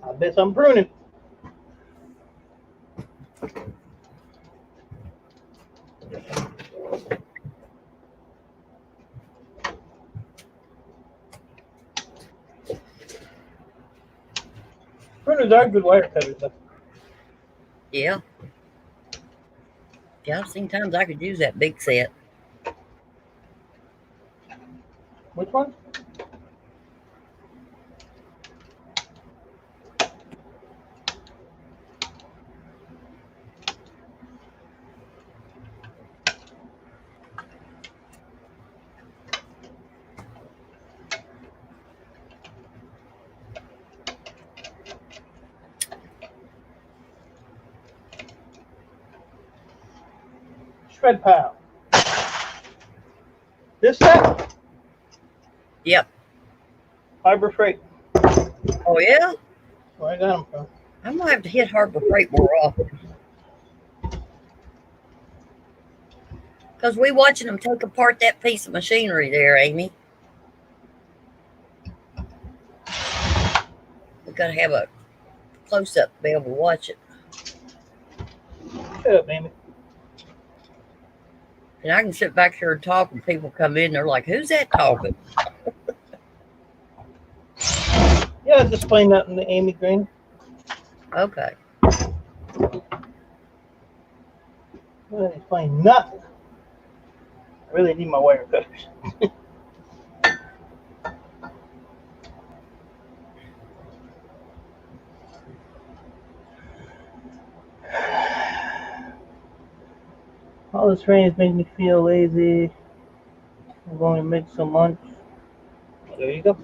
I bet I'm pruning. Pruners are good wire cutters, though. Yeah. Yeah, I've seen times I could use that big set. Which one? Shred pile. This set? Yep. Harbor Freight. Oh, yeah? That's where I got them from. I'm going to have to hit Harbor Freight more often. Because we watching them take apart that piece of machinery there, Amy. We got to have a close-up to be able to watch it. Shut up, Amy. And I can sit back here and talk and people come in and they're like, who's that talking? Yeah, just explain that to Amy Green. Okay. I didn't explain nothing. I really need my wire cutters. All this rain is making me feel lazy. I'm going to make some lunch. There you go.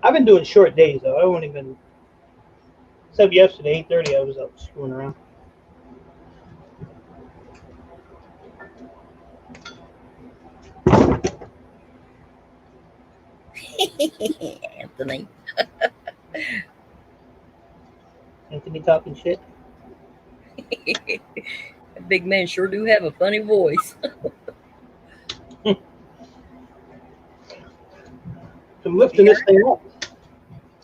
I've been doing short days though. I won't even. Except yesterday, 8:30, I was up screwing around. Anthony. Anthony talking shit. That big man sure do have a funny voice. I'm lifting this thing up.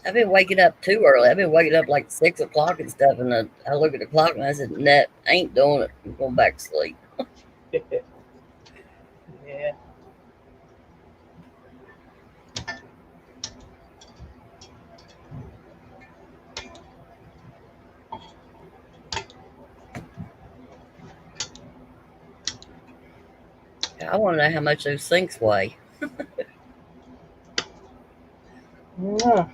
I've been waking up too early. I've been waking up like 6 o'clock and stuff, and I look at the clock and I said, "Nah, I ain't doing it. I'm going back to sleep." Yeah. I want to know how much those sinks weigh. Yeah.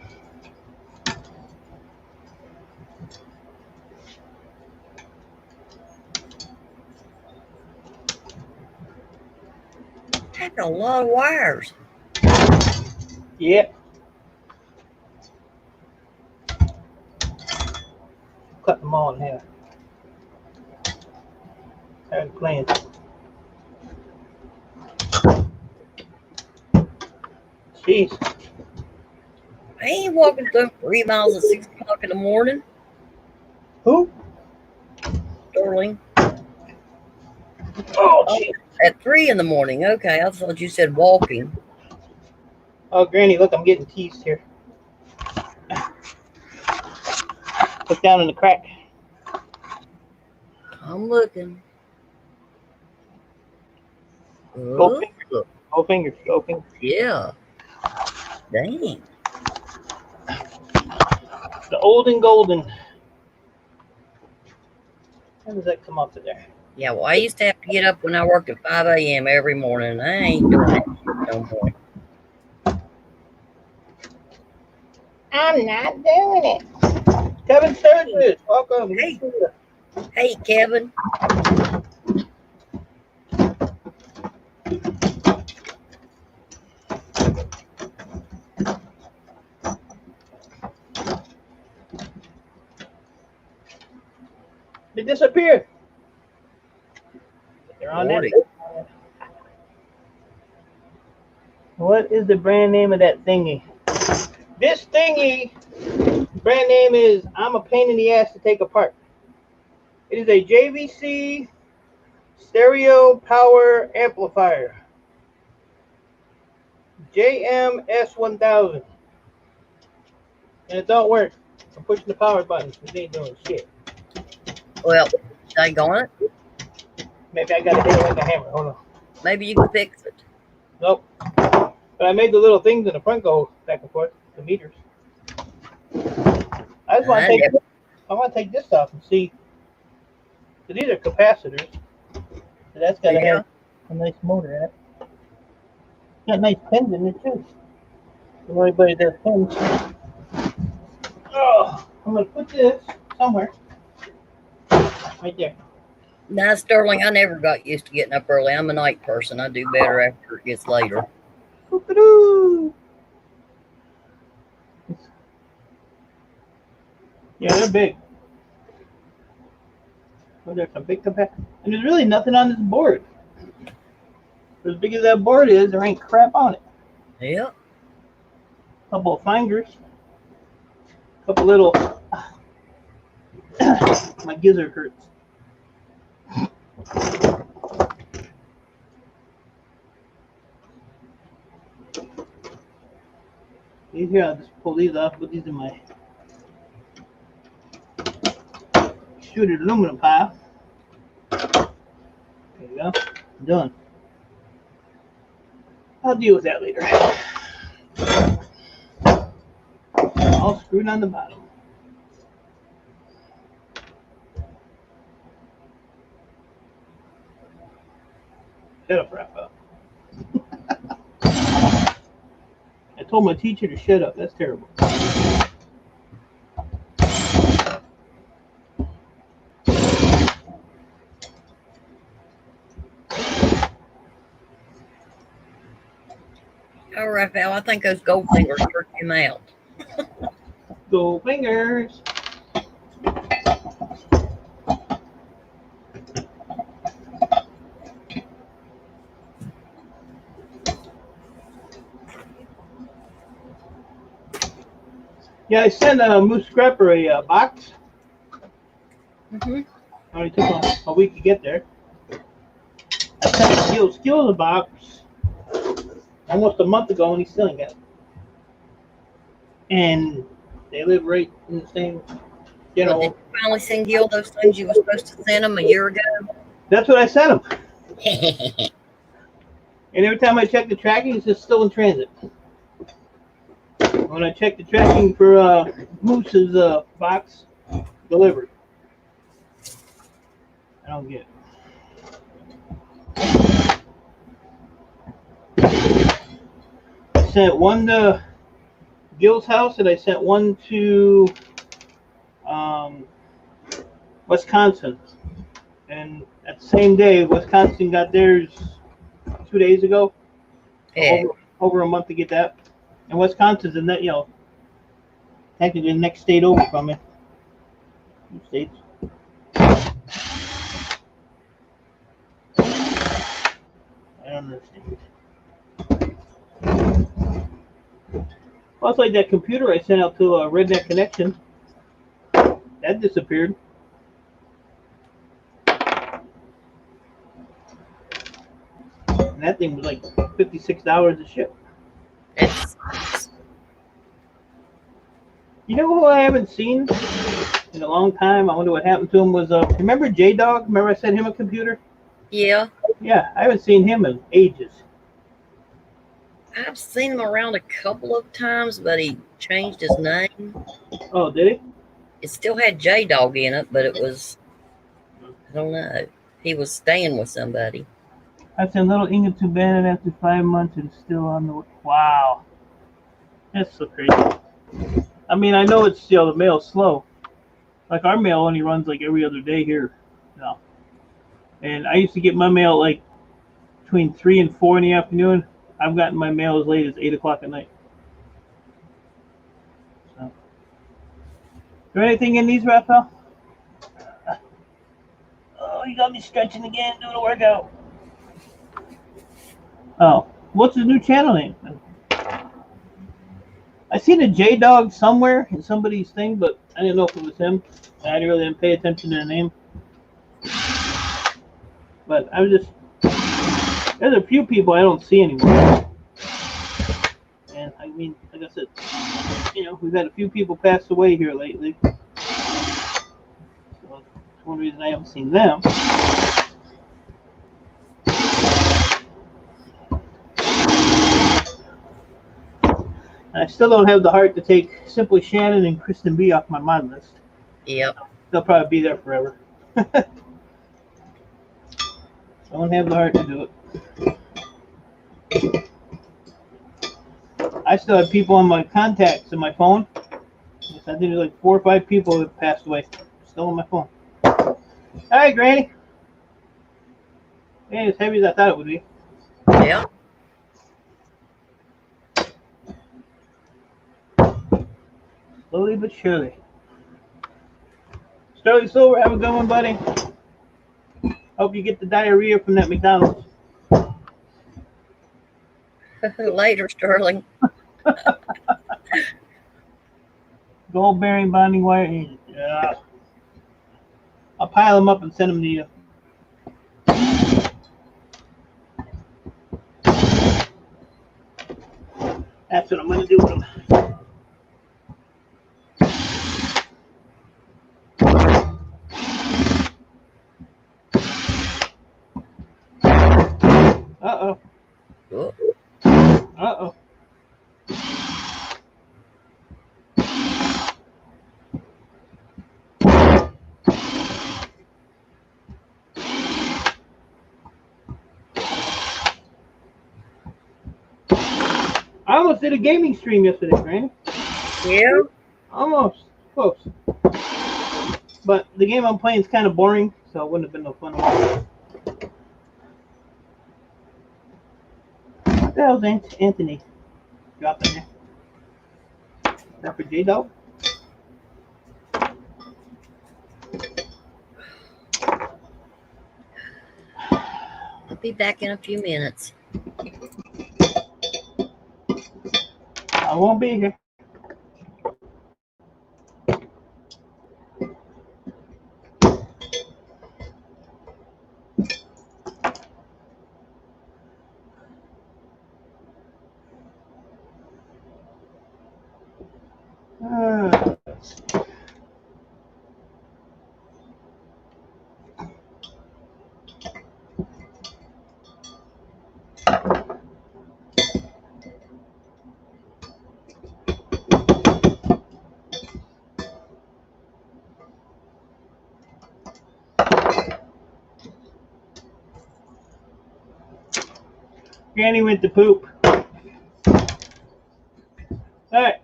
That's a lot of wires. Yeah. Cut them all in half. Tired of playing. Jeez. I ain't walking through 3 miles at 6 o'clock in the morning. Who? Darling. Oh, jeez. At 3 in the morning. Okay, I thought you said walking. Oh, Granny, look, I'm getting teased here. Look down in the crack. I'm looking. Go fingers. Go fingers. Go fingers. Yeah. Dang. The old and golden. How does that come up to there? Yeah, well, I used to have to get up when I worked at 5 a.m. every morning. I ain't doing that shit no more. I'm not doing it. Kevin Sturgis, welcome. Hey, Kevin. They disappeared. They're on that. What is the brand name of that thingy? This thingy, brand name is I'm a pain in the ass to take apart. It is a JVC stereo power amplifier. JMS1000. And it don't work. I'm pushing the power button. It ain't doing shit. Well, daggone it. Maybe I gotta hit it like a hammer. Hold on. Maybe you can fix it. Nope. But I made the little things in the front go back and forth, the meters. I just want to take this off and see. So these are capacitors. So that's got to have a nice motor in it. Got nice pins in it too. If anybody does pins. Oh, I'm gonna put this somewhere. Right there. Nah, Sterling, I never got used to getting up early. I'm a night person. I do better after it gets later. Yeah, they're big. Oh, there's some big capacitors. And there's really nothing on this board. As big as that board is, there ain't crap on it. Yep. Couple of fingers. Couple little. My gizzard hurts. These here, I'll just pull these off, put these in my extruded aluminum pile. There you go. I'm done. I'll deal with that later. All screwed on the bottom. Shut up, wrap up. I told my teacher to shut up. That's terrible. Oh, Raphael, I think those gold fingers tricked him out. Go fingers. Yeah, I sent Moose Scrapper a box. Mm-hmm. Only took a week to get there. I sent Skills a box almost a month ago, and he still ain't got it. And they live right in the same, Well, did you finally send Gil those things you were supposed to send him a year ago? That's what I sent him. And every time I check the tracking, it's just still in transit. When I check the tracking for Moose's box, delivered. I don't get it. I sent one to Gil's house, and I sent one to Wisconsin. And at the same day, Wisconsin got theirs 2 days ago. So Yeah. over a month to get that. And Wisconsin's in that, technically the next state over from it. Two states. I don't understand. Well, it's like that computer I sent out to Redneck Connection. That disappeared. And that thing was like $56 a ship. It's You know who I haven't seen in a long time? I wonder what happened to him was, remember J-Dog? Remember I sent him a computer? yeah. Yeah, I haven't seen him in ages. I've seen him around a couple of times, but he changed his name. Oh, did he? It still had J-Dog in it, but it was, I don't know. He was staying with somebody. I sent little Inga to Bannon after 5 months and still on the way. Wow. That's so crazy. I mean, I know it's, the mail's slow. Like, our mail only runs like every other day here now. And I used to get my mail like between 3 and 4 in the afternoon. I've gotten my mail as late as 8 o'clock at night. So. Is there anything in these, Raphael? Oh, you got me stretching again, doing a workout. Oh, what's his new channel name? I seen a J-Dog somewhere in somebody's thing, but I didn't know if it was him. I really didn't pay attention to the name. But I was just, there's a few people I don't see anymore. And I mean, like I said, we've had a few people pass away here lately. So that's one reason I haven't seen them. And I still don't have the heart to take Simply Shannon and Kristen B off my mod list. Yep. They'll probably be there forever. Don't have the heart to do it. I still have people on my contacts in my phone. I think there's like 4 or 5 people that passed away. Still on my phone. Hi, Granny. It ain't as heavy as I thought it would be. Yeah. Slowly but surely. Sterling Silver, have a good one, buddy. Hope you get the diarrhea from that McDonald's. Later, Sterling. Gold bearing bonding wire. Yeah. I'll pile them up and send them to you. That's what I'm going to do with them. Uh-oh. Oh. Uh-oh. I almost did a gaming stream yesterday, Granny. Yeah. Almost. Close. But the game I'm playing is kind of boring, so it wouldn't have been no fun to watch. What the hell's Anthony? Drop in there. Is that for J-Dog? I'll be back in a few minutes. I won't be here. Granny went to poop. Alright,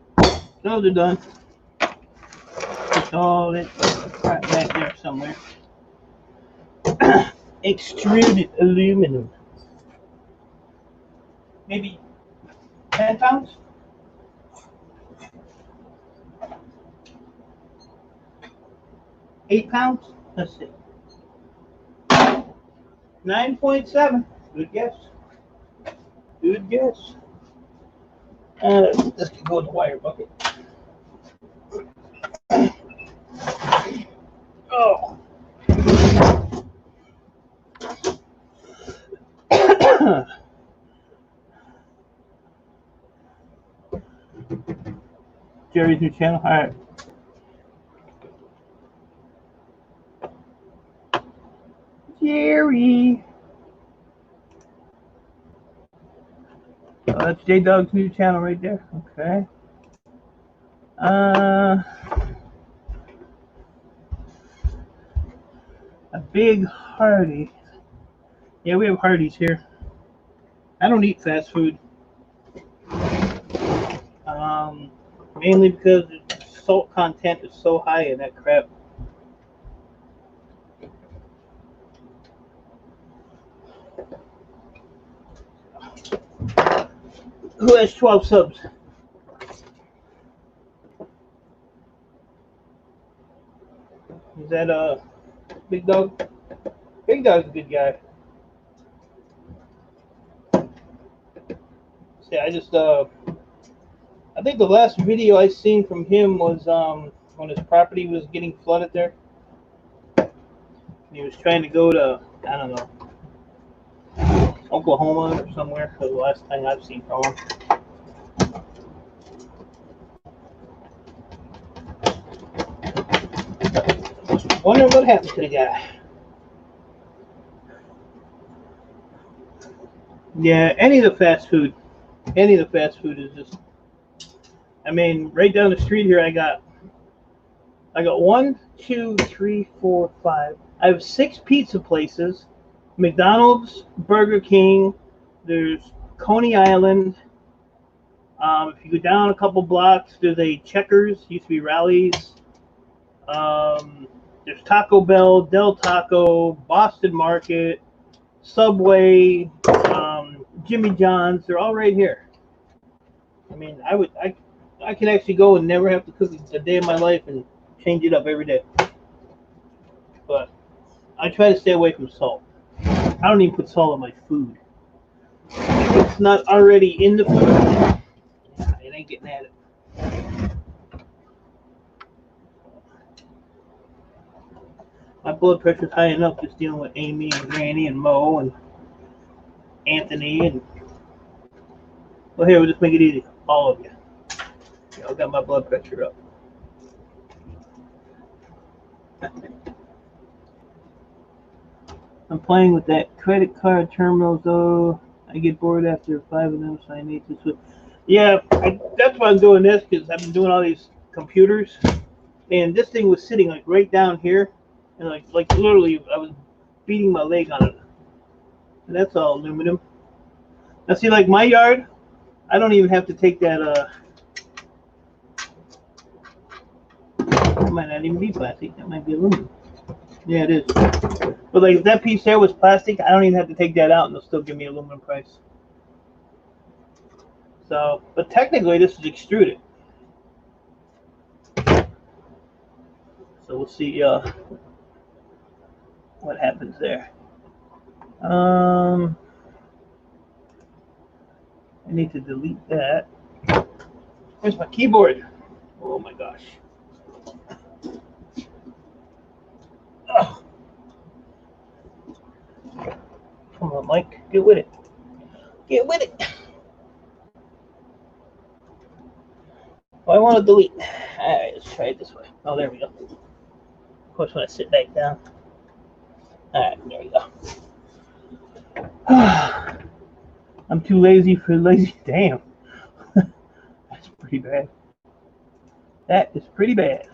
those are done. Just all that right back there somewhere. Extruded aluminum. Maybe 10 pounds? 8 pounds? Let's see. 9.7. Good guess. Good guess. This can go in the wire bucket. Oh. Jerry's new channel. All right. Jerry. Oh, that's J-Dog's new channel right there. Okay. A big Hardy. Yeah, we have Hardee's here. I don't eat fast food. Mainly because the salt content is so high in that crap. Who has 12 subs? Is that Big Dog? Big Dog's a good guy. See, I think the last video I seen from him was when his property was getting flooded there. He was trying to go to, I don't know, Oklahoma or somewhere. For the last time I've seen from him. Wonder what happened to the guy. Yeah, any of the fast food is just. I mean, right down the street here, I got 1, 2, 3, 4, 5. I have 6 pizza places. McDonald's, Burger King. There's Coney Island. If you go down a couple blocks, there's a Checkers. Used to be Rally's. There's Taco Bell, Del Taco, Boston Market, Subway, Jimmy John's. They're all right here. I mean, I can actually go and never have to cook a day of my life and change it up every day. But I try to stay away from salt. I don't even put salt in my food. If it's not already in the food, it ain't getting at it. My blood pressure's high enough just dealing with Amy and Granny and Mo and Anthony and. Well, here, we'll just make it easy. All of you. Y'all got my blood pressure up. I'm playing with that credit card terminal, though. I get bored after 5 of them, so I need to switch. Yeah, that's why I'm doing this, because I've been doing all these computers. And this thing was sitting like right down here. And like literally, I was beating my leg on it. And that's all aluminum. Now, see, like my yard, I don't even have to take that. It might not even be plastic. That might be aluminum. Yeah, it is. But like if that piece there was plastic, I don't even have to take that out, and they'll still give me aluminum price. So, but technically this is extruded. So we'll see what happens there. I need to delete that. Where's my keyboard? Oh my gosh. Ugh. Come on, Mike. Get with it. Get with it. Oh, I want to delete. Alright, let's try it this way. Oh, there we go. Of course, when I sit back down. Alright, there we go. I'm too lazy for lazy. Damn. That's pretty bad. That is pretty bad.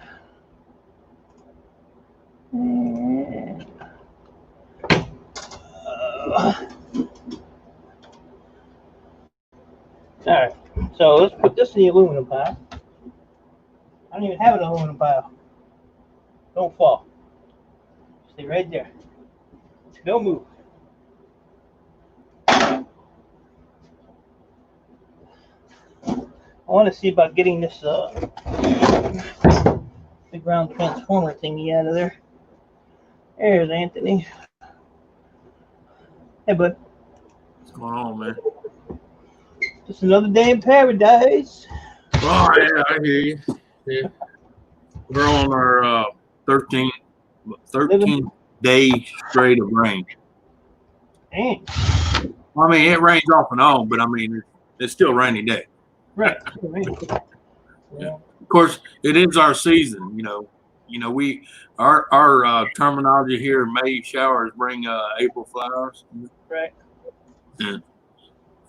Alright, so let's put this in the aluminum pile. I don't even have an aluminum pile. Don't fall. Stay right there. Don't move. I want to see about getting this big round transformer thingy out of there. There's Anthony. Hey, bud. What's going on, man? Just another day in paradise. Oh, yeah, I hear you. Yeah. We're on our 13th day straight of rain. Dang. Well, I mean, it rains off and on, but I mean, it's still a rainy day. Right. Yeah. Of course, it is our season. Our terminology here, May showers bring April flowers. Right. Yeah.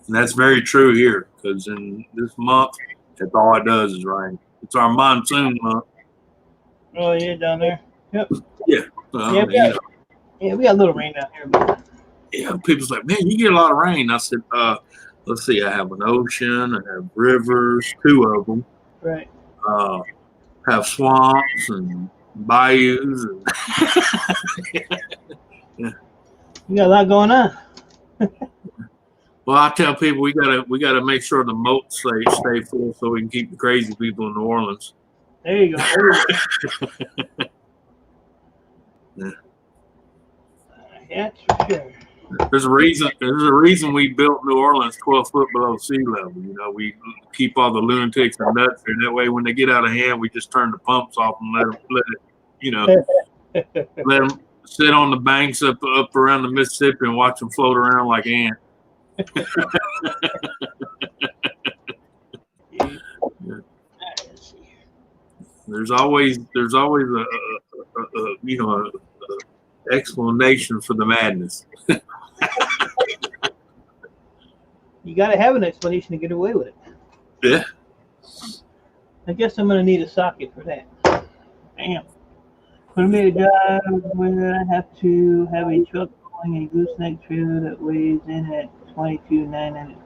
And that's very true here, because in this month, that's all it does is rain. It's our monsoon month. Oh, yeah, down there. Yep. Yeah. Well, Yeah, we got a little rain down here. But... yeah, people's like, man, you get a lot of rain. I said, let's see, I have an ocean, I have rivers, 2 of them. Right. Have swamps and bayous. And yeah. You got a lot going on. Well, I tell people we gotta make sure the moats stay full so we can keep the crazy people in New Orleans. There you go. Yeah. Yeah, for sure. There's a reason we built New Orleans 12 foot below sea level. We keep all the lunatics and nuts there. That way, when they get out of hand, we just turn the pumps off and let them sit on the banks up around the Mississippi and watch them float around like ants. Yeah. There's always a explanation for the madness. You got to have an explanation to get away with it. Yeah. I guess I'm gonna need a socket for that. Damn. Put me a job where I have to have a truck pulling a gooseneck trailer that weighs in at 22,900.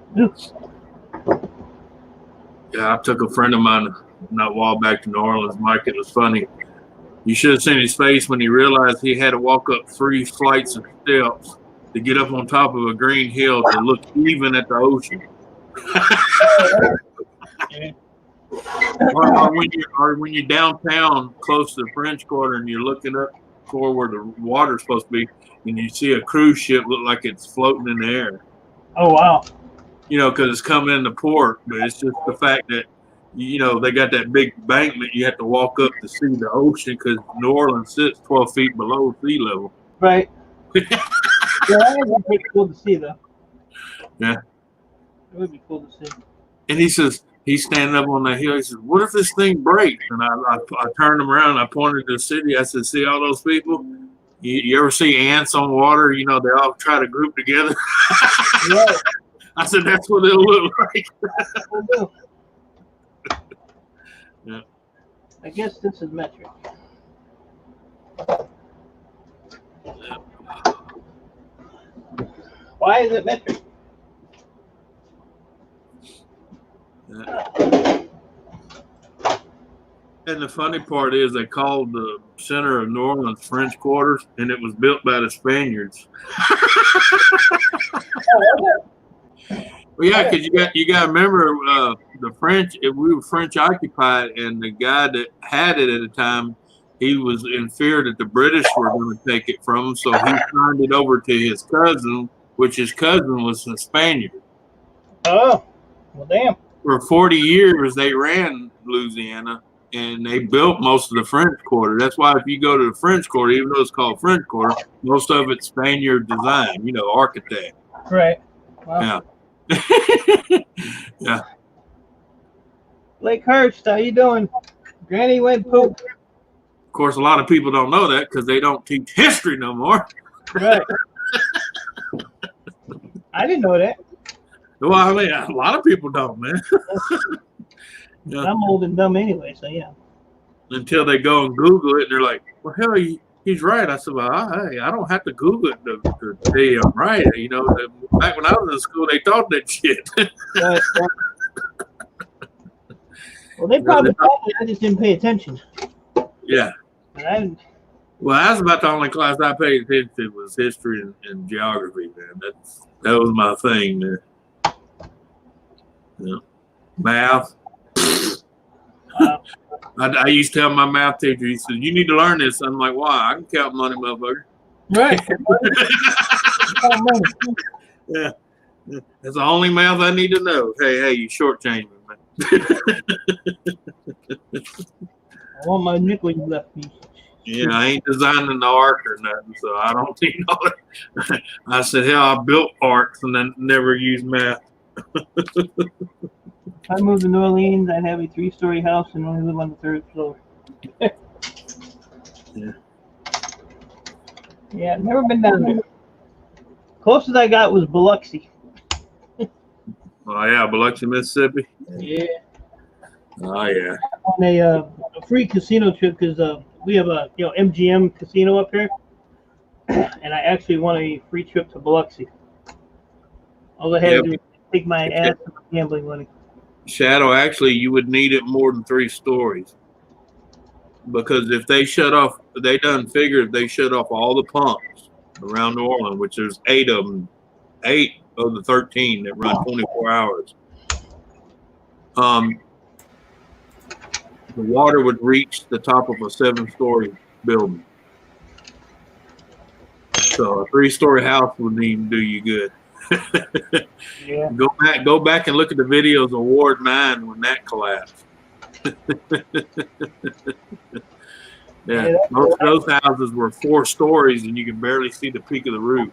Yeah, I took a friend of mine not a while back to New Orleans. Mike, it was funny. You should have seen his face when he realized he had to walk up 3 flights of steps to get up on top of a green hill to look even at the ocean. or when you're downtown close to the French Quarter and you're looking up toward where the water's supposed to be and you see a cruise ship look like it's floating in the air. Oh, wow. Because it's coming into port, but it's just the fact that they got that big embankment you have to walk up to see the ocean because New Orleans sits 12 feet below sea level. Right. Yeah, that would be pretty cool to see, though. Yeah. It would be cool to see. And he says, he's standing up on that hill. He says, what if this thing breaks? And I turned him around. I pointed to the city. I said, see all those people? You ever see ants on water? They all try to group together. Yeah. I said, that's what it'll look like. Yeah. I guess this is metric. Why is it metric? Yeah. And the funny part is they called the center of New Orleans French Quarters, and it was built by the Spaniards. Well, yeah, because you got to remember the French. If we were French occupied, and the guy that had it at the time, he was in fear that the British were going to take it from him, so he signed it over to his cousin, which his cousin was a Spaniard. Oh, well, damn. For 40 years, they ran Louisiana, and they built most of the French Quarter. That's why if you go to the French Quarter, even though it's called French Quarter, most of it's Spaniard design. Architect. Right. Wow. Yeah. Yeah. Lake Hurst, how you doing? Granny went poop. Of course, a lot of people don't know that because they don't teach history no more. Right. I didn't know that. Well, I mean, a lot of people don't, man. Yeah. I'm old and dumb anyway, so yeah. Until they go and Google it, and they're like, "Well, hell, he's right." I said, "Well, I don't have to Google it to say I'm right." Back when I was in school, they taught that shit. Right. Well, they probably taught me. I just didn't pay attention. Yeah. Well, that's about the only class I paid attention to was history and geography, man. That was my thing, man. Yeah. Math. I used to tell my math teacher, he said, "You need to learn this." I'm like, "Why? I can count money, motherfucker." Right. Yeah. That's the only math I need to know. Hey, you shortchanged me, man. I want my nickel you left me. Yeah, I ain't designing the ark or nothing, so I don't need all that. I said, hell, I built arks and then never used math. If I moved to New Orleans, I'd have a 3-story house and only live on the 3rd floor. Yeah. Yeah, I've never been down there. Closest I got was Biloxi. Oh, yeah, Biloxi, Mississippi. Yeah. Oh, yeah. On a free casino trip because we have a MGM casino up here, and I actually won a free trip to Biloxi. All I had to do was take my ass to gambling money. Shadow, actually, you would need it more than 3 stories. Because if they shut off, they done figured if they shut off all the pumps around New Orleans, which there's 8 of them, 8 of the 13 that run 24 hours. The water would reach the top of a 7-story building. So a 3-story house wouldn't even do you good. Yeah. Go back and look at the videos of Ward 9 when that collapsed. Yeah, most of those houses were 4 stories and you can barely see the peak of the roof.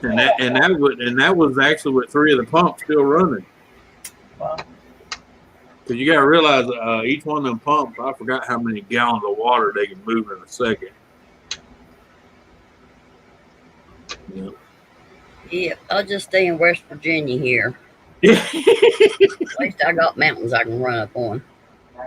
And that was actually with 3 of the pumps still running. Wow. Because you got to realize each one of them pumps, I forgot how many gallons of water they can move in a second. Yeah. Yeah, I'll just stay in West Virginia here. At least I got mountains I can run up on.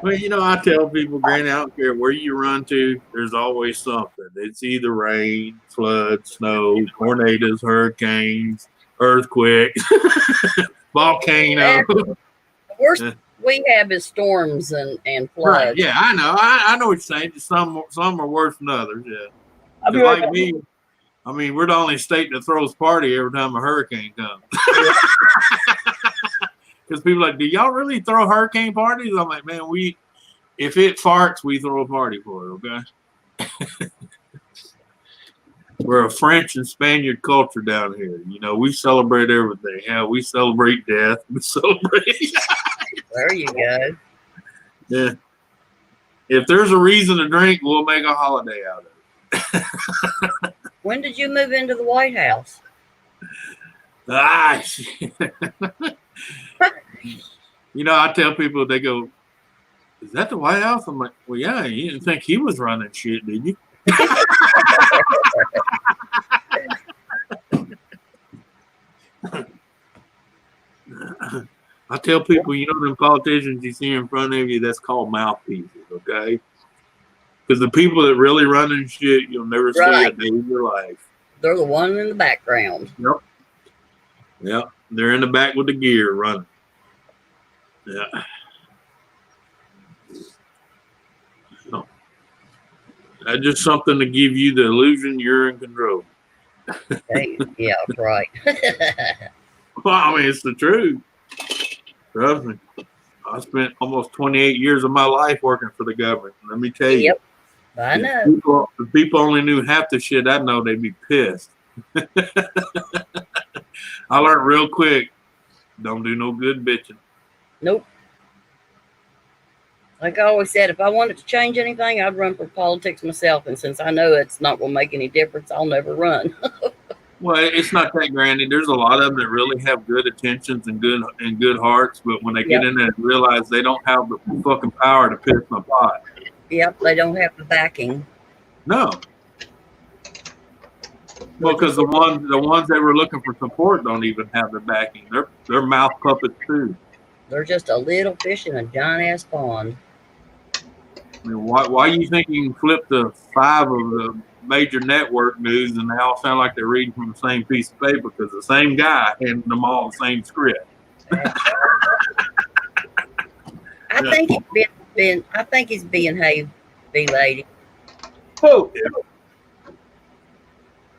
Well, I tell people, Granny, I don't care where you run to, there's always something. It's either rain, flood, snow, tornadoes, hurricanes, earthquakes, volcano. The worst we have is storms and floods. Right, yeah, I know. I know what you're saying. Just some are worse than others, yeah. I'll be right back. Me, I mean, we're the only state that throws party every time a hurricane comes. Because people are like, do y'all really throw hurricane parties? I'm like, man, if it farts, we throw a party for it, okay? We're a French and Spaniard culture down here. We celebrate everything. Hell, we celebrate death. We celebrate. There you go. Yeah. If there's a reason to drink, we'll make a holiday out of it. When did you move into the White House? I tell people, they go, is that the White House? I'm like, well, yeah, you didn't think he was running shit, did you? I tell people, them politicians you see in front of you, that's called mouthpieces, okay? Because the people that really running shit, you'll never see a day in your life. They're the one in the background. Yep. They're in the back with the gear running. Yeah. That's just something to give you the illusion you're in control. Hey, yeah, right. Well, I mean, it's the truth. Trust me. I spent almost 28 years of my life working for the government. Let me tell you. Yep, I know. If people only knew half the shit I know, they'd be pissed. I learned real quick. Don't do no good bitching. Nope. Like I always said, if I wanted to change anything, I'd run for politics myself. And since I know it's not going to make any difference, I'll never run. Well, it's not that, Granny. There's a lot of them that really have good intentions and good hearts, but when they get in there and realize they don't have the fucking power to piss my pot. Yep, they don't have the backing. No. Well, because the ones that were looking for support don't even have the backing. They're mouth puppets too. They're just a little fish in a giant ass pond. I mean, why you think you can flip the 5 of the major network news and they all sound like they're reading from the same piece of paper because the same guy handing them all the same script. I think he's being behaved, B-lady. Who? Yeah.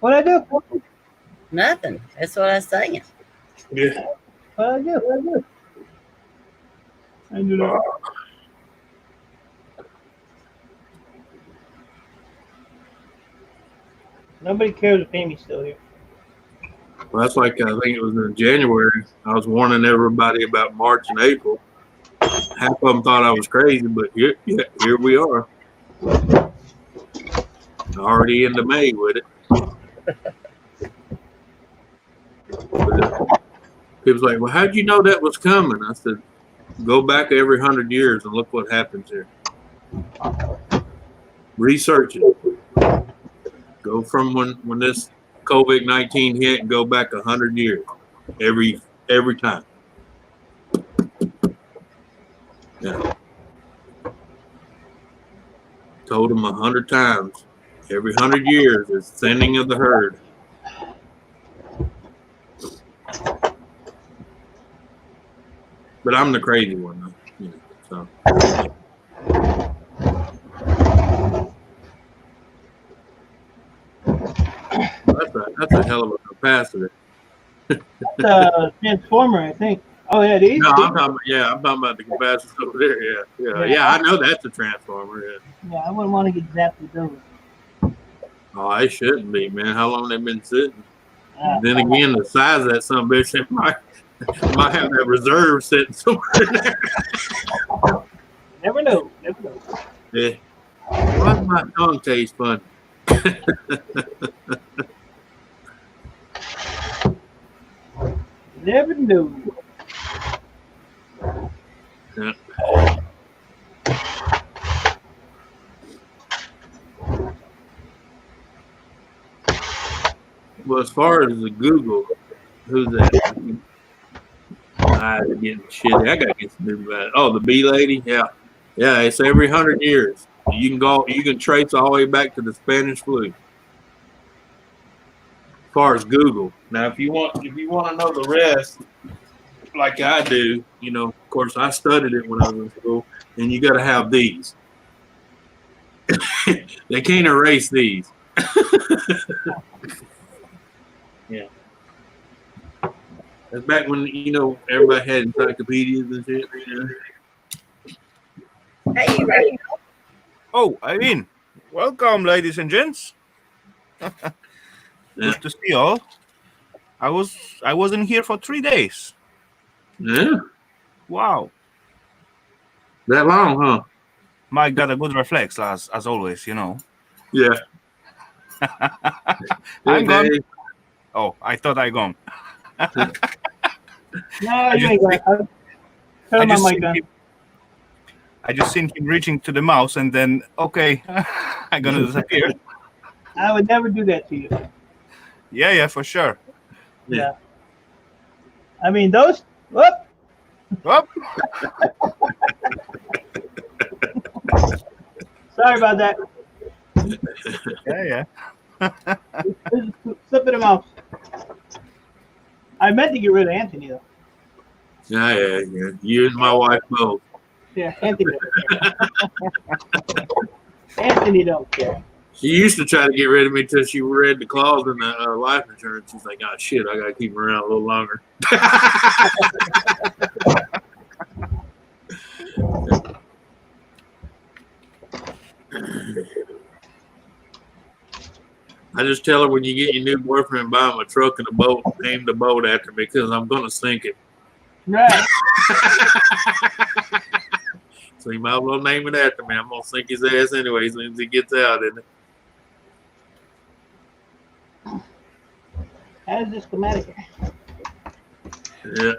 What'd I do? Nothing. That's what I was saying. Yeah. What'd I do? I do that. Nobody cares if Amy's still here. Well, that's like, I think it was in January. I was warning everybody about March and April. Half of them thought I was crazy, but here we are. Already into May with it. People's like, well, how'd you know that was coming? I said, go back every 100 years and look what happens here. Research it. Go from when this COVID-19 hit and go back 100 years. Every time. Yeah. Told them 100 times. Every 100 years is thinning of the herd. But I'm the crazy one, though. You know, so. That's a hell of a capacitor. That's a transformer, I think. Oh yeah, these. No, I'm talking about the capacitor over there. Yeah. I know that's a transformer. Yeah, I wouldn't want to get zapped with those. Oh, they shouldn't be, man. How long they been sitting? Then again, the size of that son of a bitch, it might have that reserve sitting somewhere there. Never know. Yeah. Why does my tongue taste funny? Never knew. Yeah. Well, as far as the Google, who's that? I'm getting shitty. I gotta get some new about it. Oh, the bee lady? Yeah. It's every 100 years. You can trace all the way back to the Spanish flu. As far as Google. Now, if you want to know the rest, like I do, of course, I studied it when I was in school, and you got to have these. They can't erase these. Yeah. That's back when, everybody had encyclopedias and shit. Hey, Ray. Oh, Irene. Welcome, ladies and gents. Good to see you all. I wasn't here for 3 days. Yeah. Wow. That long, huh? Mike got a good reflex, as always, Yeah. I'm gone. Oh, I thought I gone. No, you ain't got. Turn my mic on. I just seen him reaching to the mouse, and then I'm gonna disappear. I would never do that to you. Yeah, for sure. Yeah. I mean, those. Whoop. Whoop. Sorry about that. Yeah. Slip in the mouse. I meant to get rid of Anthony though. Yeah. You and my wife both. Yeah, Anthony don't care. Anthony don't care. She used to try to get rid of me until she read the clause in the life insurance. She's like, "Oh shit, I gotta keep her around a little longer." I just tell her when you get your new boyfriend, buy him a truck and a boat, name the boat after me because I'm gonna sink it. Right. So you might as well name it after me. I'm gonna sink his ass anyway as soon as he gets out, isn't it? How does this schematic? Yeah.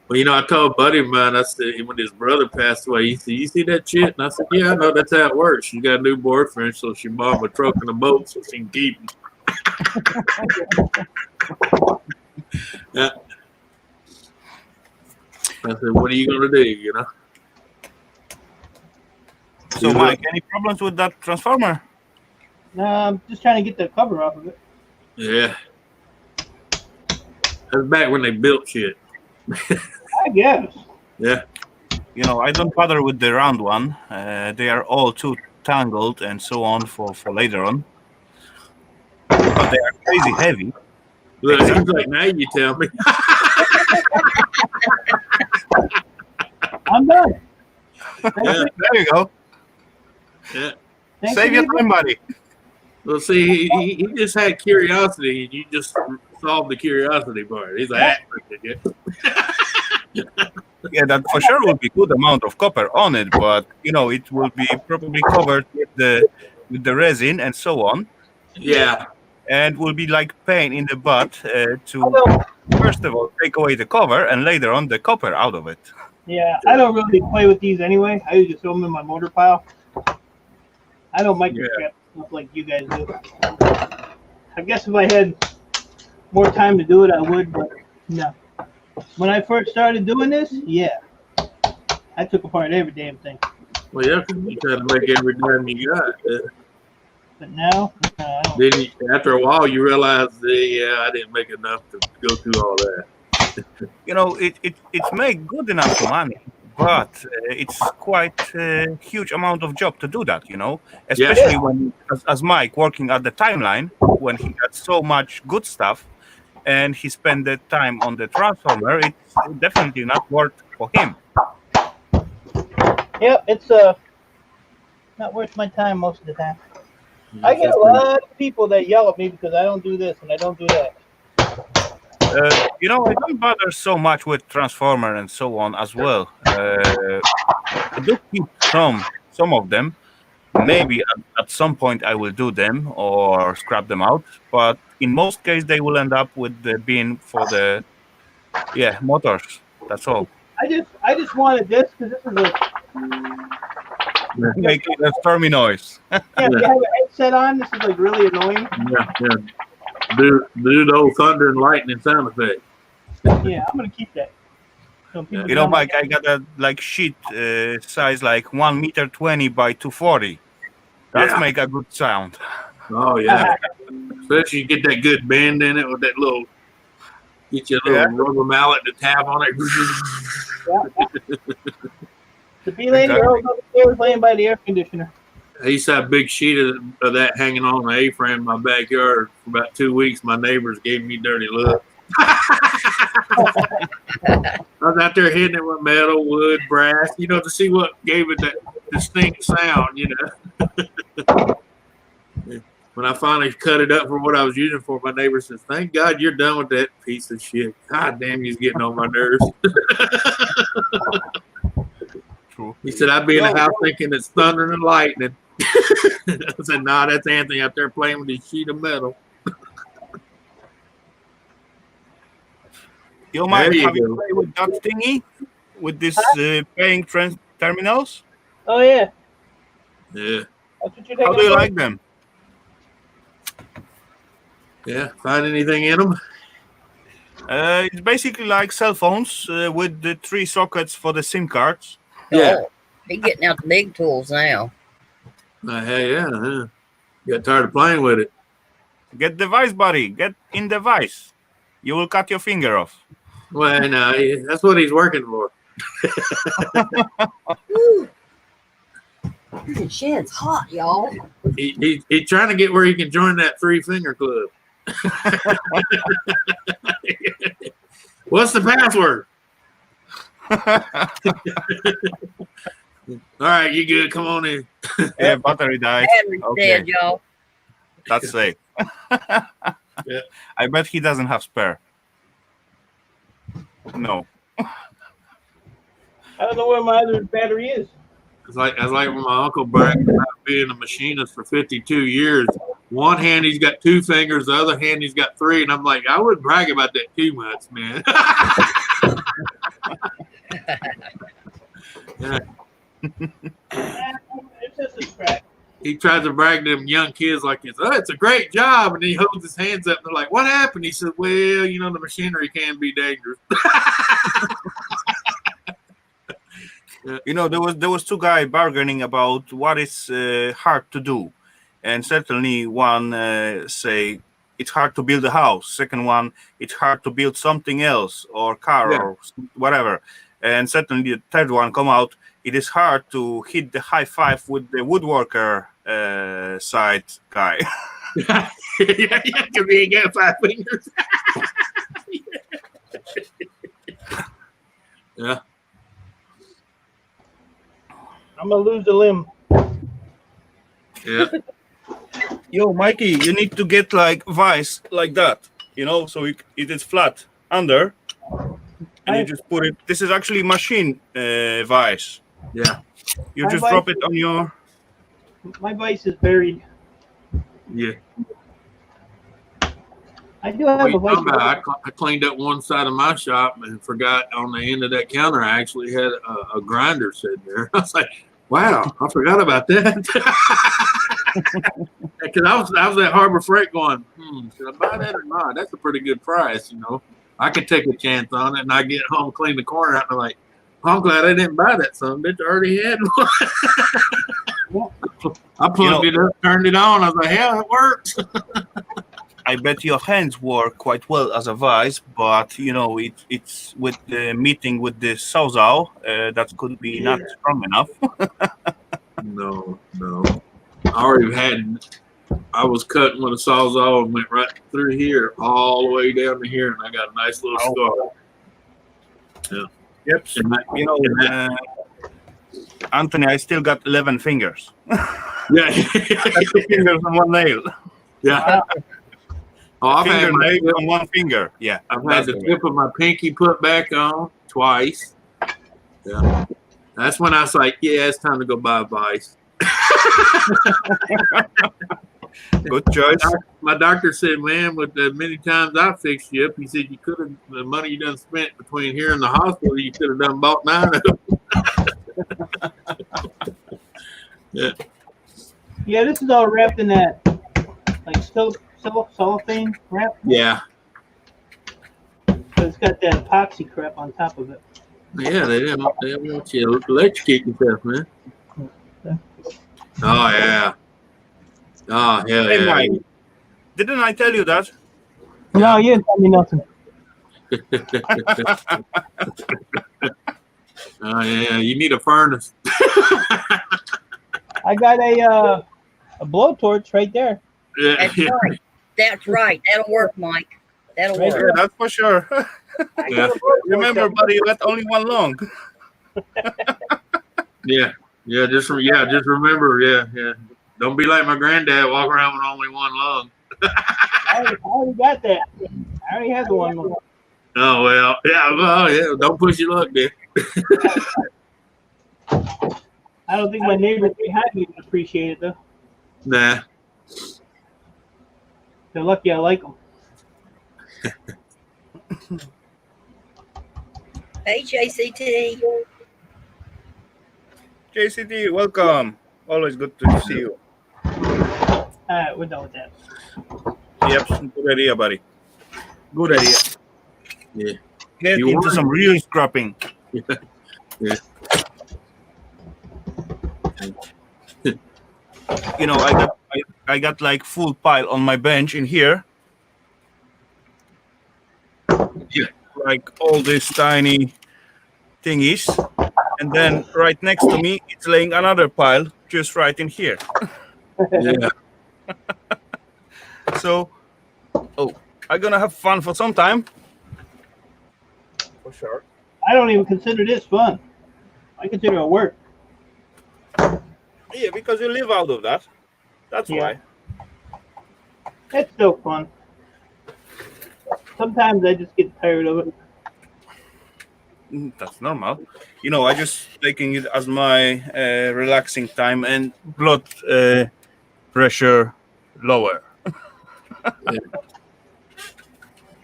Well, you know, I told a buddy of mine, I said, when his brother passed away, he said, "You see that shit?" And I said, "Yeah, I know. That's how it works. She got a new boyfriend, so she bought him a truck and a boat so she can keep him." Yeah. I said, "What are you going to do, you know?" So, Mike, any problems with that transformer? No, I'm just trying to get the cover off of it. Yeah. That's back when they built shit. I guess. Yeah. You know, I don't bother with the round one. They are all too tangled and so on for later on. But they are crazy heavy. Look, he's like, now you tell me. I'm done. Yeah. There you go. Yeah. Thanks Save for your leaving. time, buddy. Well, see, he just had curiosity, and you just solved the curiosity part. He's like, Yeah, that for sure will be good amount of copper on it, but you know it will be probably covered with the resin and so on, yeah. and will be like pain in the butt to first of all take away the cover and later on the copper out of it. Yeah, I don't really play with these anyway. I usually throw them in my motor pile. I don't microscrap stuff like you guys do. I guess if I had more time to do it, I would, but no. When I first started doing this, yeah, I took apart every damn thing. Well, yeah, you try to make every dime you got. But now, I don't. Then after a while, you realize, yeah, I didn't make enough to go through all that. You know, it's make good enough money, but it's quite a huge amount of job to do that. You know, especially when as Mike working at the timeline when he got so much good stuff. And he spent the time on the transformer, it's definitely not worth for him. Yeah, it's not worth my time most of the time. I get a lot of people that yell at me because I don't do this and I don't do that. You know, I don't bother so much with transformer and so on as well. I do keep some of them. Maybe at some point I will do them or scrap them out, but in most cases they will end up with the bin for the motors. That's all. I just wanted this because this is a making a stormy noise. If you have a headset on, this is like really annoying. Yeah. Do the old thunder and lightning sound effect. Yeah, I'm gonna keep that. So You know, Mike, I got a like sheet size like 1.20 meters by 240. That's make a good sound. Oh yeah, especially you get that good bend in it with that little. Get your little rubber mallet to tap on it. The bee lady girl's upstairs laying by the air conditioner. I used to have a big sheet of that hanging on the A-frame in my backyard for about 2 weeks. My neighbors gave me dirty looks. I was out there hitting it with metal, wood, brass, you know, to see what gave it that distinct sound, you know. When I finally cut it up for what I was using for, my neighbor says, "Thank God you're done with that piece of shit. God damn, he's getting on my nerves." True. He said, "I'd be in the house thinking it's thunder and lightning." I said, "Nah, that's Anthony out there playing with his sheet of metal." Yo, Mike, have you played with that thingy? With this paying terminals? Oh, yeah. Yeah. That's what you're How do you like them? Yeah. Find anything in them? It's basically like cell phones with the 3 sockets for the SIM cards. Yeah. Oh, he's getting out the big tools now. Hey, yeah. Got tired of playing with it. Get the vice, buddy. Get in the vice. You will cut your finger off. Well, no, that's what he's working for. The shed's hot, y'all. He's trying to get where he can join that 3-finger club. What's the password? All right, you good? Come on in. Yeah, battery died. Battery's Okay. dead, y'all. That's safe. Yeah. I bet he doesn't have spare. No. I don't know where my other battery is. It's like when my uncle bragged about being a machinist for 52 years. One hand he's got 2 fingers, the other hand he's got 3, and I'm like, I wouldn't brag about that too much, man. Yeah. It's just a scratch. He tries to brag to them young kids like it's a great job, and he holds his hands up and they're like, what happened? He said, well, the machinery can be dangerous. There was 2 guys bargaining about what is hard to do, and certainly one say it's hard to build a house. Second one, it's hard to build something else or car or whatever. And certainly the third one come out. It is hard to hit the high five with the woodworker side guy. Yeah, because he ain't got 5 fingers. Yeah. I'm gonna lose a limb. Yeah. Yo, Mikey, you need to get like vise like that, so it is flat under, and you just put it. This is actually machine vise. Yeah. You just drop it on your. My vice is buried. Yeah. I do have a vice. I cleaned up one side of my shop and forgot on the end of that counter I actually had a grinder sitting there. I was like, wow, I forgot about that. Because I was at Harbor Freight going, should I buy that or not? That's a pretty good price, I could take a chance on it, and I get home, clean the corner out, and I'm like, I'm glad I didn't buy that son bitch. I already had one. I plugged it up, turned it on. I was like, yeah, it works. I bet your hands work quite well as a vise, but it's with the meeting with the sawzall that could be not strong enough. No. I was cutting with a sawzall and went right through here, all the way down to here, and I got a nice little scar. Yeah. Yep. Anthony, I still got 11 fingers. Yeah. 2 fingers on one nail. Yeah. I've had on one finger. Yeah. I've had the tip of my pinky put back on twice. Yeah. That's when I was like, yeah, it's time to go buy a vise. Good choice. My doctor said, man, with the many times I fixed you up, he said the money you done spent between here and the hospital, you could have done bought 9 of them. Yeah. Yeah, this is all wrapped in that like cellophane wrap. Yeah. But it's got that epoxy crap on top of it. Yeah, they didn't want you to electrocute yourself, man. Oh yeah. Oh hell Hey, yeah. Mike, didn't I tell you that? No, you didn't tell me nothing. Oh yeah, you need a furnace. I got a blowtorch right there. Yeah. That's right. That's right. That'll work, Mike. That'll Right work. Yeah, that's for sure. Yeah. Remember, buddy, you got only one long. Yeah. Just remember. Yeah. Don't be like my granddad, walk around with only one lung. I already got that. I already have the one. Oh well, yeah. Don't push your luck, dude. I don't think my neighbors behind me would appreciate it though. Nah. They're lucky I like them. Hey, JCT. JCT, welcome. Always good to see you. Alright, we're done with that. Yep, good idea, buddy. Good idea. Yeah. Get You into want- some real scrapping. Yeah. I got like full pile on my bench in here. Yeah. Like all these tiny thingies. and then right next to me, it's laying another pile just right in here. Yeah. So, I'm gonna have fun for some time. For sure. I don't even consider this fun. I consider it work. Yeah, because you live out of that. That's Yeah. why. It's still fun. Sometimes I just get tired of it. That's normal. I just taking it as my relaxing time and blood pressure lower.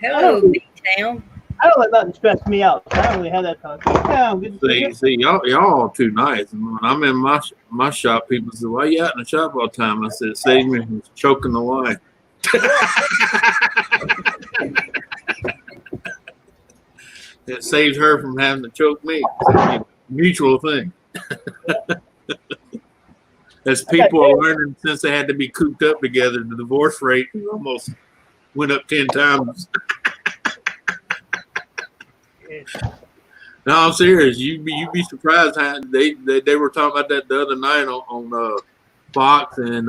Hello, B-Town. I don't let nothing stress me out. I don't really have that kind of thing. Yeah, I'm good to see you. See, y'all are too nice. And when I'm in my shop, people say, "Why you out in the shop all the time?" I said, "Save me from choking the wife." It saves her from having to choke me. It's a mutual thing. As people are learning since they had to be cooped up together, the divorce rate almost went up 10 times. No, I'm serious. You'd be surprised how they were talking about that the other night on Fox and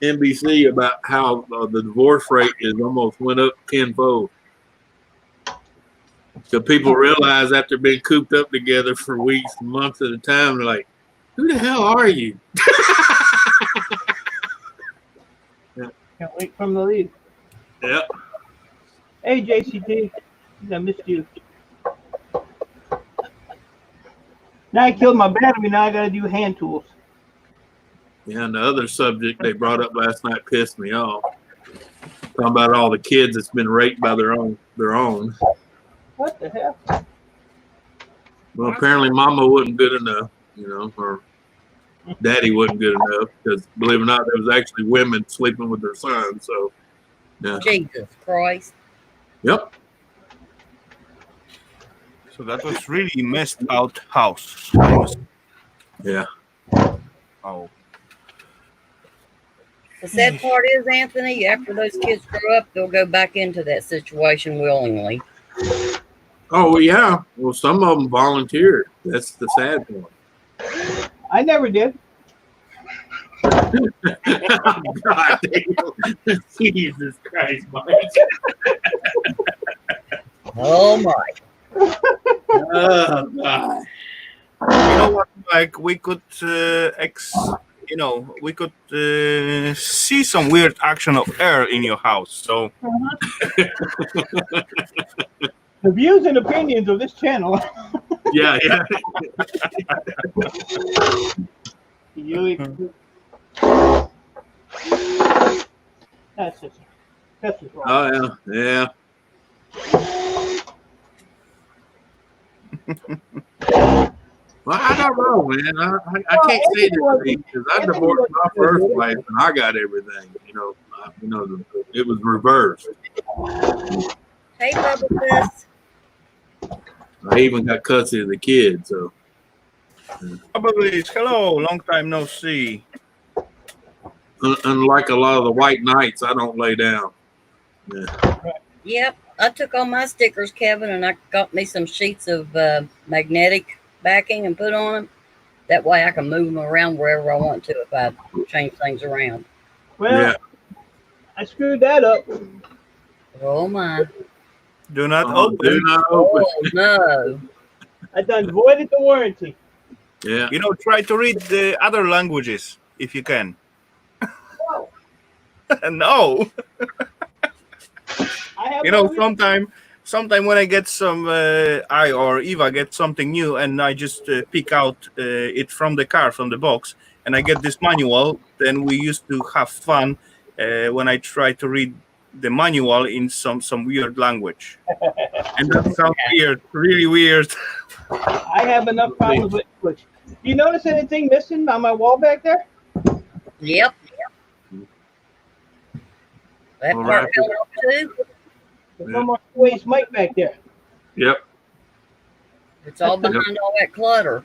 NBC about how the divorce rate is almost went up tenfold. So people realize after being cooped up together for weeks and months at a time, they're like, "Who the hell are you?" Can't wait for him to leave. Yeah. Hey, JCT. I missed you. Now I killed my battery. Now I got to do hand tools. Yeah, and the other subject they brought up last night pissed me off. Talking about all the kids that's been raped by their own. What the hell? Well, apparently Mama wasn't good enough, or Daddy wasn't good enough because, believe it or not, there was actually women sleeping with their sons. So, yeah. Jesus Christ. Yep. So that was really messed out house. Yeah. Oh. The sad part is, Anthony, after those kids grow up, they'll go back into that situation willingly. Oh, yeah. Well, some of them volunteered. That's the sad part. I never did. God damn. Jesus Christ, Mike. Oh, my. Oh, God. You know what? Like we could, we could see some weird action of air in your house. So The views and opinions of this channel. Yeah. That's just wrong. Oh, yeah. Well, I don't know, man. I can't say this because I divorced my first wife and I got everything. It was reversed. Hey, Bubba Fist. I even got custody of the kids. So, probably hello, long time no see. unlike a lot of the white knights, I don't lay down. Yeah. Yep, I took all my stickers, Kevin, and I got me some sheets of magnetic backing and put on them. That way I can move them around wherever I want to if I change things around. Well, Yeah. I screwed that up. Oh, my. Do not Oh, open. do not open. Oh, no. I done voided the warranty. Yeah. Try to read the other languages if you can. No. I have Sometime when I get some, I or Eva get something new, and I just pick out it from the car, from the box, and I get this manual. Then we used to have fun when I try to read the manual in some weird language, and that sounds weird, really weird. I have enough problems with English. Do you notice anything missing on my wall back there? Yep. That All part right. fell off too. There's no more waste mic back there. Yep. It's all behind all that clutter.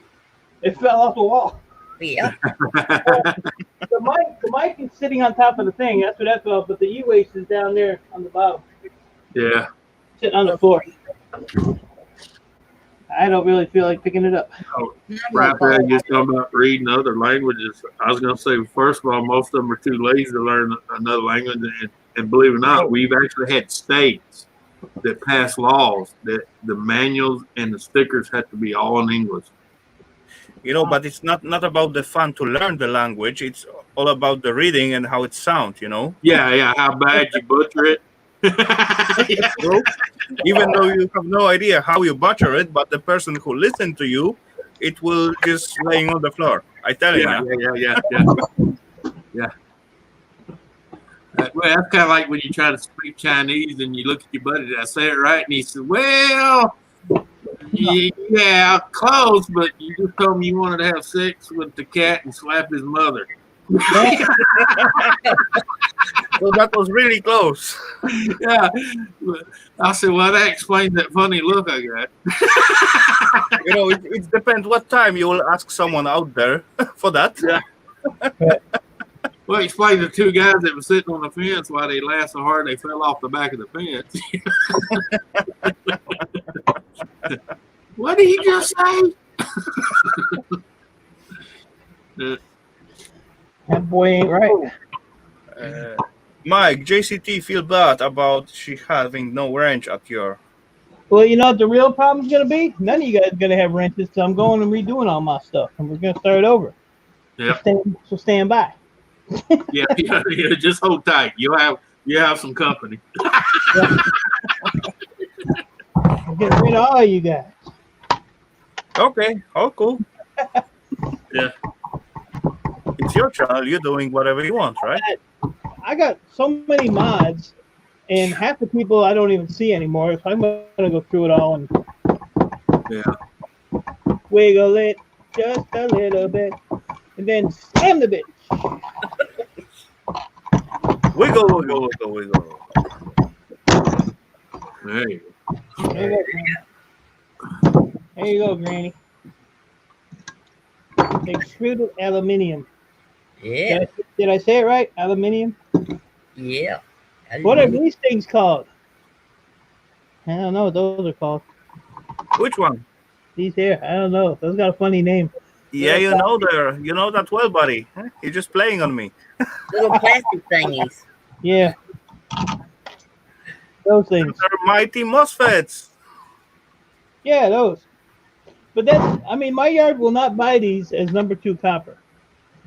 It fell off the wall. Yeah. The mic is sitting on top of the thing. That's what that fell. But the e-waste is down there on the bottom, Yeah. sitting on the floor. I don't really feel like picking it up. Oh, I'm right gonna there, follow. just talking about reading other languages. I was going to say, first of all, most of them are too lazy to learn another language. And believe it or not, we've actually had states that pass laws that the manuals and the stickers have to be all in English. But it's not about the fun to learn the language. It's all about the reading and how it sounds. Yeah, how bad you butcher it. Yeah. True. Even though you have no idea how you butcher it, but the person who listens to you, it will just laying on the floor. I telling Yeah. Well, that's kind of like when you try to speak Chinese and you look at your buddy, did I say it right? And he says, well, yeah, close, but you just told me you wanted to have sex with the cat and slap his mother. So that was really close. Yeah. I said, well, that explains that funny look I got. It depends what time you will ask someone out there for that. Yeah. Well, explain the two guys that were sitting on the fence why they laughed so hard they fell off the back of the fence. What did he just say? That boy ain't right. Mike, JCT feel bad about she having no range at your. Well, you know what the real problem's gonna be? None of you guys are gonna have wrenches, so I'm going and redoing all my stuff, and we're gonna start over. Yeah. So stand by. Yeah, just hold tight. You have some company. I'm getting rid of all you guys. Okay, cool. Yeah. It's your channel. You're doing whatever you want, right? I got so many mods, and half the people I don't even see anymore. So I'm gonna go through it all and wiggle it just a little bit, and then slam the bitch. Wiggle. Hey. There you go, Granny. Extruded aluminium. Yeah. Did I say it right? Aluminium? Yeah. What are these things called? I don't know what those are called. Which one? These here. I don't know. Those got a funny name. Yeah, you know that well, buddy. You're just playing on me. Little plastic thingies. Yeah. Those things. They're mighty MOSFETs. Yeah, those. But my yard will not buy these as number 2 copper.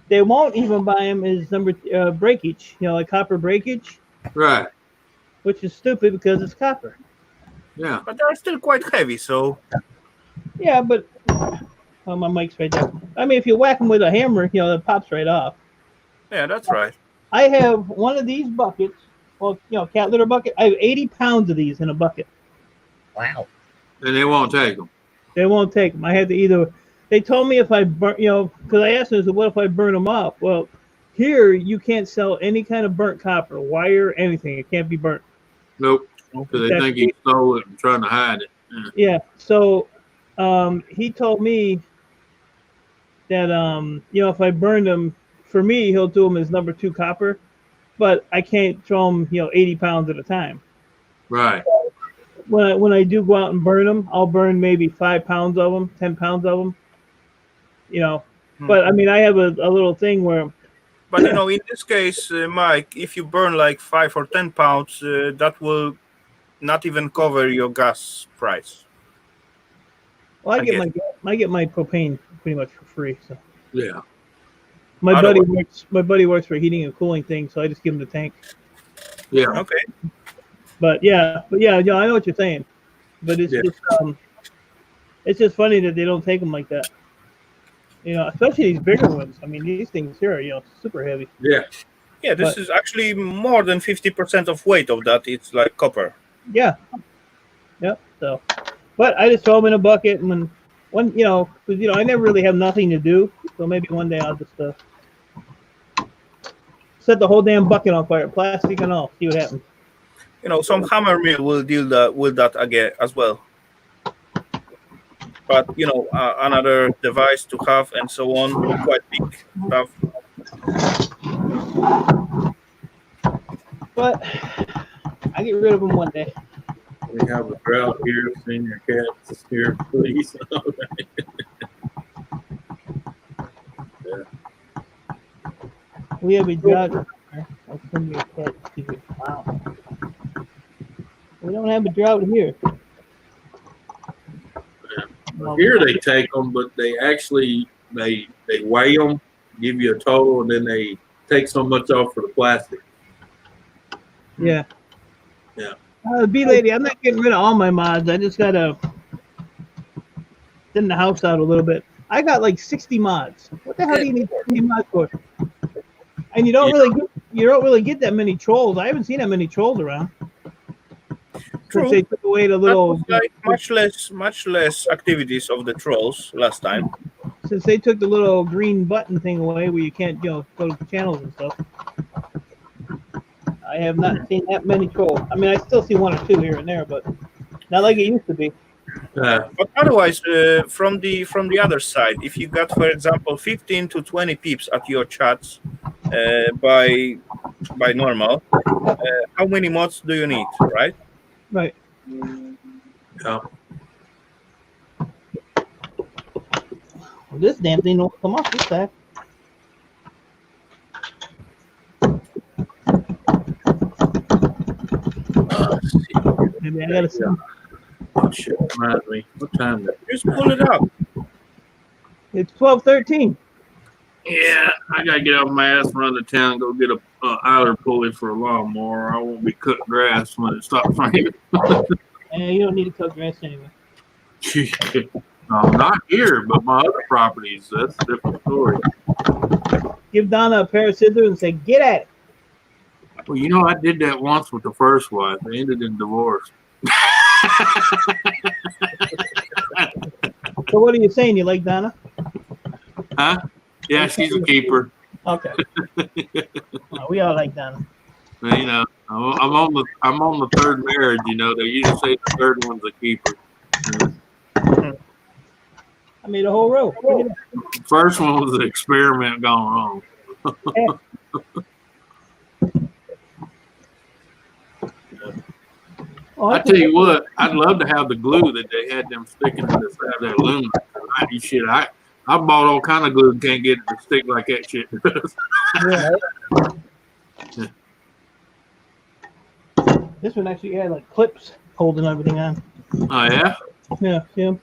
They won't even buy them as number breakage, like copper breakage. Right. Which is stupid because it's copper. Yeah. But they're still quite heavy, so. Yeah, but my mic's right there. I mean, if you whack them with a hammer, it pops right off. Yeah, that's right. I have one of these buckets. Well, cat litter bucket. I have 80 pounds of these in a bucket. Wow. And they won't take them. They won't take them. I had to either. They told me if I burn, because I asked them, I said, what if I burn them off? Well, here you can't sell any kind of burnt copper, wire, anything. It can't be burnt. Nope. Because they think he stole it and trying to hide it. Yeah. So he told me that, if I burned them, for me, he'll do them as number 2 copper, but I can't throw them, 80 pounds at a time. Right. When I do go out and burn them, I'll burn maybe 5 pounds of them, 10 pounds of them, But I mean, I have a little thing where. But in this case, Mike, if you burn like 5 or 10 pounds, that will not even cover your gas price. Well, I get my propane pretty much for free. So. Yeah. My buddy works for a heating and cooling thing, so I just give him the tank. Yeah. Okay. But yeah, I know what you're saying. But it's it's just funny that they don't take them like that. Especially these bigger ones. I mean, these things here are super heavy. Yeah. Yeah, this is actually more than 50% of weight of that. It's like copper. Yeah. Yep. So, but I just throw them in a bucket, and when because I never really have nothing to do, so maybe one day I'll just set the whole damn bucket on fire, plastic and all, see what happens. Some hammer mill will deal with that again as well. But another device to have and so on, quite big stuff. But I get rid of them one day. We have a drought here. Senior cats here, please. We have a drought. I'll send you a cat to you. Wow. We don't have a drought here. Well, here they take them, but they actually they weigh them, give you a total, and then they take so much off for the plastic. Yeah. Yeah. Bee lady, I'm not getting rid of all my mods. I just gotta thin the house out a little bit. I got like 60 mods. What the hell do you need 60 mods for? And you don't really get that many trolls. I haven't seen that many trolls around. True. Since they took away the little like much less activities of the trolls last time. Since they took the little green button thing away where you can't go to channels and stuff. I have not seen that many trolls. I mean, I still see one or two here and there, but not like it used to be. But otherwise, from the other side, if you got, for example, 15 to 20 peeps at your chats by normal, how many mods do you need, right? Right. Yeah. Well, this damn thing don't come off this side. Maybe I gotta see. Oh shit! Reminds me. What time is it? Just pull it up. It's 12:13. Yeah, I gotta get off my ass, run to town, and go get a Eiler pulley for a lawnmower. I won't be cutting grass when it stops raining. You don't need to cut grass anyway. No, not here, but my other properties. That's a different story. Give Donna a pair of scissors and say, "Get at it." Well, you know, I did that once with the first wife. It ended in divorce. So what are you saying? You like Donna? Huh? Yeah, she's a keeper. Okay. Well, we all like Donna. You know, I'm on the third marriage. You know, they usually say the third one's a keeper. I made a whole row. First one was an experiment gone wrong. I tell you what, I'd love to have the glue that they had them sticking in the side of that aluminum. I bought all kind of glue and can't get it to stick like that shit does. Yeah. This one actually had like clips holding everything on. Oh yeah? Yeah, yeah.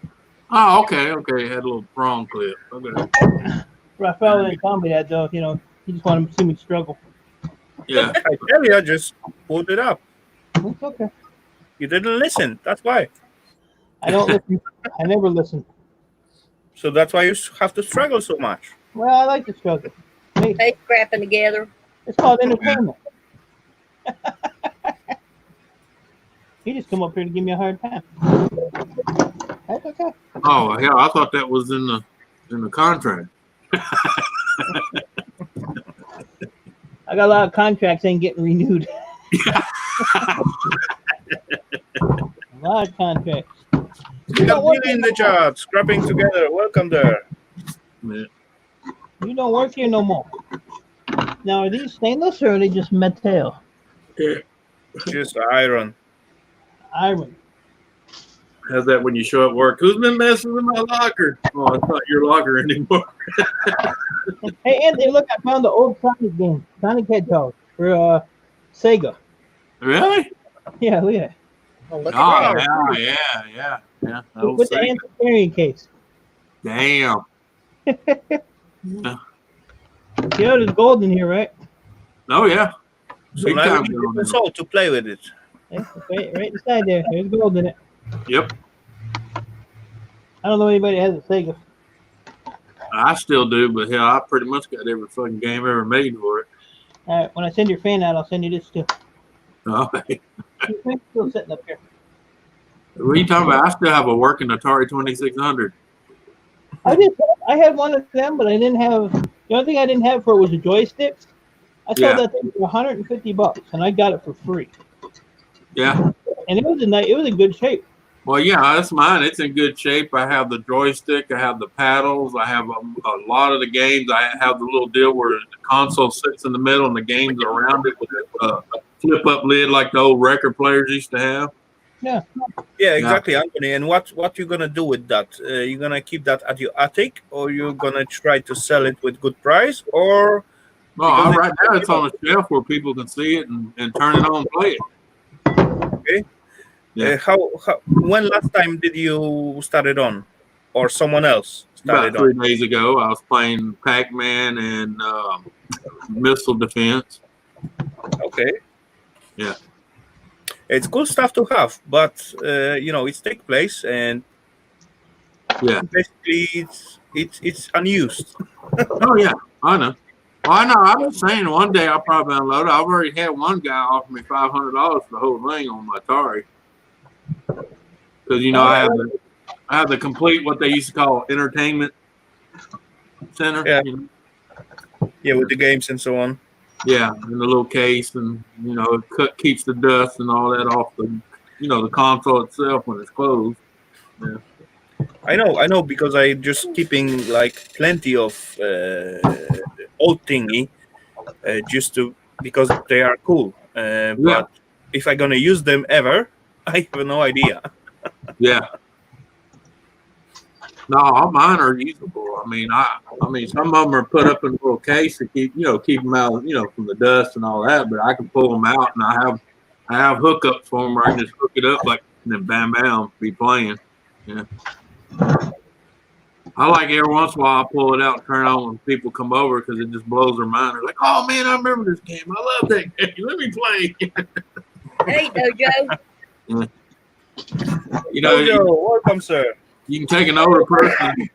Oh, okay. It had a little prong clip. Okay. Raphael didn't tell me that though, you know, he just wanted to see me struggle. Yeah. I tell you, I just pulled it up. It's okay. You didn't listen. That's why. I don't listen. I never listen. So that's why you have to struggle so much. Well, I like to struggle. Hey, They scrapping together. it's called entertainment. He just come up here to give me a hard time. That's okay. Oh hell, I thought that was in the contract. I got a lot of contracts ain't getting renewed. A lot of contracts. You got Billy in the chat, scrapping together. Welcome there. Yeah. You don't work here no more. Now, are these stainless or are they just metal? Yeah. Just iron. Iron. How's that when you show up work? Who's been messing with my locker? Oh, it's not your locker anymore. Hey, Anthony, look, I found the old Sonic game. Sonic Hedgehog for Sega. Really? Yeah, look at that. Oh, look Oh, at that. yeah. With the anti-carrying case. Damn. You know, there's gold in here, right? Oh, yeah. So Big now time you need gold a in console to play with it. Yeah, right inside there. There's gold in it. Yep. I don't know anybody that has a Sega. I still do, but hell, I pretty much got every fucking game ever made for it. All right, when I send your fan out, I'll send you this too. All right. It's still sitting up here. What are you talking about? I still have a working Atari 2600. I had one of them, but I didn't have. The only thing I didn't have for it was a joystick. I sold that thing for $150, and I got it for free. Yeah. And it was in good shape. Well, yeah, that's mine. It's in good shape. I have the joystick. I have the paddles. I have a lot of the games. I have the little deal where the console sits in the middle and the games are around it with a flip-up lid like the old record players used to have. Yeah. Yeah, exactly, Anthony. And what you gonna do with that? You gonna keep that at your attic, or you gonna try to sell it with good price, or No, because it's right now it's on a shelf where people can see it and turn it on and play it. okay. Yeah. How when last time did you start it on, or someone else About started on? 3 days ago, I was playing Pac-Man and Missile Defense. Okay, Yeah. it's cool stuff to have, but it's take place and Yeah. basically it's unused. Oh yeah, I know. Well, I know. I'm just saying. One day I'll probably unload it. I've already had one guy offer me $500 for the whole thing on my Atari because I have the complete what they used to call entertainment center. Yeah, yeah, with the games and so on. Yeah, in the little case, and it keeps the dust and all that off the console itself when it's closed. Yeah. I know, because I just keeping like plenty of old thingy, just to because they are cool. Yeah. But if I'm gonna use them ever, I have no idea. Yeah. No, all mine are usable. I mean, some of them are put up in a little case to keep them out, from the dust and all that. But I can pull them out, and I have hookups for them where I can just hook it up and then bam, bam, be playing. Yeah. I like every once in a while I pull it out and turn it on when people come over because it just blows their mind. They're like, "Oh man, I remember this game. I love that game. Let me play." Hey, Dojo. Dojo, welcome, sir. You can take an older person.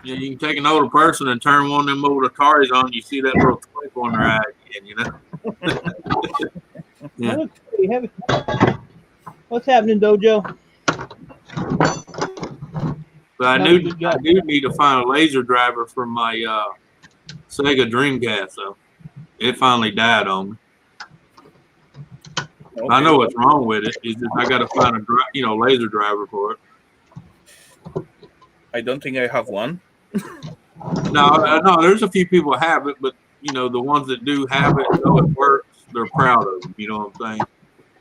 Yeah, you can take an older person and turn one of them old Ataris on. You see that little twinkle on their eye again, Yeah. That looks pretty heavy. What's happening, Dojo? But I do need to find a laser driver for my Sega Dreamcast. So it finally died on me. Okay. I know what's wrong with it. It's just I got to find a laser driver for it. I don't think I have one. No, there's a few people have it, but the ones that do have it know it works. They're proud of it. You know what I'm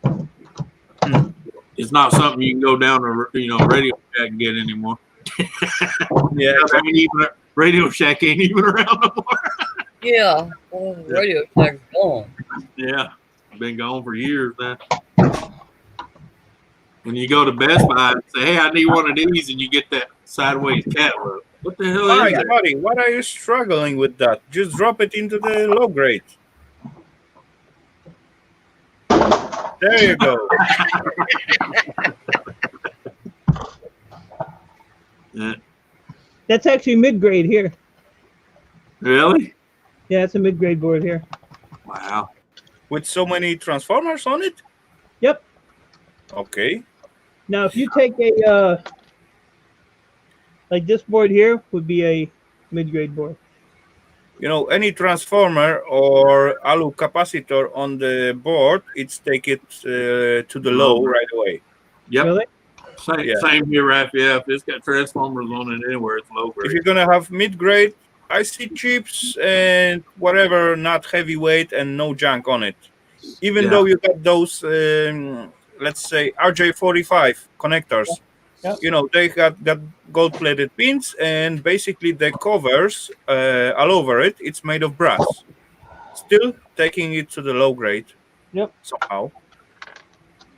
saying? It's not something you can go down to Radio Shack and get anymore. Yeah, Radio Shack ain't even around no more. Yeah. Radio Shack's gone. Yeah, been gone for years now. When you go to Best Buy and say, "Hey, I need one of these," and you get that sideways cat look. What the hell is that? buddy, what are you struggling with that? Just drop it into the low grade. There you go. Yeah. That's actually mid-grade here. Really? Yeah, it's a mid-grade board here. Wow. With so many transformers on it? Yep. Okay. Now, if you take a like this board here would be a mid-grade board. Any transformer or alu capacitor on the board, it's take it to the low right away. Yep. Really? Same here, Raph. Yeah, if it's got transformers on it anywhere, it's low grade. If you're gonna have mid-grade IC chips and whatever, not heavyweight and no junk on it, even though you got those, let's say RJ45 connectors. Yeah. They got gold-plated pins, and basically the covers all over it. It's made of brass. Still taking it to the low grade. Yep. Somehow.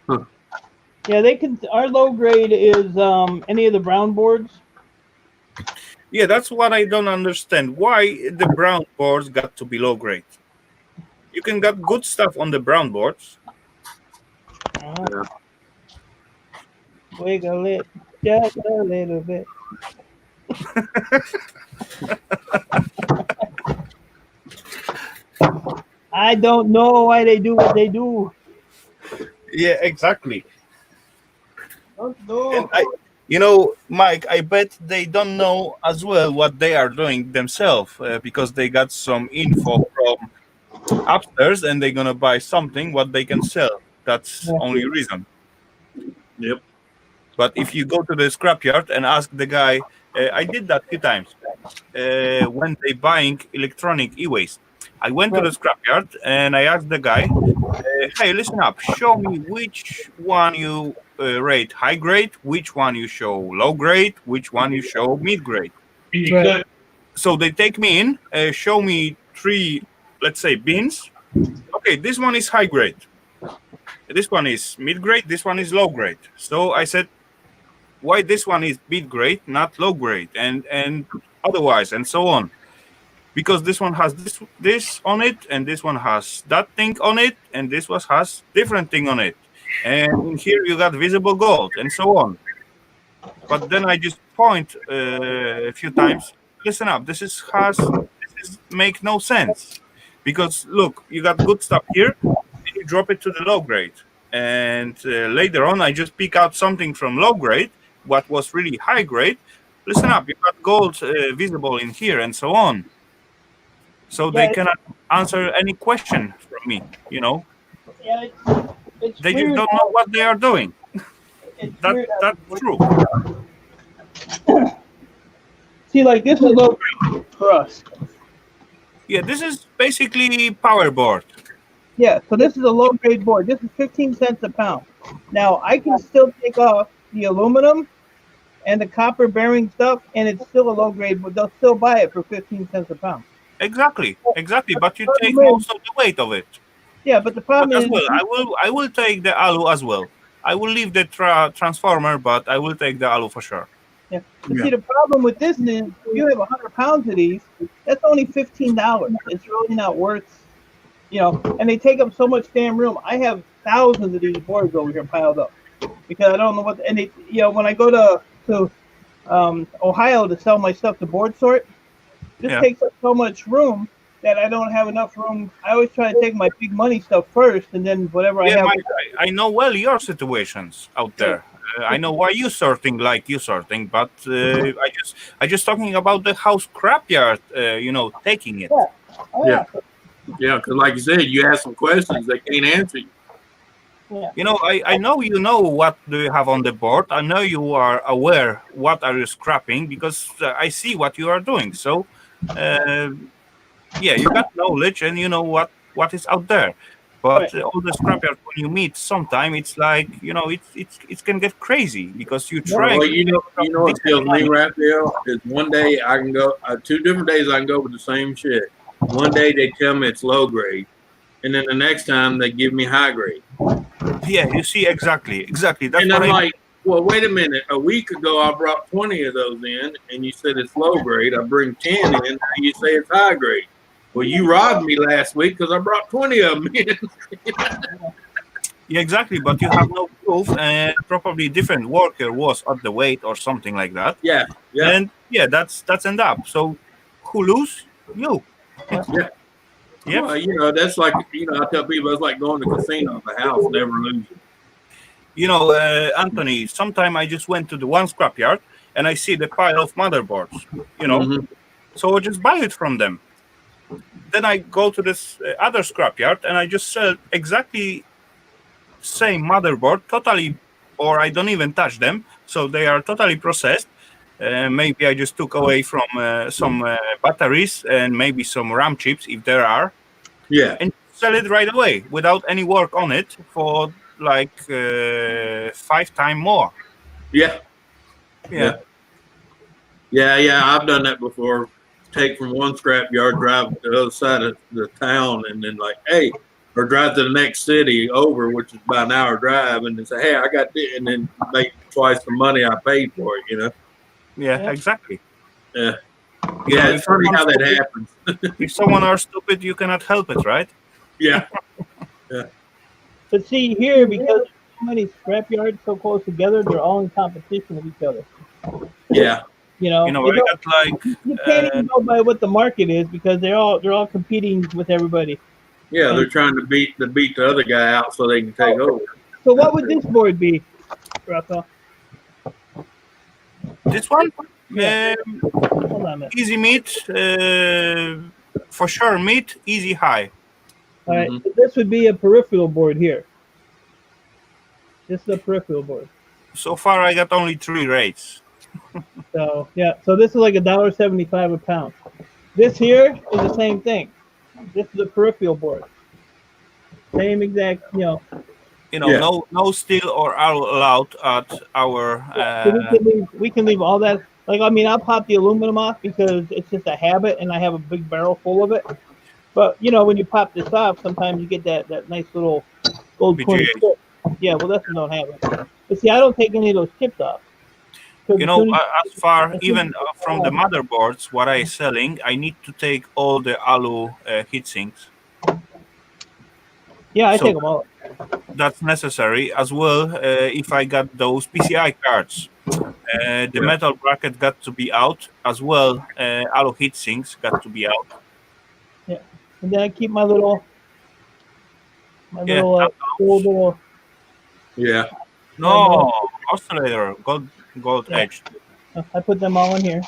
Huh. Yeah, they can. Our low grade is any of the brown boards. Yeah, that's what I don't understand. Why the brown boards got to be low grade? You can get good stuff on the brown boards. Yeah. Wiggle it just a little bit. I don't know why they do what they do. Yeah, exactly. Don't know. And Mike, I bet they don't know as well what they are doing themselves because they got some info from upstairs and they're gonna buy something what they can sell. That's the only reason. Yep. But if you go to the scrapyard and ask the guy, I did that 2 times when they buying electronic e-waste. I went to the scrapyard and I asked the guy, "Hey, listen up, show me which one you rate high grade, which one you show low grade, which one you show mid grade. Right. So they take me in, show me 3, let's say, bins. Okay, this one is high grade. This one is mid grade. This one is low grade. So I said, why this one is mid grade, not low grade, and otherwise, and so on. Because this one has this on it, and this one has that thing on it, and this one has different thing on it. And in here you got visible gold, and so on. But then I just point a few times. Listen up. This is make no sense, because look, you got good stuff here, and you drop it to the low grade, and later on I just pick out something from low grade, what was really high grade. Listen up. You got gold visible in here, and so on. So they cannot answer any question from me. Yeah, it's They weird. just don't know what they are doing. That's true. See, like this is low grade for us. Yeah, this is basically power board. Yeah, so this is a low grade board. This is 15 cents a pound. Now I can still take off the aluminum and the copper bearing stuff, and it's still a low grade, but they'll still buy it for 15 cents a pound. Exactly. But you take most of the weight of it. Yeah, but the problem But as is, well, I will take the alu as well. I will leave the transformer, but I will take the alu for sure. yeah. But see, the problem with this is, if you have 100 pounds of these, that's only $15. It's really not worth, and they take up so much damn room. I have thousands of these boards over here piled up because I don't know what. And when I go to Ohio to sell my stuff to Boardsort, this takes up so much room that I don't have enough room. I always try to take my big money stuff first, and then whatever I have. I know well your situations out there. I know why you sorting like you sorting, but I just talking about the house scrapyard. Taking it. Yeah. Yeah, because like you said, you ask some questions, they can't answer you. Yeah. I know what do you have on the board. I know you are aware what are you scrapping, because I see what you are doing. So, you got knowledge and you know what is out there. But all the scrapyard, when you meet sometime, it's like it can get crazy because you try. Well, you know what kills me, Raphael, is one day I can go 2 different days I can go with the same shit. One day they tell me it's low grade, and then the next time they give me high grade. Yeah, you see, exactly. That's and I'm like, well, wait a minute. A week ago, I brought 20 of those in, and you said it's low grade. I bring 10 in, and you say it's high grade. Well, you robbed me last week because I brought 20 of them in. Yeah, exactly. But you have no proof, and probably different worker was at the weight or something like that. Yeah. And that's end up. So who lose? You. Yeah. Yeah. Well, that's like, I tell people it's like going to the casino, the house never loses. Anthony, sometime I just went to the one scrapyard and I see the pile of motherboards, so I just buy it from them. Then I go to this other scrapyard and I just sell exactly same motherboard, totally, or I don't even touch them. So they are totally processed. Maybe I just took away from some batteries and maybe some RAM chips if there are. Yeah. And sell it right away without any work on it for like 5 times more. Yeah. I've done that before. Take from one scrapyard, drive to the other side of the town, and then or drive to the next city over, which is about an hour drive, and then say, hey, I got this, and then make twice the money I paid for it, Yeah, exactly. Yeah. Yeah, it's funny how that happens. If someone are stupid, you cannot help it, right? Yeah. But see here, because so many scrapyards so close together, they're all in competition with each other. Yeah. I got like you can't even go by what the market is because they're all competing with everybody. Yeah, they're trying to beat the other guy out so they can take over. So what would this board be, Rafa? This one? Hold on a minute. Easy meat, for sure meat, easy high. All right, so this would be a peripheral board here. This is a peripheral board. So far, I got only 3 rates. So this is like $1.75 a pound. This here is the same thing. This is a peripheral board. Same exact, Yeah. no steel or aloe allowed at our. So we can leave all that. Like, I mean, I'll pop the aluminum off because it's just a habit, and I have a big barrel full of it. But when you pop this off, sometimes you get that nice little gold coin VGA. chip. Yeah, well, this one don't have it. But see, I don't take any of those chips off. Because as soon As far as soon as even you take from the that off, motherboards, what I selling, I need to take all the alu heat sinks. yeah, I So take them all. that's necessary as well. If I got those PCI cards, the Yeah. metal bracket got to be out as well. Alu heat sinks got to be out. Yeah, and then I keep my little Yeah, gold little. Yeah. Yeah, my, no oscillator, gold yeah, edged. I put them all in here.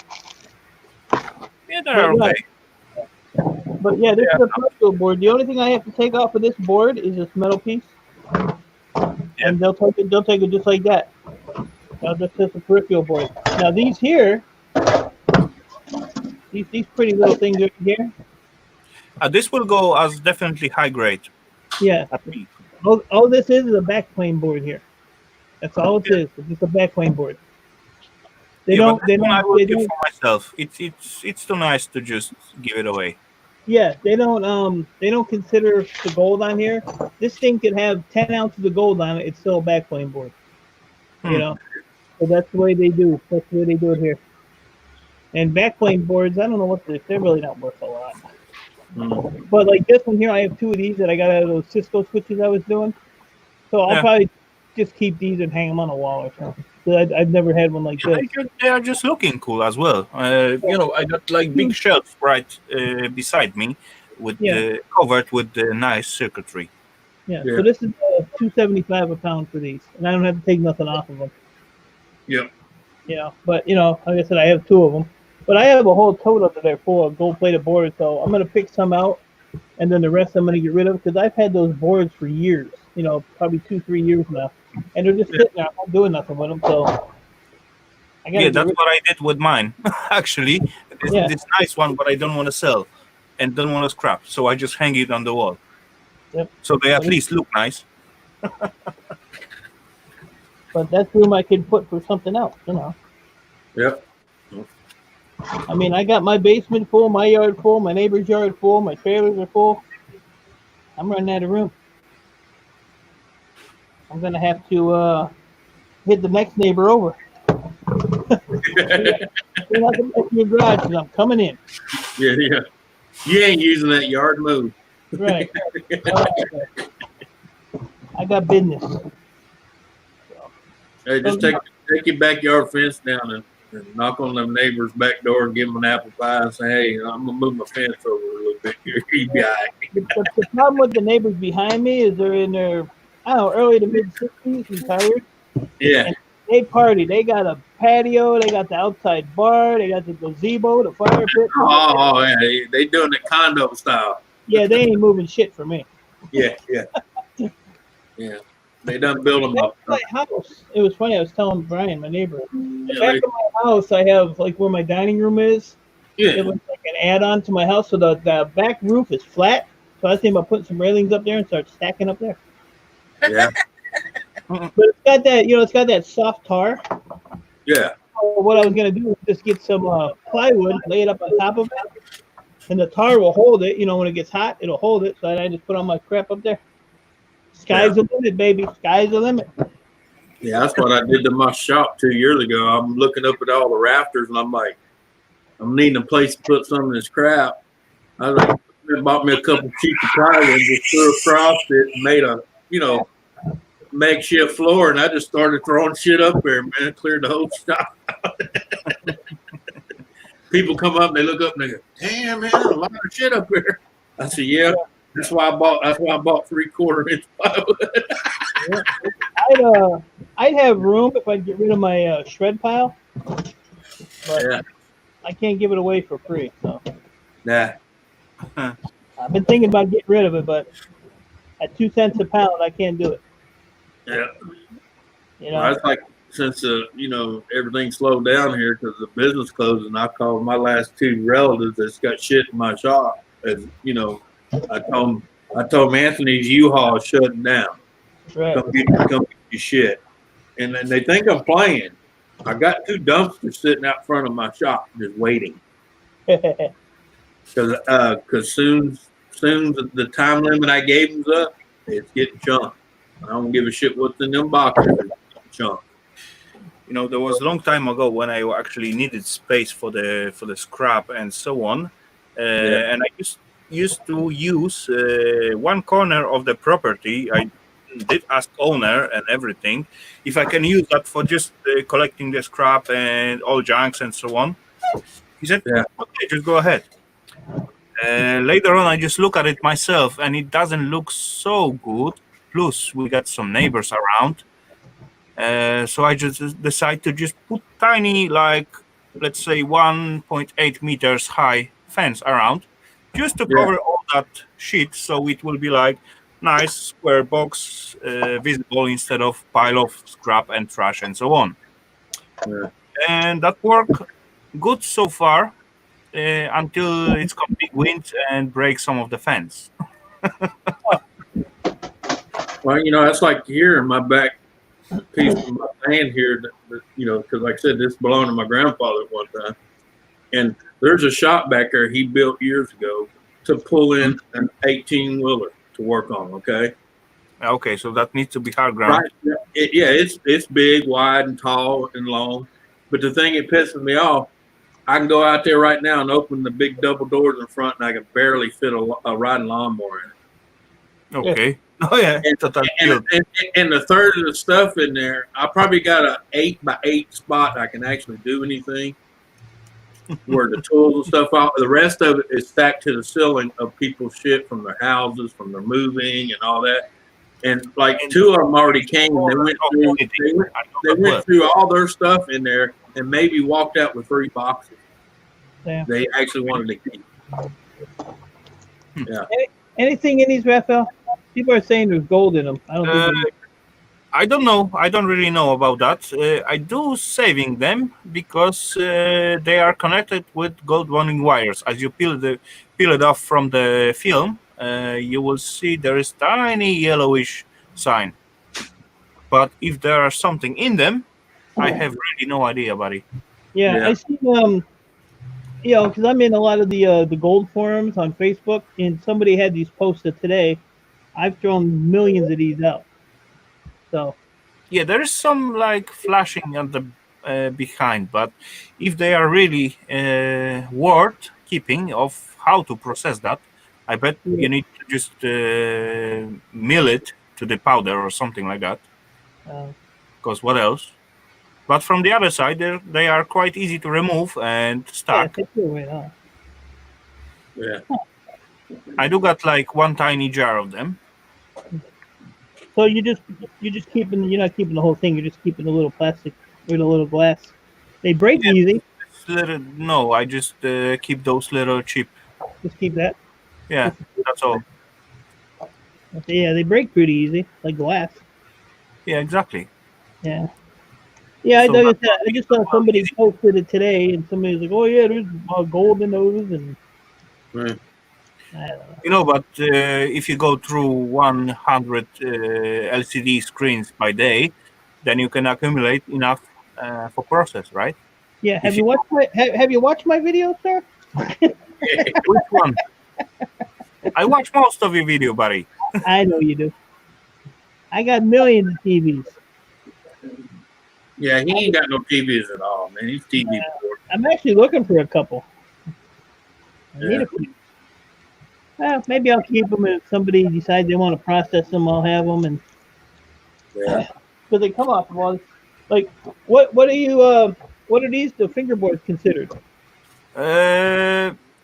Yeah, But they're yeah, okay. this is Yeah, a peripheral board. The only thing I have to take off of this board is this metal piece, yeah. and they'll take it just like that. Now that's just a peripheral board. Now these here, these pretty little things right here. This will go as definitely high grade. Yeah, At me. all this is a backplane board here. That's all it is. It's just a backplane board. They Yeah, but don't. this They one I don't. will They keep don't. for myself. It's too nice to just give it away. Yeah, they don't. They don't consider the gold on here. This thing could have 10 ounces of gold on it. It's still a backplane board. You Hmm. know. So that's the way they do. That's the way they do it here. And backplane boards, I don't know what they're really not worth a lot. Mm. But like this one here, I have two of these that I got out of those Cisco switches I was doing. So I'll Yeah. probably just keep these and hang them on a wall or something. So I've never had one like this. They are just looking cool as well. I got like big shelves right beside me with Yeah, the covered with the nice circuitry. yeah. Yeah. So this is $2.75 a pound for these, and I don't have to take nothing off of them. Yep. But like I said, I have two of them. But I have a whole tote under there full of gold-plated boards. So I'm gonna pick some out, and then the rest I'm gonna get rid of because I've had those boards for years. Probably 2-3 years now, and they're just sitting there. I'm not doing nothing with them. So I gotta Yeah, get that's rid. what I did with mine. Actually, Yeah, this nice one, but I don't want to sell and don't want to scrap, so I just hang it on the wall. yep. So they at least look nice. But that's room I could put for something else. Yep. I mean, I got my basement full, my yard full, my neighbor's yard full, my trailers are full. I'm running out of room. I'm gonna have to hit the next neighbor over. You're not gonna let me in your garage 'cause I'm coming in. Yeah. Yeah. You ain't using that yard move. Right. I got business. Hey, just take your backyard fence down and knock on them neighbors' back door and give them an apple pie and say, "Hey, I'm gonna move my fence over a little bit here. You be all right." But the problem with the neighbors behind me is they're in their, I don't know, early to mid 60s, retired. Yeah. And they party. They got a patio. They got the outside bar. They got the gazebo, the fire pit. Oh, yeah. They doing it condo style. Yeah, they ain't moving shit for me. Yeah. Yeah. Yeah. They done build them up. My house. It was funny. I was telling Brian, my neighbor, the Yeah. back of my house, I have like where my dining room is. It Yeah. was like an add-on to my house, so the back roof is flat. So I was thinking about putting some railings up there and start stacking up there. Yeah. But it's got that, it's got that soft tar. Yeah. So what I was gonna do is just get some plywood, lay it up on top of it, and the tar will hold it. When it gets hot, it'll hold it. So I just put all my crap up there. Sky's the limit, baby. Sky's the limit. Yeah. That's what I did to my shop 2 years ago. I'm looking up at all the rafters and I'm like, I'm needing a place to put some of this crap. I was like, I bought me a couple sheets of plywood and just threw across it and made a, makeshift floor, and I just started throwing shit up there, man. Cleared the whole shop out. People come up and they look up and they go, "Damn, man, there's a lot of shit up here." I said, "Yeah, that's why I bought 3/4 inch plywood." I'd have room if I'd get rid of my shred pile, but Yeah. I can't give it away for free. So Nah. I've been thinking about getting rid of it, but at 2 cents a pound, I can't do it. Yeah. You Well, know, that's like since everything slowed down here because the business closed, and I called my last two relatives that's got shit in my shop. As I told them Anthony's U-Haul is shutting down. Right. come get your shit. And then they think I'm playing. I got 2 dumpsters sitting out front of my shop just waiting. Because soon the time limit I gave them's up, it's getting chunked. I don't give a shit what's in them boxes. It's getting chunked. You know, there was a long time ago when I actually needed space for the scrap and so on, and I used to use one corner of the property. I did ask owner and everything if I can use that for just collecting the scrap and all junks and so on. He said, Yeah. "Okay, just go ahead." Later on, I just look at it myself, and it doesn't look so good. Plus, we got some neighbors around. So I just decide to just put tiny, like, let's say 1.8 meters high fence around, just to cover all that shit, so it will be like nice square box visible instead of pile of scrap and trash and so on. Yeah. And that worked good so far until it's got big wind and breaks some of the fence. Well, that's like here in my back piece of my land here, that because like I said, this belonged to my grandfather at one time. And there's a shop back there he built years ago to pull in an 18-wheeler to work on, okay? Okay, so that needs to be hard ground. Right. It's big, wide, and tall and long. But the thing that pisses me off, I can go out there right now and open the big double doors in front, and I can barely fit a riding lawnmower in it. Okay. Oh yeah. And the third of the stuff in there, I probably got a 8x8 spot I can actually do anything. Where the tools and stuff out. The rest of it is stacked to the ceiling of people's shit from their houses, from their moving and all that. And like 2 of them already came. They went through all their stuff in there and maybe walked out with 3 boxes. Yeah. They actually wanted to keep. Yeah. Anything in these, Raphael? People are saying there's gold in them. I don't know. I don't really know about that. I do saving them because they are connected with gold running wires. As you peel it off from the film, you will see there is tiny yellowish sign. But if there are something in them, I have really no idea, buddy. Yeah. I see. Because I'm in a lot of the gold forums on Facebook, and somebody had these posted today. I've thrown millions of these out. So. Yeah, there is some like flashing on the behind, but if they are really worth keeping of how to process that, I bet you need to just mill it to the powder or something like that. Because what else? But from the other side, they are quite easy to remove and stack. Yeah. I do got like one tiny jar of them. So you're just keeping, you're not keeping the whole thing. You're just keeping the little plastic or the little glass. They break easy. No, I just keep those little cheap. Just keep that. Yeah, that's all. Yeah, they break pretty easy, like glass. Yeah, exactly. Yeah. Yeah, so I just saw somebody posted it today, and somebody was like, "Oh yeah, there's gold in those," and right. I don't know. But if you go through 100 LCD screens by day, then you can accumulate enough for process, right? Yeah. Have you watched my video, sir? Which one? I watch most of your video, buddy. I know you do. I got millions of TVs. Yeah, he ain't got no TVs at all, man. He's TV bored. I'm actually looking for a couple. I need a few. Well, maybe I'll keep them, and if somebody decides they want to process them, I'll have them. And because they come off of like what are you what are these the fingerboards considered?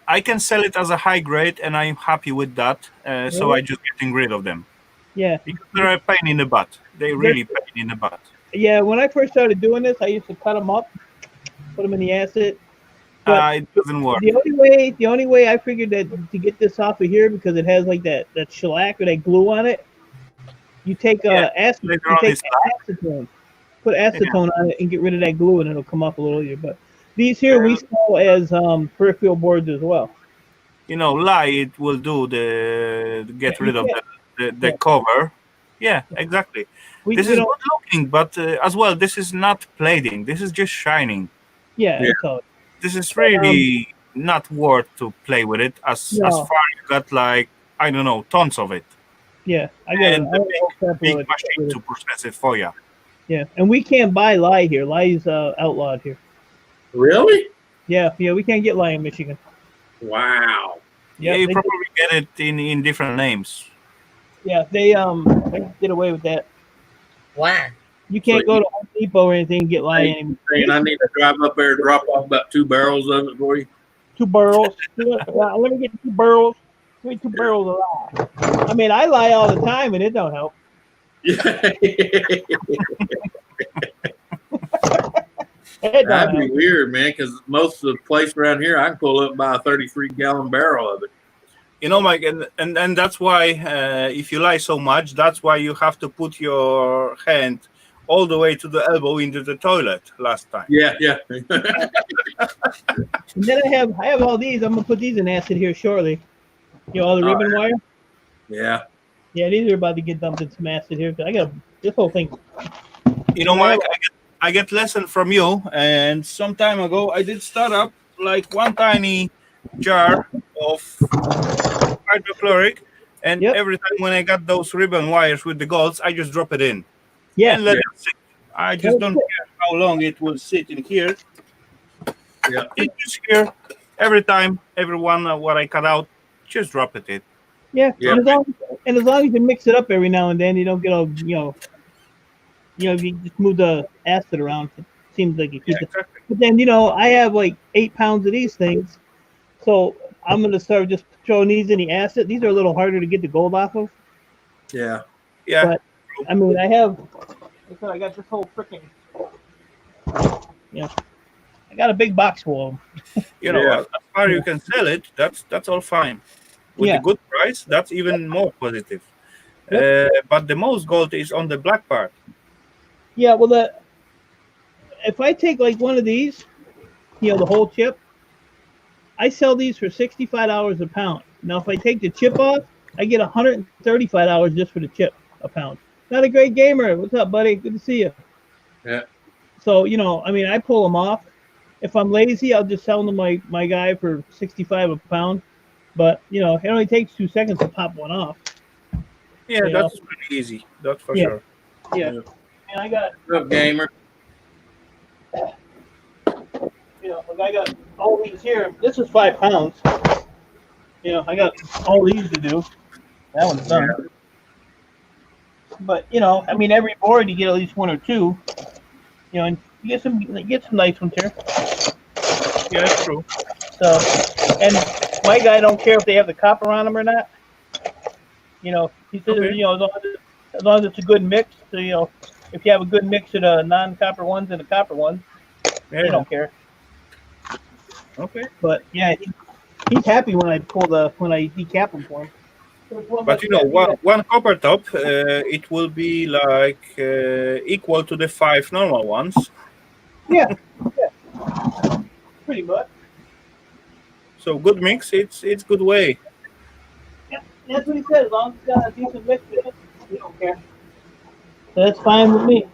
I can sell it as a high grade, and I'm happy with that. So I just getting rid of them. Yeah, because they're a pain in the butt. They really pain in the butt. Yeah, when I first started doing this, I used to cut them up, put them in the acid. It doesn't work. The only way I figured that to get this off of here, because it has like that shellac or that glue on it, you take acetone, put acetone on it and get rid of that glue, and it'll come off a little easier. But these here we sell as peripheral boards as well. It will do get rid of the cover, Yeah, exactly. We This is don't. good looking, but as well, this is not plating. This is just shining. Yeah, Yeah. that's all. This is But, really not worth to play with it. As no, far you got like I don't know tons of it, yeah, I got and a the whole crap big load machine with it. to process it for you. Yeah, and we can't buy lye here. Lye's outlawed here. Really? Yeah, we can't get lye in Michigan. Wow. Yeah, Yep, you they probably get it in different names. they did away with that. Why? You So can't go to Home Depot or anything and get lye you anymore. saying I need to drive up there and drop off about 2 barrels of it for you? 2 barrels. Let me get 2 barrels. Give me 2 barrels of lye. I mean, I lie all the time, and it don't help. Yeah. It don't That'd be help. weird, man, because most of the place around here, I can pull up by a 33-gallon barrel of it. You know, Mike, and that's why if you lie so much, that's why you have to put your hand all the way to the elbow into the toilet last time. Yeah, yeah. And then I have all these. I'm gonna put these in acid here shortly. You know, all the Oh, ribbon wire. yeah. Yeah, these are about to get dumped in some acid here. I got this whole thing. You know, And I have- Mike, I get lesson from you, and some time ago I did start up like one tiny jar of hydrochloric, and Yep. every time when I got those ribbon wires with the golds, I just drop it in Yeah. and let it sit. I just don't care how long it will sit in here. Yeah. It's just here every time, every one what I cut out, just drop it in. Yeah. Yeah. And as long as you mix it up every now and then, you don't get all if you just move the acid around, it seems like it Yeah, keeps it. exactly. But then I have like 8 pounds of these things, so I'm gonna start just throwing these in the acid. These are a little harder to get the gold off of. Yeah. Yeah, But I mean, I got this whole freaking, I got a big box full of them. you know, Yeah. as far you can sell it, that's all fine. With Yeah. a good price, that's even more positive. But the most gold is on the black part. Yeah, well, if I take like one of these, the whole chip, I sell these for $65 a pound. Now, if I take the chip off, I get $135 just for the chip a pound. Not a great gamer. What's up, buddy? Good to see you. Yeah. So I mean, I pull them off. If I'm lazy, I'll just sell them to my guy for 65 a pound. But it only takes 2 seconds to pop one off. Yeah, You that's pretty easy. That's for Yeah. sure. Yeah. And I got What's up, gamer? like I got all these here. This is 5 pounds. I got all these to do. That one's done. But I mean, every board you get at least 1 or 2. And you get some nice ones here. Yeah, that's true. So, and my guy don't care if they have the copper on them or not. He says Okay. as long as it's a good mix. So, if you have a good mix of the non-copper ones and the copper ones, Yeah. they don't care. Okay. But yeah, he's happy when I decap them for him. But one copper top, it will be like equal to the 5 normal ones. Yeah, pretty much. So good mix. It's good way. Yeah, that's what he said. As long as it's got a decent mix in it, he don't care. So that's fine with me.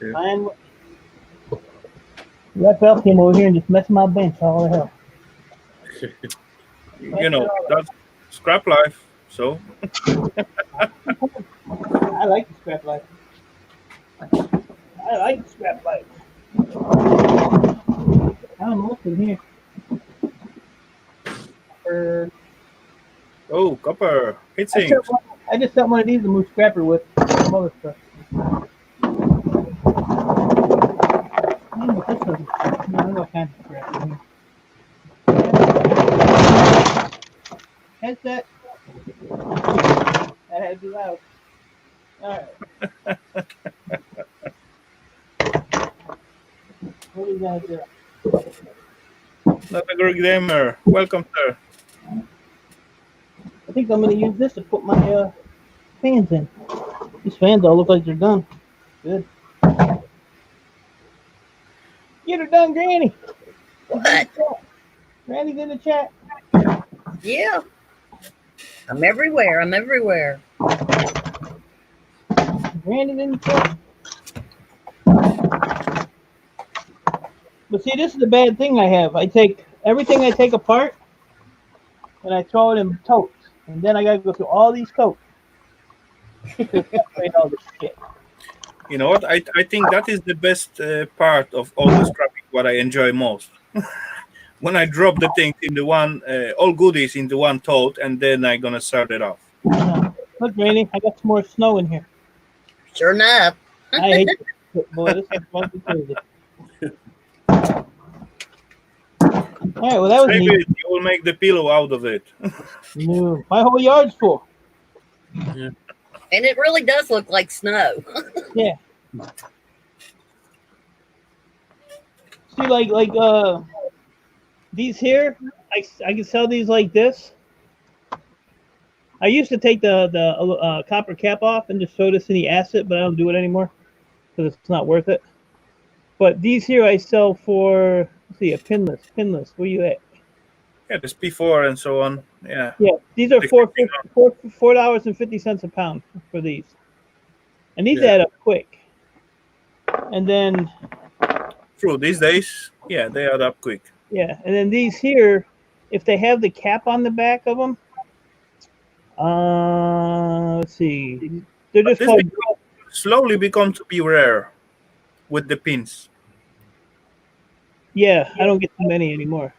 Yeah. Fine. Raphael came over here and just messed my bench all the hell. That's scrap life. So I like the scrap life. I don't know what's in here. oh, copper. It's I just got one of these to move scrapper with. Some other stuff. This doesn't. There's all kinds of scrap in here. Headset. That had to be loud. Alright. What are you gonna do? not a good gamer. Welcome, sir. I think I'm gonna use this to put my fans in. These fans all look like they're done. Good. Get her done, Granny. What? Granny's in the chat. Yeah. I'm everywhere. ran it in the truck. But see, this is the bad thing I have. I take everything I take apart and I throw it in totes. And then I got to go through all these totes to separate all this shit. You know what? I think that is the best part of all the scrapping. What I enjoy most when I drop the things in the one, all goodies into one tote, and then I gonna sort it off. Look, Rainy, I got some more snow in here. Sure enough. I hate this. Boy, this is fucking crazy. All right, well, that was Maybe neat. you will make the pillow out of it. No, my whole yard's full. And it really does look like snow. Yeah. See, like these here, I can sell these like this. I used to take the copper cap off and just throw this in the acid, but I don't do it anymore because it's not worth it. But these here I sell for, let's see, a pinless. Where you at? Yeah, this P4 and so on. Yeah. Yeah, these are $4.50 a pound for these, and these add up quick. And then, True. These days, yeah, they add up quick. yeah, and then these here, if they have the cap on the back of them, let's see, they're just This called. slowly become to be rare with the pins. Yeah, I don't get too many anymore.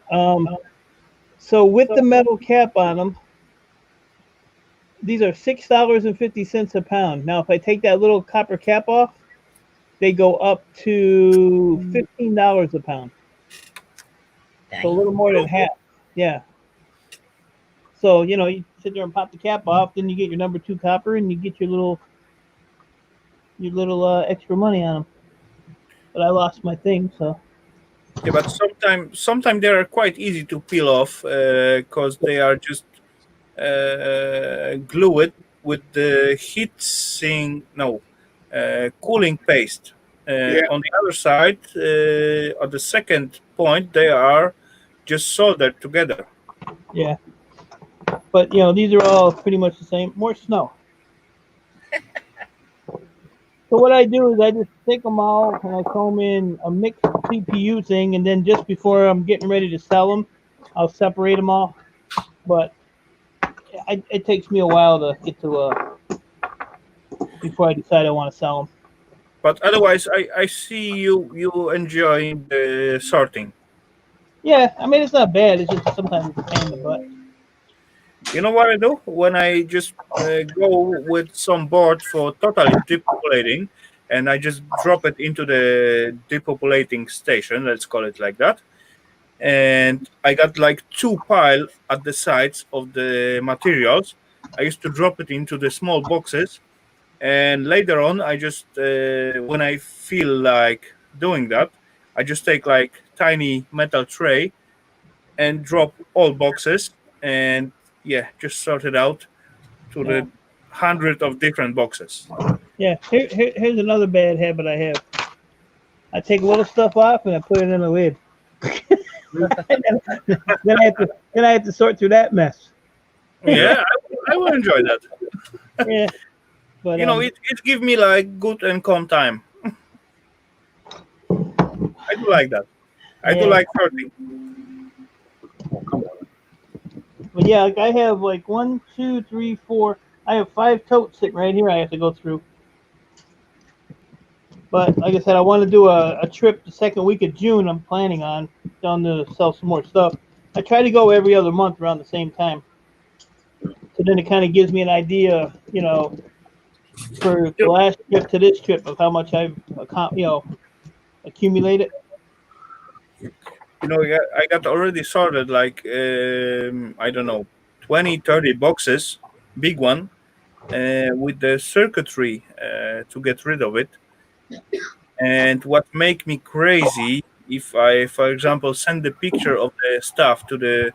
So with the metal cap on them, these are $6.50 a pound. Now, if I take that little copper cap off, they go up to $15 a pound. So a little more than half. Yeah. So you sit there and pop the cap off, then you get your number 2 copper, and you get your little extra money on them. But I lost my thing, so. Yeah, but sometimes they are quite easy to peel off because they are just glued with the cooling paste. On the other side, at the second point, they are just soldered together. Yeah. But these are all pretty much the same. More snow. So what I do is I just take them all and I throw them in a mixed CPU thing, and then just before I'm getting ready to sell them, I'll separate them all. But it takes me a while to get to before I decide I want to sell them. But otherwise, I see you enjoying the sorting. Yeah, I mean it's not bad. It's just sometimes it's a pain in the butt. You know what I do when I just go with some board for totally depopulating, and I just drop it into the depopulating station. Let's call it like that. And I got like 2 piles at the sides of the materials. I used to drop it into the small boxes, and later on, I just when I feel like doing that, I just take like tiny metal tray and drop all boxes and just sort it out to the 100 of different boxes. Yeah, here's another bad habit I have. I take a little stuff off and I put it in a lid. then I have to sort through that mess. Yeah, I will enjoy that. Yeah, but it gives me like good and calm time. I do like that. I do like sorting. But yeah, like I have like 1, 2, 3, 4. I have 5 totes sitting right here. I have to go through. But like I said, I want to do a trip the second week of June. I'm planning on down to sell some more stuff. I try to go every other month around the same time. So then it kind of gives me an idea, for the last trip to this trip of how much I've accumulated. I got already sorted like I don't know 20, 30 boxes, big one, with the circuitry to get rid of it. And what make me crazy, if I, for example, send the picture of the stuff to the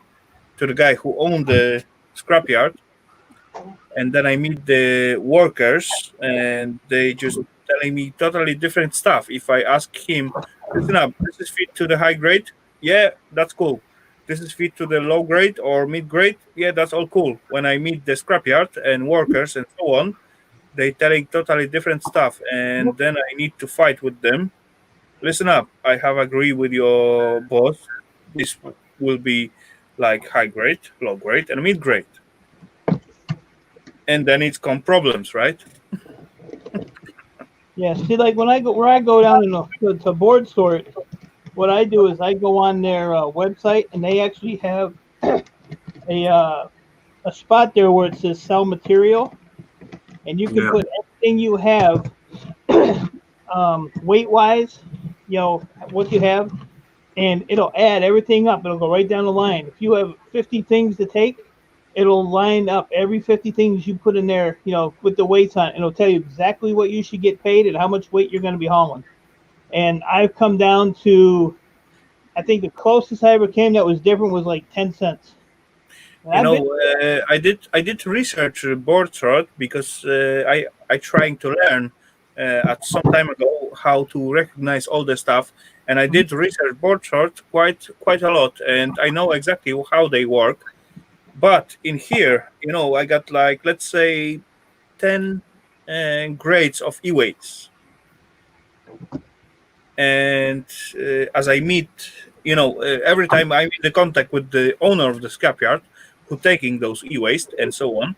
guy who owned the scrapyard, and then I meet the workers, and they just telling me totally different stuff. If I ask him, listen up, this is fit to the high grade, yeah, that's cool. This is fit to the low grade or mid grade, yeah, that's all cool. When I meet the scrapyard and workers and so on, They telling totally different stuff, and then I need to fight with them. Listen up, I have agreed with your boss. This will be like high grade, low grade, and mid grade, and then it's come problems, right? Yeah. See, like when I go down to Boardsort, what I do is I go on their website, and they actually have a uh, a spot there where it says sell material, and you can Yeah. put everything you have, weight wise, what you have, and it'll add everything up. It'll go right down the line. If you have 50 things to take, it'll line up every 50 things you put in there, with the weights on it. It'll tell you exactly what you should get paid and how much weight you're going to be hauling. And I've come down to, I think the closest I ever came that was different was like 10 cents. And You I've been, know, I did research Boardsort because I trying to learn at some time ago how to recognize all the stuff, and I did research Boardsort quite a lot, and I know exactly how they work. But in here, I got like, let's say, 10 grades of e-weights, and as I meet, every time I'm in the contact with the owner of the scrapyard who taking those e-waste and so on.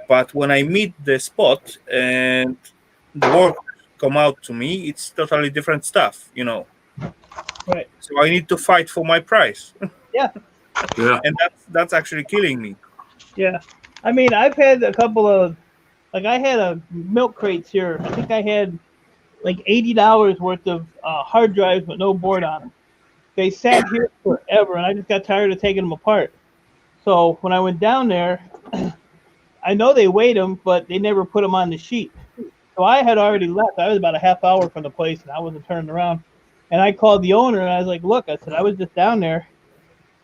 But when I meet the spot and the work come out to me, it's totally different stuff. right. So I need to fight for my price, Yeah. Yeah. and that's actually killing me. Yeah. I mean, I've had a couple of, like, I had a milk crates here. I think I had like $80 worth of hard drives with no board on them. They sat here forever, and I just got tired of taking them apart. So when I went down there, I know they weighed them, but they never put them on the sheet. So I had already left. I was about a half hour from the place, and I wasn't turning around. And I called the owner, and I was like, "Look," I said, "I was just down there,"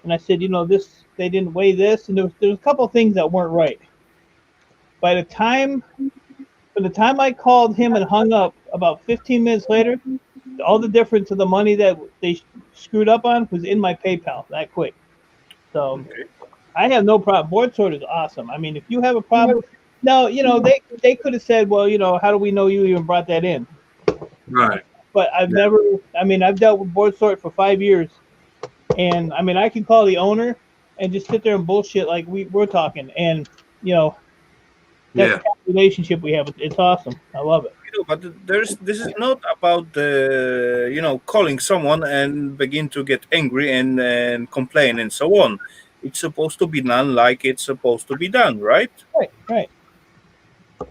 and I said, "This they didn't weigh this, and there was a couple of things that weren't right." By the time I called him and hung up, about 15 minutes later, all the difference of the money that they screwed up on was in my PayPal that quick. So Okay. I have no problem. Boardsort is awesome. I mean, if you have a problem, now they could have said, well, how do we know you even brought that in? Right. But I've Yeah. never. I mean, I've dealt with Boardsort for 5 years, and I mean, I can call the owner and just sit there and bullshit like we're talking, and that's Yeah. the kind of relationship we have. It's awesome. I love it. But this is not about the calling someone and begin to get angry and complain and so on. It's supposed to be done like it's supposed to be done, right? Right, right.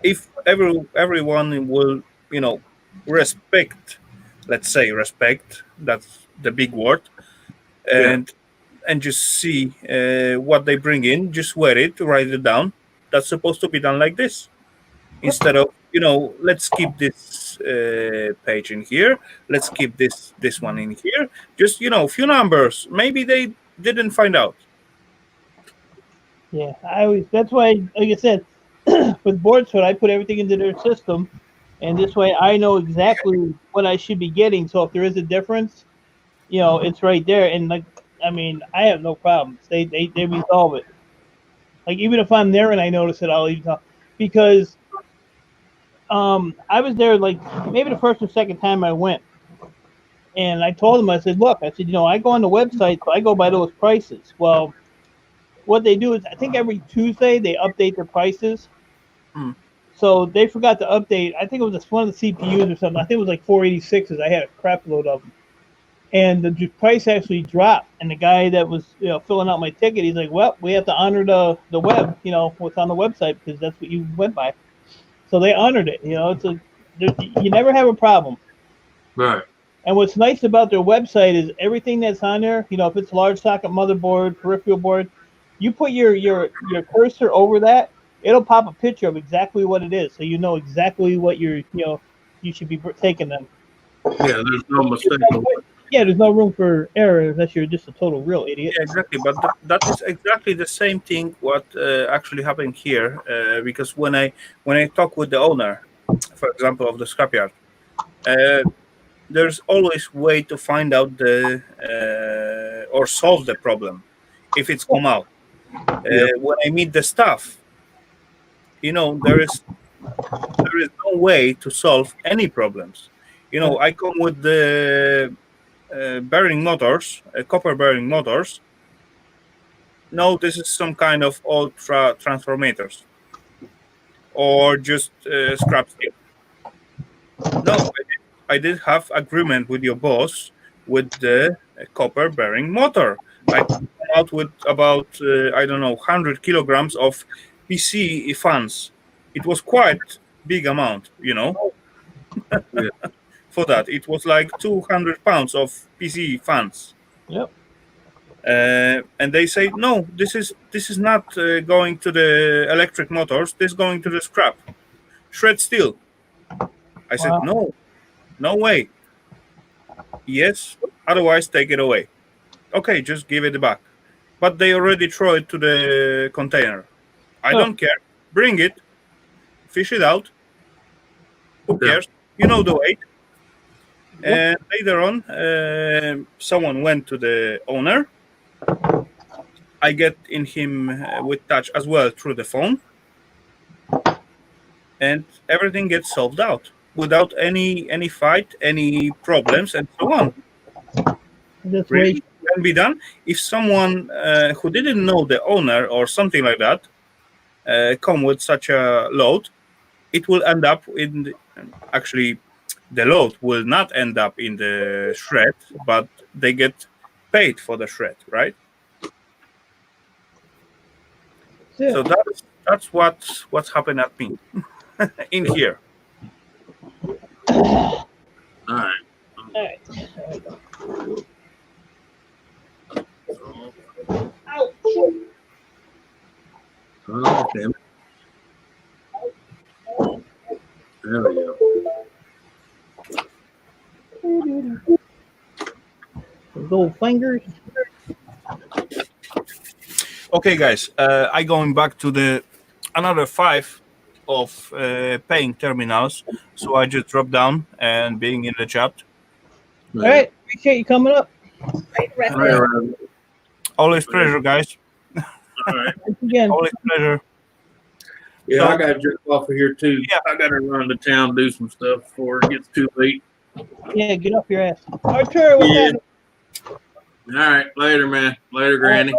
If everyone will respect, let's say respect, that's the big word, Yeah. and just see what they bring in, just wear it, write it down. That's supposed to be done like this, instead of let's keep this page in here, let's keep this one in here, just few numbers maybe they didn't find out. Yeah, I always. That's why, like I said, with Boardsort, I put everything into their system, and this way I know exactly what I should be getting. So if there is a difference, it's right there. And like, I mean, I have no problems. They resolve it. Like even if I'm there and I notice it, I'll even talk because I was there like maybe the first or second time I went, and I told them, I said, look, I said, I go on the website, so I go by those prices. Well, what they do is I think every Tuesday they update their prices. Hmm. So they forgot to update. I think it was just one of the CPUs or something. I think it was like 486s. I had a crap load of them, and the price actually dropped. And the guy that was filling out my ticket, he's like, "Well, we have to honor the web, what's on the website because that's what you went by." So they honored it. You never have a problem. Right. And what's nice about their website is everything that's on there. If it's large socket motherboard, peripheral board, you put your cursor over that, it'll pop a picture of exactly what it is, so you know exactly what you should be taking them. Yeah. There's no mistake. Yeah, there's no room for error unless you're just a total real idiot. Yeah, exactly, but that is exactly the same thing what actually happened here, because when I talk with the owner, for example, of the scrapyard, uh, there's always way to find out the or solve the problem if it's come out. Yeah. When I meet the staff, there is there is no way to solve any problems. You know, I come with the bearing motors, copper bearing motors. No, this is some kind of old transformators or just scrap steel. No, I did have agreement with your boss with the copper bearing motor. I come out with about I don't know 100 kilograms of PC fans. It was quite big amount, you know. Yeah. For that, it was like 200 pounds of PC fans. Yep. And they say no, this is not going to the electric motors. This is going to the scrap shred steel. I said Wow. no, no way. Yes, otherwise take it away. Okay, just give it back. But they already throw it to the container. I Oh. don't care. Bring it, fish it out. Who Yeah. cares? You know the weight. Yep. And later on, someone went to the owner. I get in him with touch as well through the phone, and everything gets solved out without any fight, any problems, and so on. Just Really wait. can be done if someone who didn't know the owner or something like that come with such a load. It will end up in actually the load will not end up in the shred, but they get paid for the shred, right? That's So it. that's what's happened at me in here. All right. All right. There we go. Ouch. Oh, damn it. There we go. Those old fingers. Okay, guys, I going back to the another 5 of paying terminals. So I just drop down and being in the chat. All right. Appreciate you coming up. Right, wrap All it up. right. Always pleasure, guys. All right. Thanks again. Always pleasure. Yeah, So- I got to jump off of here too. Yeah. I got to run to town, do some stuff before it gets too late. Yeah, get off your ass. Artur, what's Yeah. happening? All right. Later, man. Later, Granny.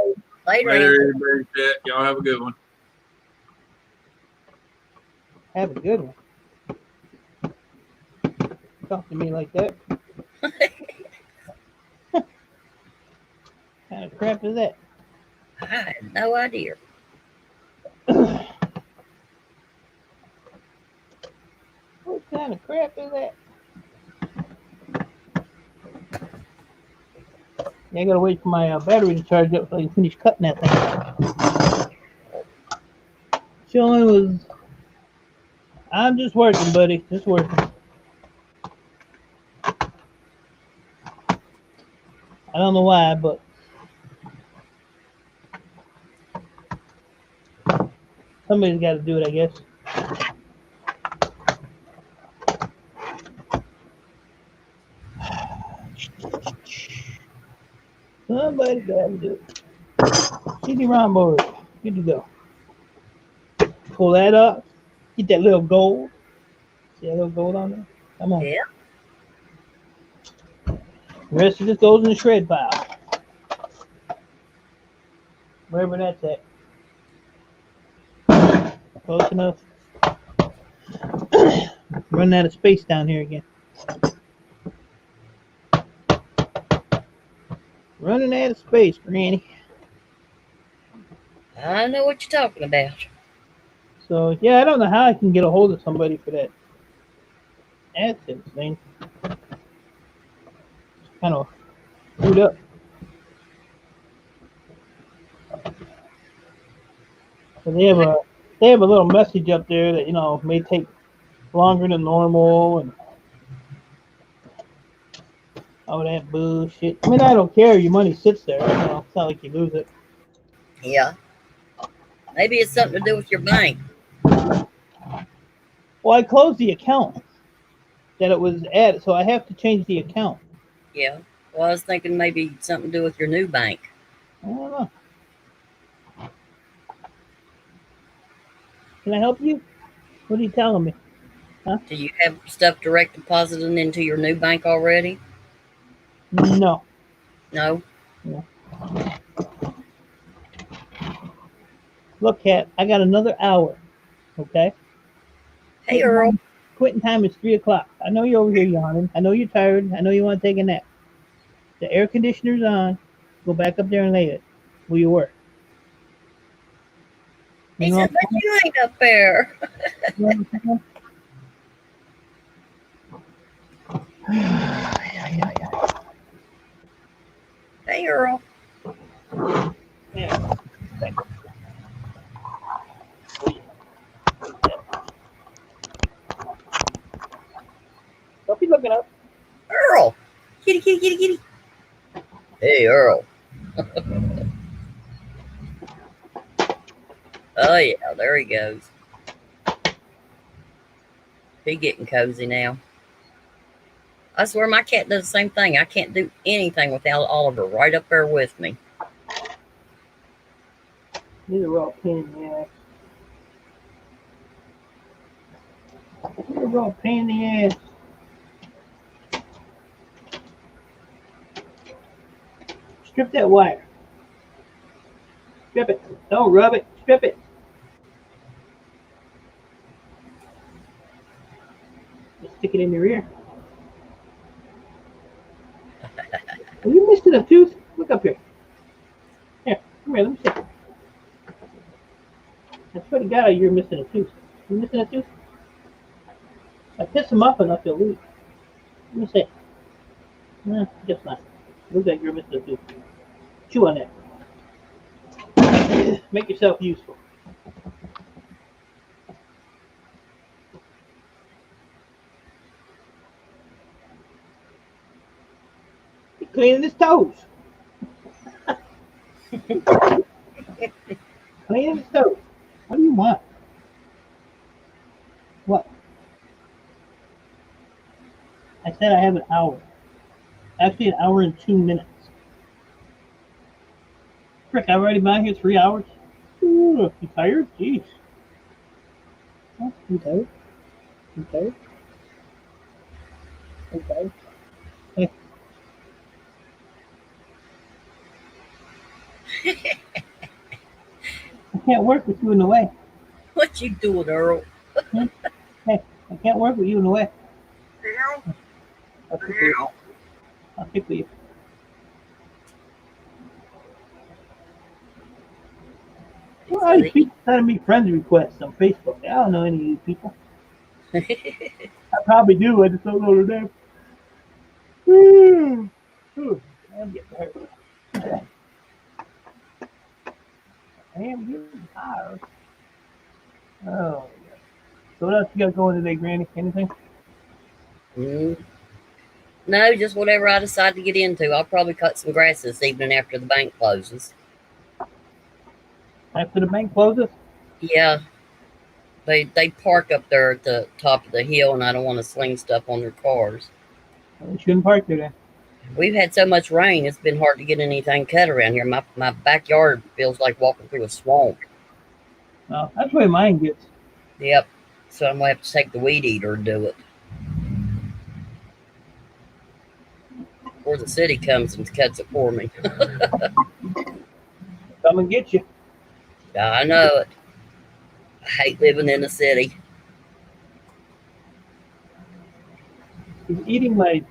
Later, Later, Andy. everybody. Chat. Y'all have a good one. Have a good one. Talk to me like that. What kind of crap is that? I had no idea. What kind of crap is that? Yeah, I gotta wait for my battery to charge up so I can finish cutting that thing. Chilling was. I'm just working, buddy. Just working. I don't know why, but somebody's got to do it, I guess. Somebody got to do it. CD-ROM board. Good to go. Pull that up. Get that little gold. See that little gold on there? Come on. Yeah. The rest of this goes in the shred pile. Wherever that's at. Close enough. Running out of space down here again. Running out of space, Granny. I know what you're talking about. So, yeah, I don't know how I can get a hold of somebody for that AdSense thing. Kind of screwed up. So they have a little message up there that may take longer than normal and all that bullshit. I mean, I don't care. Your money sits there. It's not like you lose it. Yeah. Maybe it's something to do with your bank. Well, I closed the account that it was added, so I have to change the account. Yeah. Well, I was thinking maybe something to do with your new bank. I don't know. Can I help you? What are you telling me? Do you have stuff direct deposited into your new bank already? No. No. Look, Kat, I got another hour. Okay. Hey, Earl. Quitting time is 3 o'clock. I know you're over here yawning. I know you're tired. I know you want to take a nap. The air conditioner's on. Go back up there and lay it where you were. He You know said, but you ain't up there. what I'm saying? Yeah. Hey, Earl. Yeah. Thanks. Don't be looking up. Earl. Kitty, kitty, kitty, kitty. Hey, Earl. Oh, yeah, there he goes. He getting cozy now. I swear my cat does the same thing. I can't do anything without Oliver right up there with me. These are all pain in the ass. These are all pain in the ass. Strip that wire. Strip it. Don't rub it. Strip it. Just stick it in your ear. Are you missing a tooth? Look up here. Here, come here. Let me see. I swear to God, you're missing a tooth. You missing a tooth? I piss him off enough, he'll leave. Let me see. No, guess not. Looks like you're missing a tooth. Chew on that. Make yourself useful. He's cleaning his toes. Cleaning his toes. What do you want? What? I said I have an hour. Actually, an hour and 2 minutes. Frick, I've already been out here 3 hours. Ooh, you tired? Jeez. Huh? You tired? You tired? You tired? Hey. I can't work with you in the way. What you doing, Earl? Hey, I can't work with you in the way. I'll stick with you. I'll stick with you. Well, all these people sending me friend requests on Facebook. I don't know any of these people. I probably do. I just don't know their name. I'm getting hurt. I am getting tired. Oh, yeah. So what else you got going today, Granny? Anything? No, just whatever I decide to get into. I'll probably cut some grass this evening after the bank closes. After the bank closes? Yeah. They park up there at the top of the hill, and I don't want to sling stuff on their cars. Well, you shouldn't park there then. We've had so much rain, it's been hard to get anything cut around here. My backyard feels like walking through a swamp. No, that's where mine gets. Yep. So I'm going to have to take the weed eater to do it. Or the city comes and cuts it for me. Come and get you. I know it. I hate living in the city. He's eating my.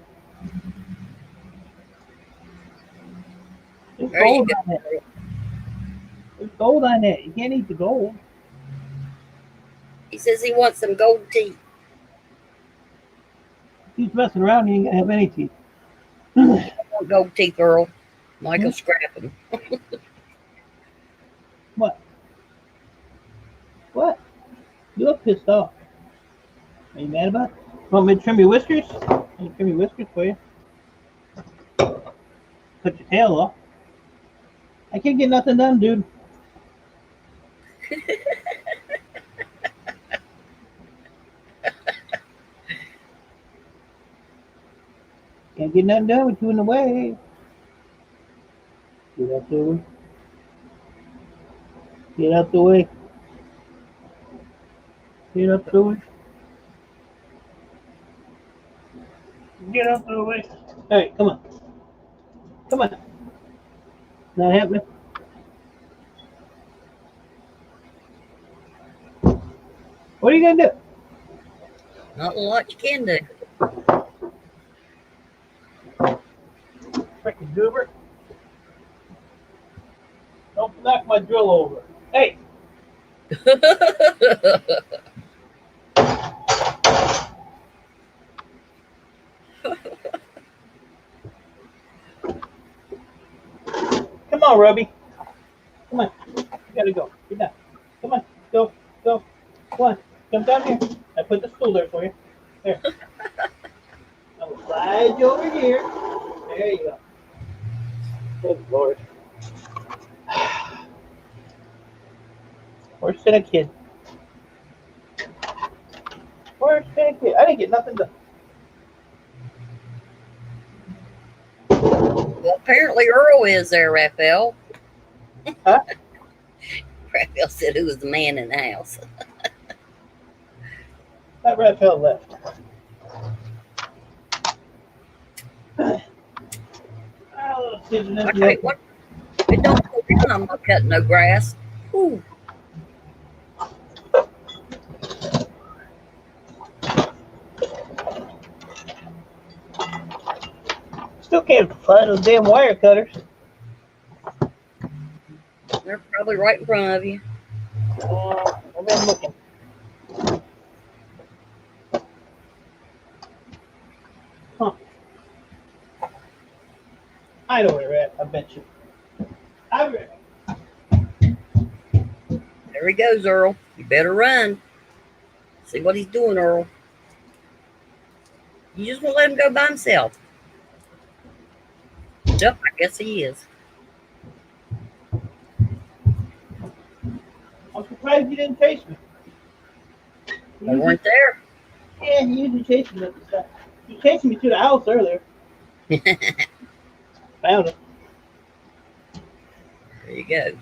There's There you gold go. on that. There's gold on that. You can't eat the gold. He says he wants some gold teeth. He's messing around. He ain't gonna have any teeth. I want gold teeth, Earl. Michael scrap them. What? What? You look pissed off. Are you mad about it? Want me to trim your whiskers? Let me trim your whiskers for you. Cut your tail off. I can't get nothing done, dude. Can't get nothing done with you in the way. Get out the way. Get out the way. Get up the way. Get up the way. All right, come on. Come on. Not happening. What are you gonna do? Not a lot you can do. Freaking goober. Don't knock my drill over. Hey, come on, Robbie. Come on. You gotta go. Get down. Come on. Go. Go. Come on. Come down here. I put the stool there for you. There. I'll slide you over here. There you go. Good Lord. Worse than a kid. Worse than a kid. I didn't get nothing done. Well, apparently Earl is there, Raphael. Huh? Raphael said, who was the man in the house? That Raphael left. Okay, what? It don't go down. I'm not cutting no grass. Ooh. Still can't find those damn wire cutters. They're probably right in front of you. I've been looking. Huh. I know where they're at, I bet you. I bet. There he goes, Earl. You better run. See what he's doing, Earl. You just won't let him go by himself. Yep, I guess he is. I'm surprised you didn't chase me. They weren't there. Yeah, you usually chase me at the side. You chased me to the house earlier. Found him. There you go.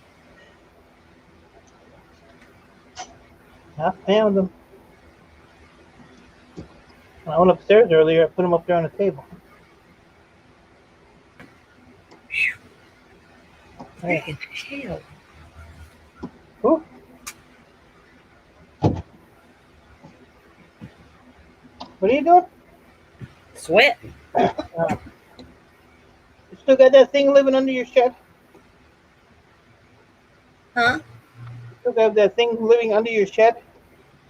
I found him. When I went upstairs earlier, I put him up there on the table. Freaking hell. Who? What are you doing? Sweating. You still got that thing living under your shed? Huh? Still got that thing living under your shed?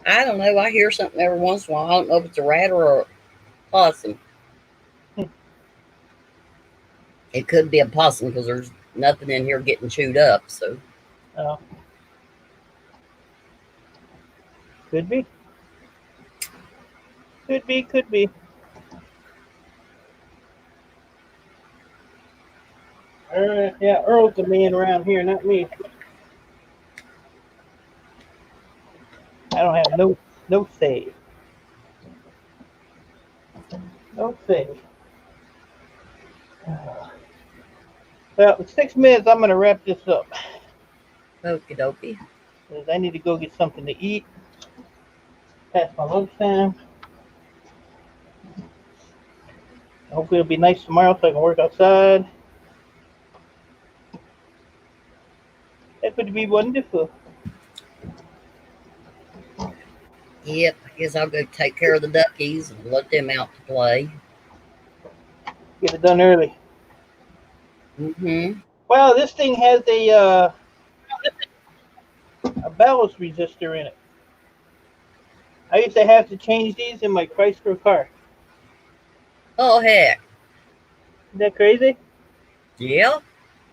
I don't know. I hear something every once in a while. I don't know if it's a rat or a possum. It could be a possum because there's nothing in here getting chewed up. So Oh. Could be. Could be, could be. Yeah, Earl's the man around here, not me. I don't have no say. No say. Well, in 6 minutes, I'm going to wrap this up. okie dokie. Because I need to go get something to eat. Past my lunchtime. Hopefully it'll be nice tomorrow so I can work outside. That would be wonderful. Yep, I guess I'll go take care of the duckies and let them out to play. Get it done early. Mm-hmm. Wow, this thing has a ballast resistor in it. I used to have to change these in my Chrysler car. Oh, heck. Isn't that crazy? Yeah.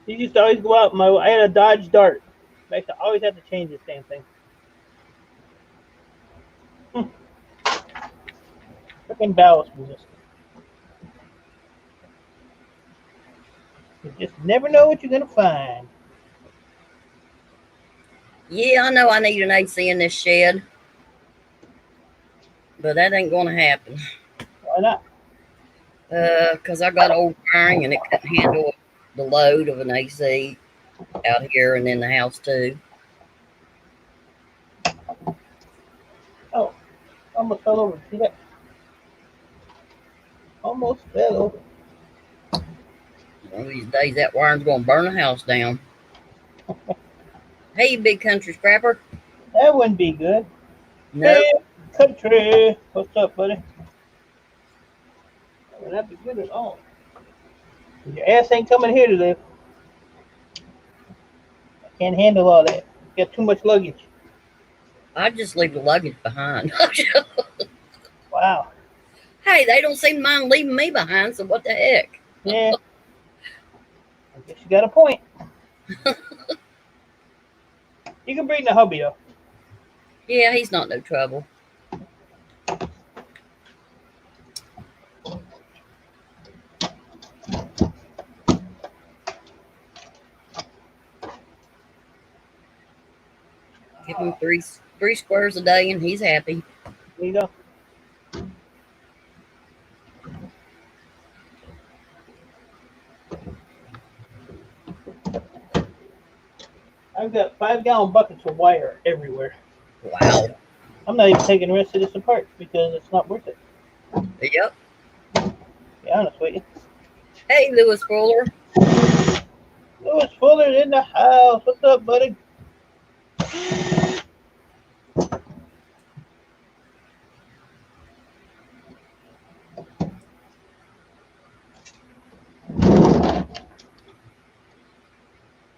These used to always go out. I had a Dodge Dart. I used to always have to change this damn thing. Freaking ballast resistor. You just never know what you're going to find. Yeah, I know I need an AC in this shed. But that ain't going to happen. Why not? Because I got old wiring and it couldn't handle the load of an AC out here and in the house too. Oh, Almost fell over. See that? Almost fell over. One of these days, that wire's gonna burn the house down. Hey, you big country scrapper. That wouldn't be good. No. Hey, country. What's up, buddy? That would not be good at all. Your ass ain't coming here today. I can't handle all that. You got too much luggage. I just leave the luggage behind. Wow. Hey, they don't seem to mind leaving me behind, so what the heck? Yeah. I guess you got a point. You can bring the hubby though. Yeah, he's not no trouble. Give him three squares a day and he's happy. There you go. I've got 5-gallon buckets of wire everywhere. Wow. I'm not even taking the rest of this apart because it's not worth it. Yep. To be honest with you. Hey, Lewis Fuller. Lewis Fuller's in the house. What's up, buddy?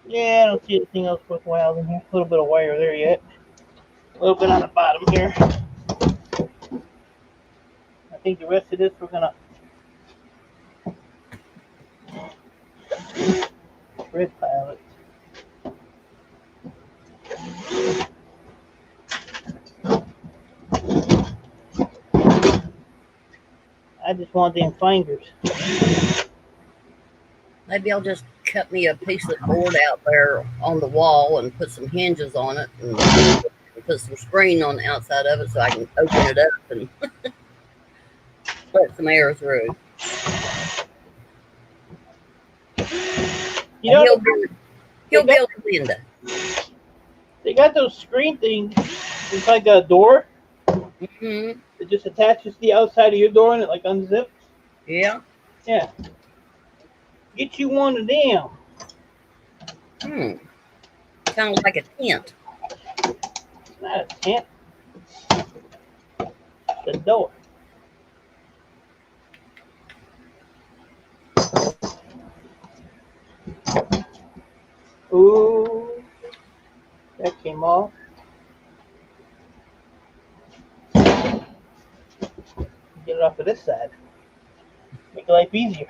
Yeah, I don't see anything else worthwhile in here. A little bit of wire there yet. A little bit on the bottom here. I think the rest of this we're gonna grid pile it. I just want them fingers. Maybe I'll just cut me a piece of board out there on the wall and put some hinges on it and put some screen on the outside of it so I can open it up and let some air through. You know, He'll build a window. they got those screen things. It's like a door. Mm-hmm. It just attaches to the outside of your door and it like unzips. Yeah. Yeah. Get you one of them. Sounds like a tent. It's not a tent. It's a door. Ooh. That came off. Get it off of this side. Make life easier.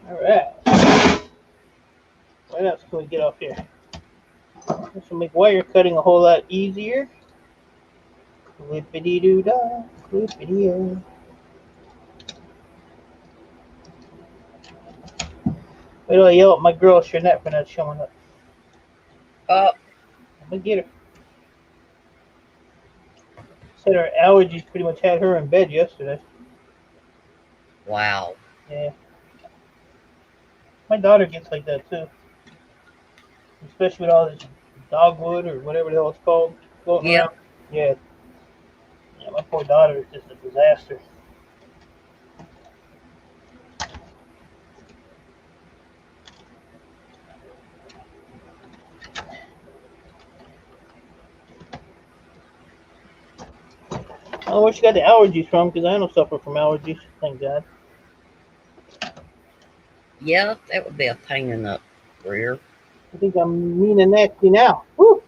Alright. What else can we get off here? This will make wire cutting a whole lot easier. Clippity doo dah, clippity oh. Wait till I yell at my girl Shanette for not showing up. I'm gonna get her. Said her allergies pretty much had her in bed yesterday. Wow. Yeah. My daughter gets like that too. Especially with all this dogwood or whatever the hell it's called floating around. Yeah. Yeah, my poor daughter is just a disaster. I don't know where she got the allergies from because I don't suffer from allergies, thank God. Yeah, that would be a pain in the rear. I think I'm mean and nasty now. Woo!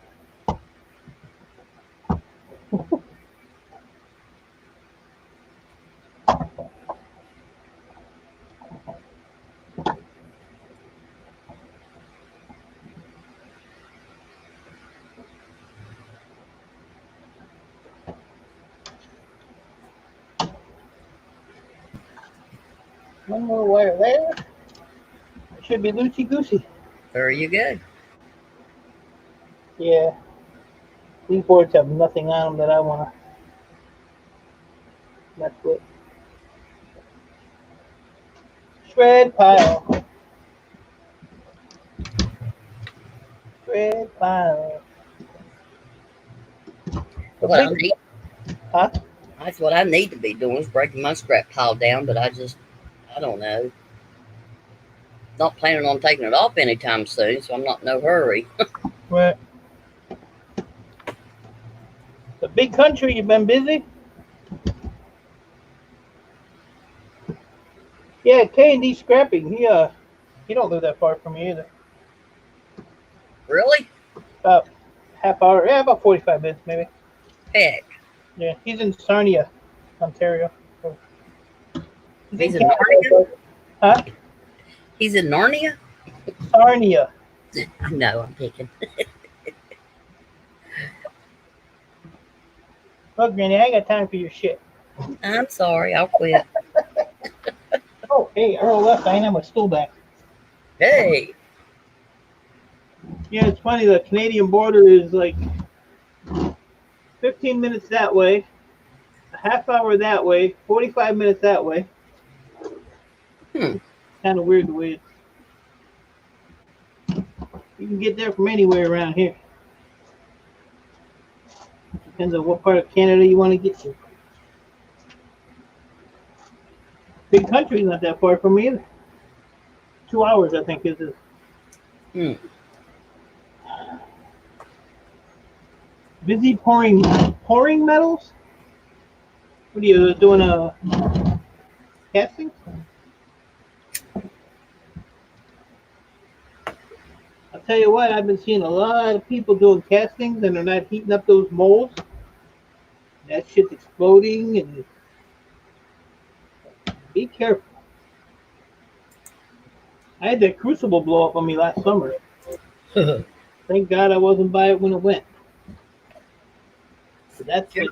One more wire there. It should be loosey goosey. There you go. Yeah. These boards have nothing on them that I want to mess with. Shred pile. fire. What I need, Huh? that's what I need to be doing is breaking my scrap pile down, but I don't know. Not planning on taking it off anytime soon, so I'm not in no hurry. Right. The big country, you've been busy? Yeah, K&D Scrapping. He don't live that far from me either. Really? About half hour, yeah, about 45 minutes maybe. Heck. Yeah, he's in Sarnia, Ontario. He's in Narnia? Huh? He's in Narnia? Sarnia. No, I'm picking. Look, Granny, I ain't got time for your shit. I'm sorry, I'll quit. Oh, hey, Earl left. I ain't have my stool back. Hey. Yeah, it's funny. The Canadian border is like 15 minutes that way, a half hour that way, 45 minutes that way. Hmm. Kind of weird the way you can get there from anywhere around here. Depends on what part of Canada you want to get to. Big country's not that far from me either. 2 hours, I think, is it. Hmm. Busy pouring metals? What are you doing? Casting? I'll tell you what, I've been seeing a lot of people doing castings and they're not heating up those molds. That shit's exploding, and be careful. I had that crucible blow up on me last summer. Thank God I wasn't by it when it went. But that thing,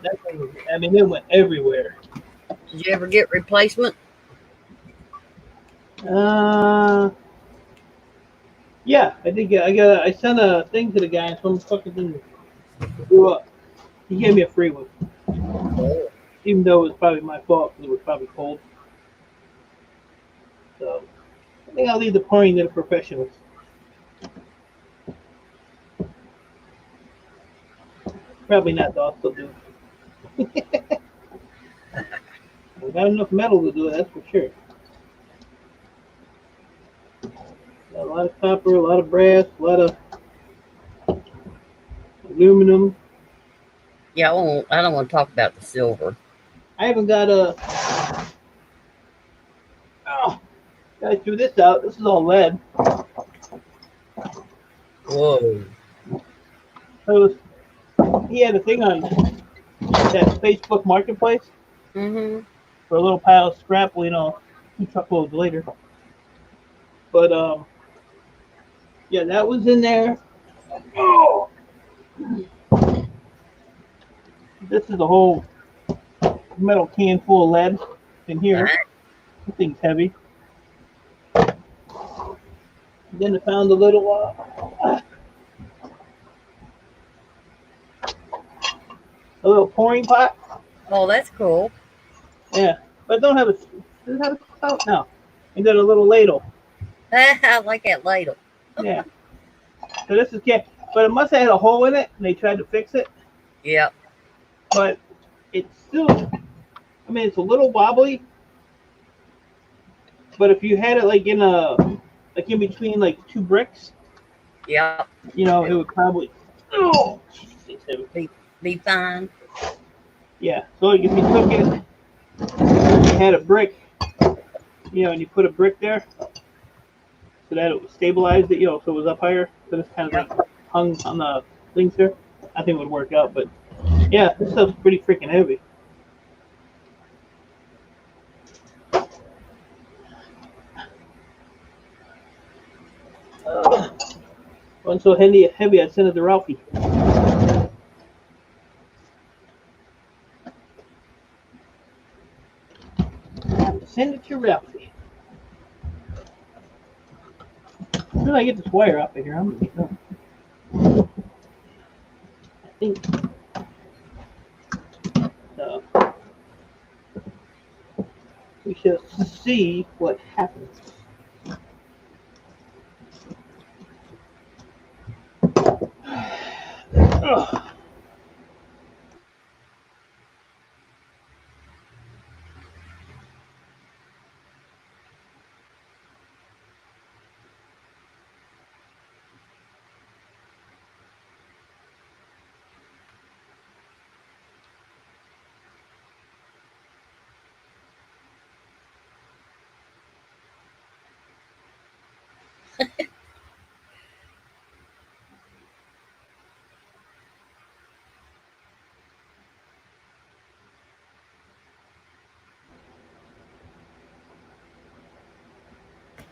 I mean, it went everywhere. Did you ever get replacement? Yeah, I did get. I sent a thing to the guy, and some fucking thing blew up. He gave me a free one, even though it was probably my fault because it was probably cold. So I think I'll leave the pouring to the professionals. Probably not, though. I'll still do it. I got enough metal to do it, that's for sure. Got a lot of copper, a lot of brass, a lot of aluminum. Yeah, I don't want to talk about the silver. I haven't got a. Oh, gotta chew this out. This is all lead. Whoa. So he had a thing on that Facebook Marketplace Mm-hmm. for a little pile of scrap. 2 truckloads later. But yeah, that was in there. Oh, this is a whole metal can full of lead in here. Right. This thing's heavy. Then I found a little pouring pot. Oh, that's cool. Yeah, but it don't have a. Does it have a spout? No. And then a little ladle. I like that ladle. Yeah. So this is can, but it must have had a hole in it, and they tried to fix it. Yep. But it's still. I mean, it's a little wobbly. But if you had it like in between like 2 bricks, Yep. it would probably. Oh, it's heavy. Be fine. Yeah. So if you took it, you had a brick, and you put a brick there, so that it stabilized it, so it was up higher, so it's kind of like hung on the things there. I think it would work out, but yeah, this stuff's pretty freaking heavy. Wasn't so heavy, I'd send it to Ralphie. Send it to Ralphie. As soon as I get this wire off of here, I'm gonna get done. I think. So we shall see what happens. Ugh.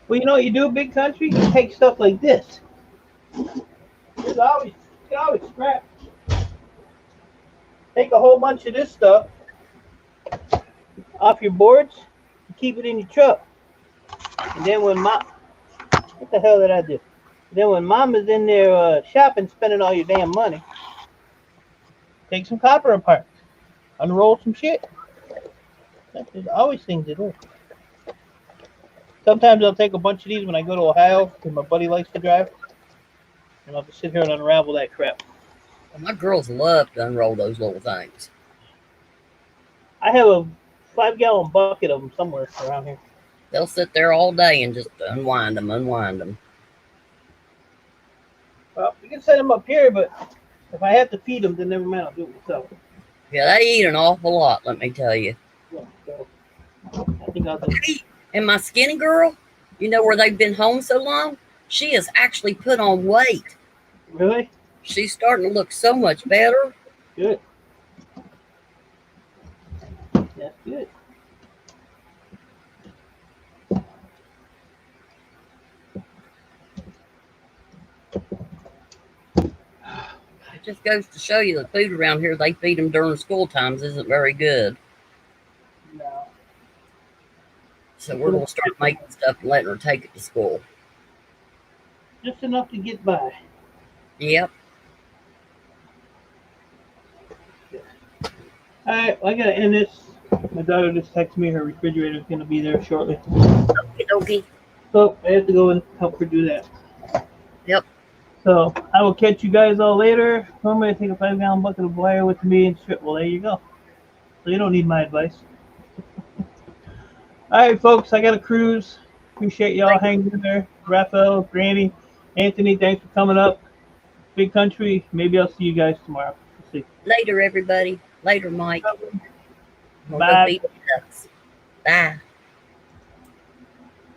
Well, you know what you do, big country? You take stuff like this. You can always scrap. Take a whole bunch of this stuff off your boards and keep it in your truck. And then when what the hell did I do? Then when mom is in there shopping, spending all your damn money, take some copper apart, unroll some shit. There's always things to do. Sometimes I'll take a bunch of these when I go to Ohio because my buddy likes to drive, and I'll just sit here and unravel that crap. Well, my girls love to unroll those little things. I have a 5-gallon bucket of them somewhere around here. They'll sit there all day and just unwind them. Well, we can set them up here, but if I have to feed them, then never mind. I'll do it myself. Yeah, they eat an awful lot, let me tell you. Yeah, so I think I'll do it. And my skinny girl, you know where they've been home so long? She has actually put on weight. Really? She's starting to look so much better. Good. That's good. It just goes to show you the food around here they feed them during school times isn't very good. No. So we're going to start making stuff and letting her take it to school. Just enough to get by. Yep. All right, well, I gotta end this. My daughter just texted me her refrigerator's gonna be there shortly. Okie dokie. So I have to go and help her do that. Yep. So I will catch you guys all later. I'm gonna take a 5-gallon bucket of wire with me and strip. Well, there you go. So you don't need my advice. All right, folks, I got to cruise. Appreciate y'all hanging in there. Raphael, Granny, Anthony, thanks for coming up. Big country. Maybe I'll see you guys tomorrow. We'll see. Later, everybody. Later, Mike. Bye. Bye.